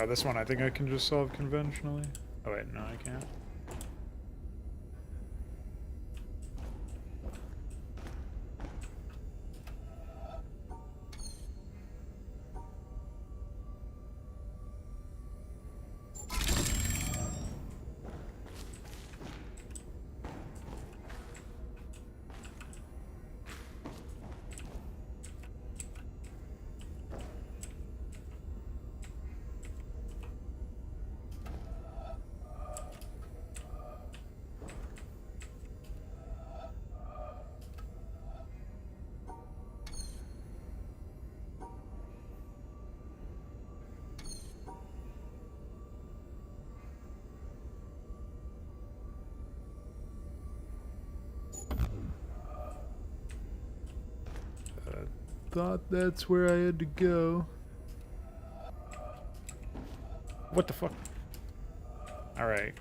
[SPEAKER 1] Oh, this one I think I can just solve conventionally. Oh wait, no I can't.
[SPEAKER 2] thought that's where I had to go.
[SPEAKER 1] What the fuck? Alright.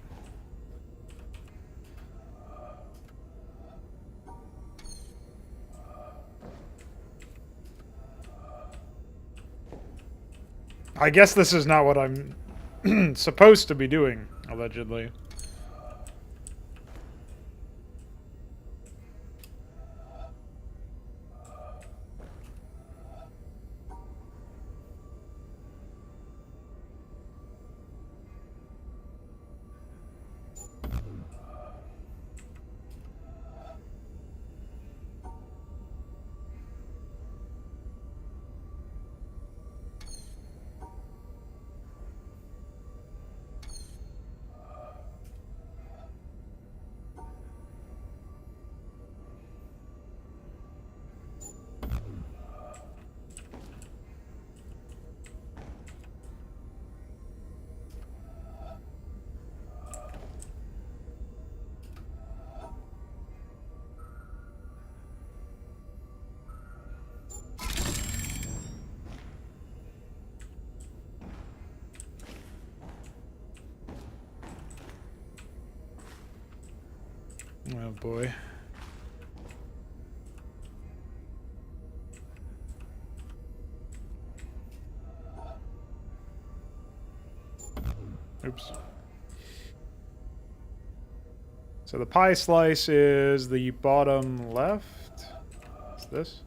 [SPEAKER 1] I guess this is not what I'm supposed to be doing, allegedly. Oh boy. Oops. So the pie slice is the bottom left. What's this?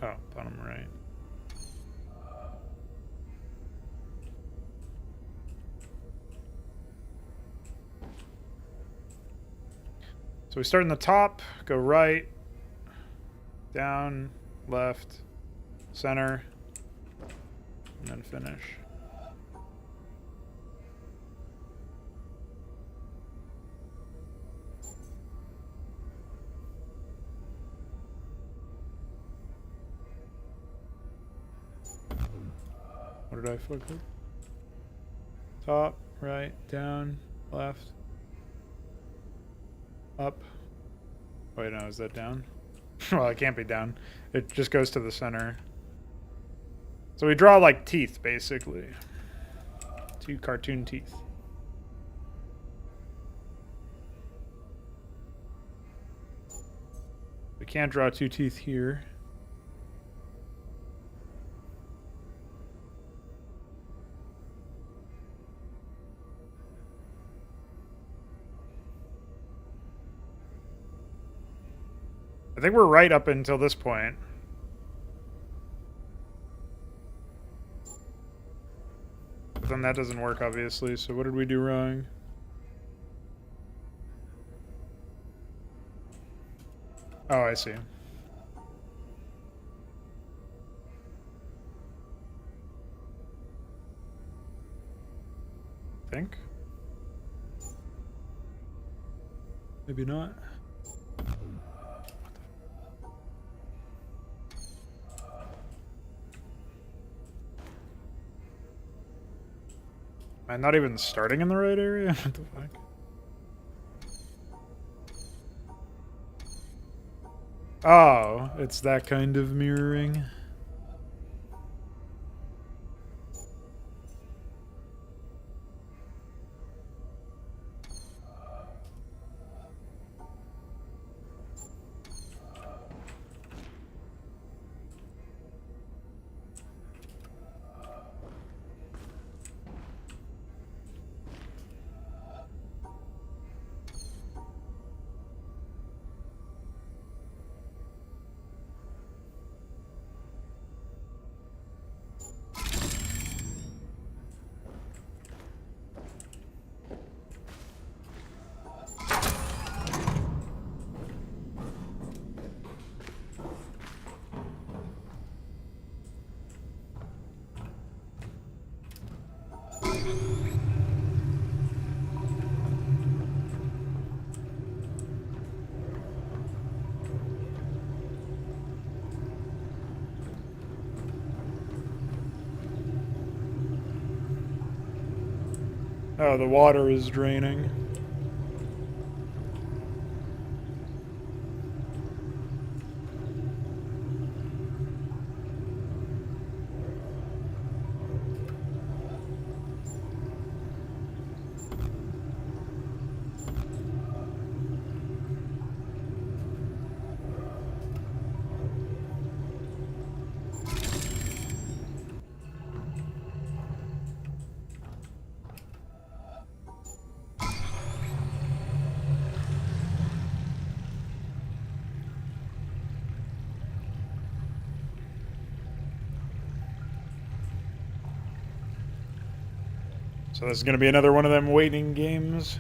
[SPEAKER 1] Oh, bottom right. So we start in the top, go right, down, left, center, and then finish. What did I fuck up? Top, right, down, left, up. Wait, no, is that down? Well, it can't be down. It just goes to the center. So we draw like teeth, basically. 2 cartoon teeth. We can't draw 2 teeth here. I think we're right up until this point. But then that doesn't work, obviously, so what did we do wrong? Oh, I see. Think? Maybe not. Am I not even starting in the right area? What the fuck? Oh, it's that kind of mirroring. Oh, the water is draining. So this is going to be another one of them waiting games.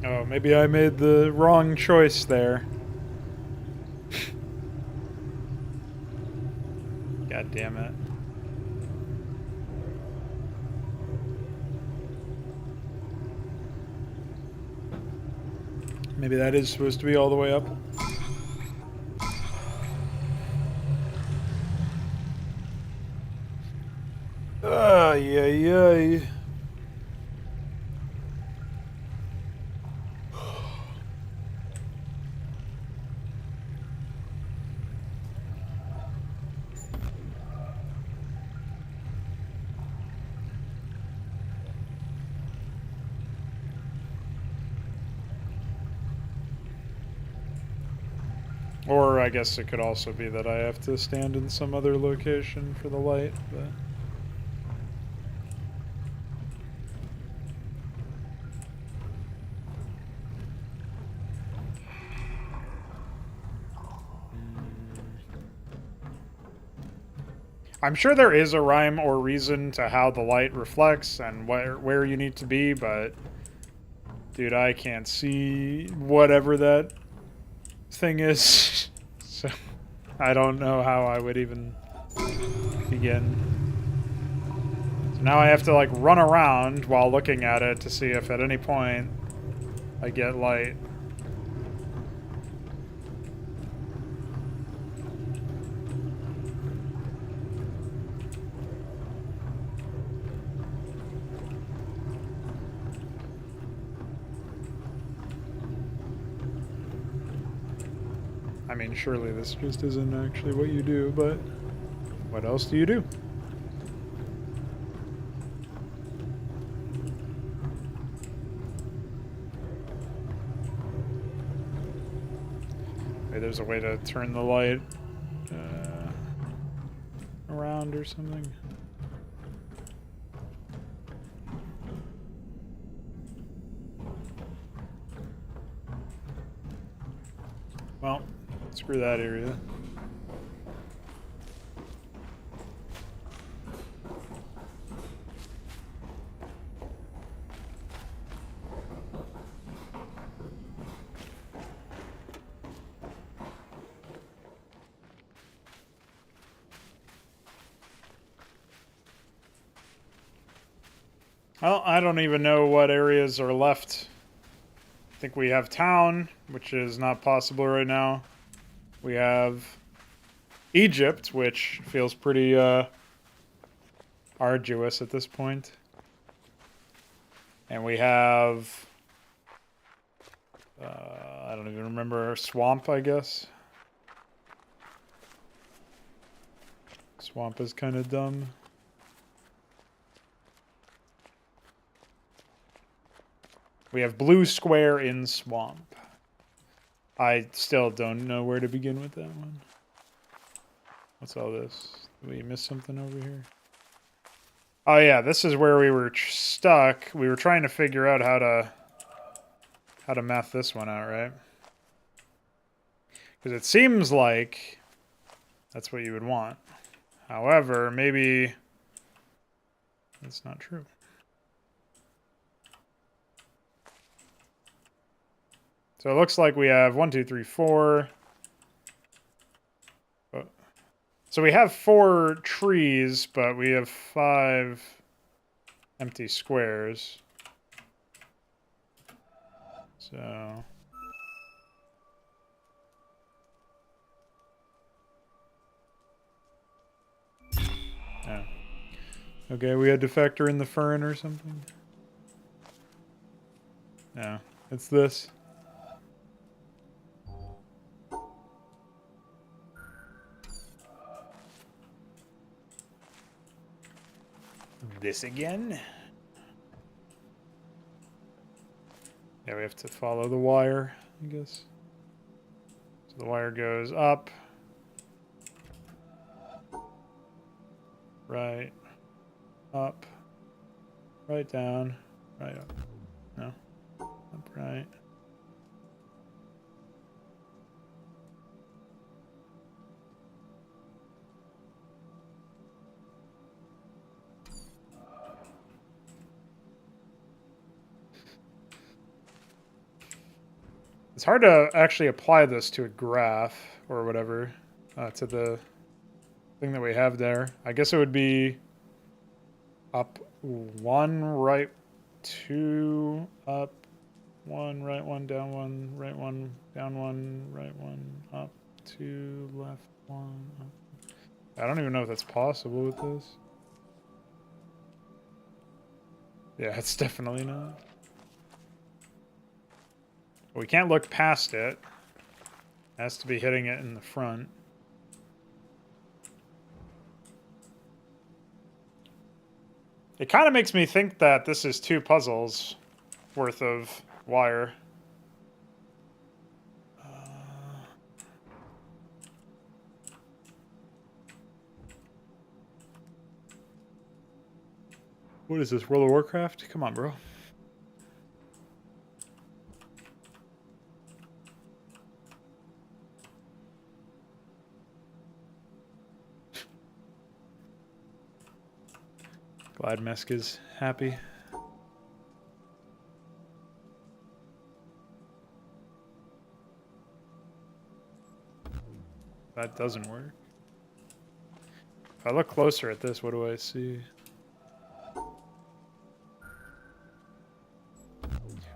[SPEAKER 1] Oh, maybe I made the wrong choice there. God damn it. Maybe that is supposed to be all the way up. Ay, ay, ay. Or I guess it could also be that I have to stand in some other location for the light, but... I'm sure there is a rhyme or reason to how the light reflects and where you need to be, but... Dude, I can't see whatever that thing is, so I don't know how I would even begin. So now I have to, like, run around while looking at it to see if at any point I get light. I mean, surely this just isn't actually what you do, but what else do you do? Maybe there's a way to turn the light around or something. Well, screw that area. Well, I don't even know what areas are left. I think we have town, which is not possible right now. We have Egypt, which feels pretty arduous at this point. And we have I don't even remember, swamp, I guess. Swamp is kind of dumb. We have blue square in swamp. I still don't know where to begin with that one. What's all this? Did we miss something over here? Oh yeah, this is where we were stuck. We were trying to figure out how to math this one out, right? Because it seems like that's what you would want. However, maybe that's not true. So it looks like we have 1, 2, 3, 4. So we have 4 trees, but we have 5 empty squares. So... yeah. Okay, we had to factor in the fern or something? No, it's this. this again. Yeah, we have to follow the wire, I guess. So the wire goes up. Right. Up. Right down. Right up. No. Up, right. It's hard to actually apply this to a graph or whatever, to the thing that we have there. I guess it would be up 1, right 2, up 1, right 1, down 1, right 1, down 1, right 1, up 2, left 1, up. I don't even know if that's possible with this. Yeah, it's definitely not. We can't look past it. It has to be hitting it in the front. It kind of makes me think that this is 2 puzzles worth of wire. What is this, World of Warcraft? Come on, bro. Glad Mesk is happy. That doesn't work. If I look closer at this, what do I see?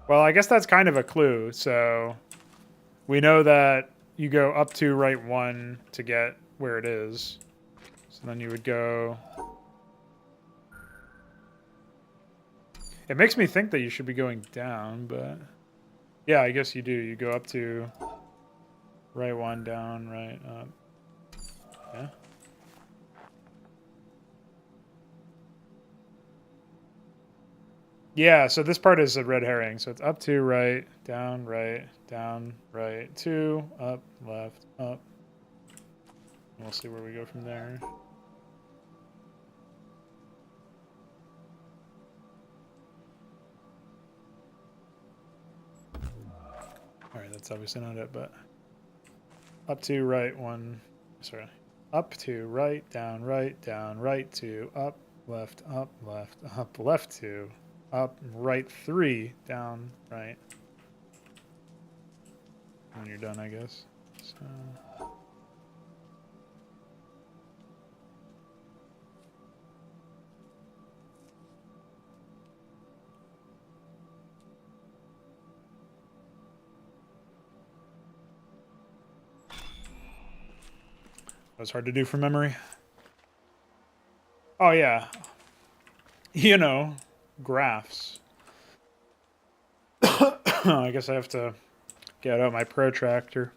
[SPEAKER 1] Well, I guess that's kind of a clue. So we know that you go up to right 1 to get where it is. So then you would go... It makes me think that you should be going down, but... Yeah, I guess you do. You go up to right 1, down, right, up. Yeah. Yeah, so this part is a red herring. So it's up to right, down, 2, up, left, up. And we'll see where we go from there. Alright, that's obviously not it, but... Up to right 1, sorry. Up to right, down, right, 2, up, left, up, left 2, up, right 3, down, right. When you're done, I guess. So... That was hard to do from memory. Oh, yeah. You know, graphs. I guess I have to get out my protractor.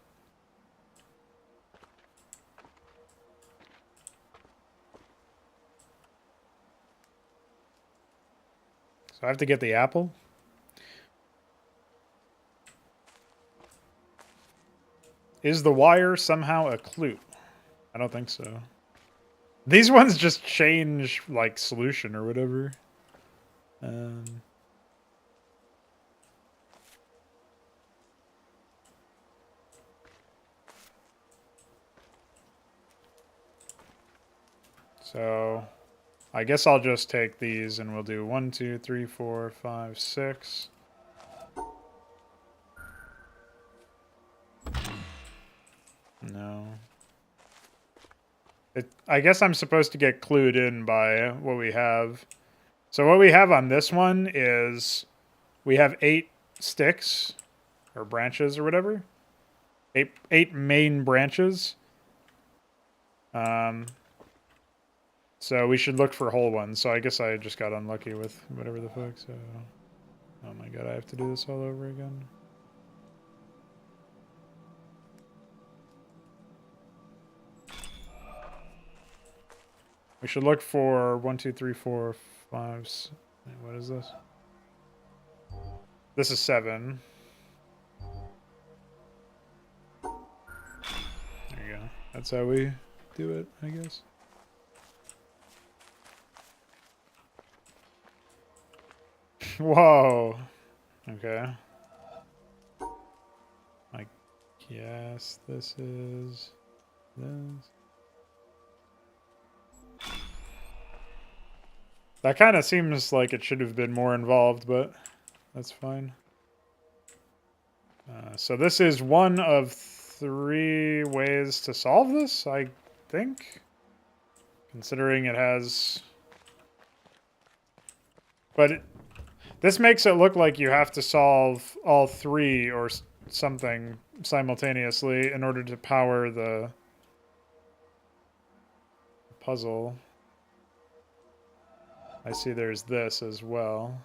[SPEAKER 1] So I have to get the apple. Is the wire somehow a clue? I don't think so. These ones just change, like, solution or whatever. So, I guess I'll just take these and we'll do 1, 2, 3, 4, 5, 6. No. I guess I'm supposed to get clued in by what we have. So what we have on this one is we have 8 sticks or branches or whatever. Eight main branches. So we should look for whole ones. So I guess I just got unlucky with whatever the fuck. So, oh my god, I have to do this all over again. We should look for 1, 2, 3, 4, What is this? This is 7. There you go. That's how we do it, I guess. Whoa. Okay. I guess this is this. That kind of seems like it should have been more involved, but that's fine. So this is one of 3 ways to solve this, I think. Considering it has... But this makes it look like you have to solve all 3 or something simultaneously in order to power the puzzle. I see there's this as well.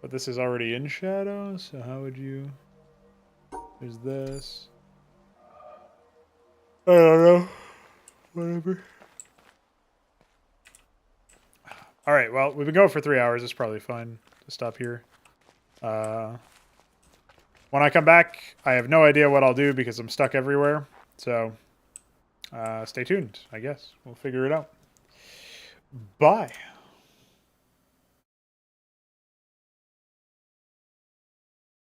[SPEAKER 1] But this is already in shadow, so how would you... There's this. I don't know. Whatever. Alright, well, we've been going for 3 hours. It's probably fine to stop here. When I come back, I have no idea what I'll do because I'm stuck everywhere. So, stay tuned, I guess. We'll figure it out. Bye.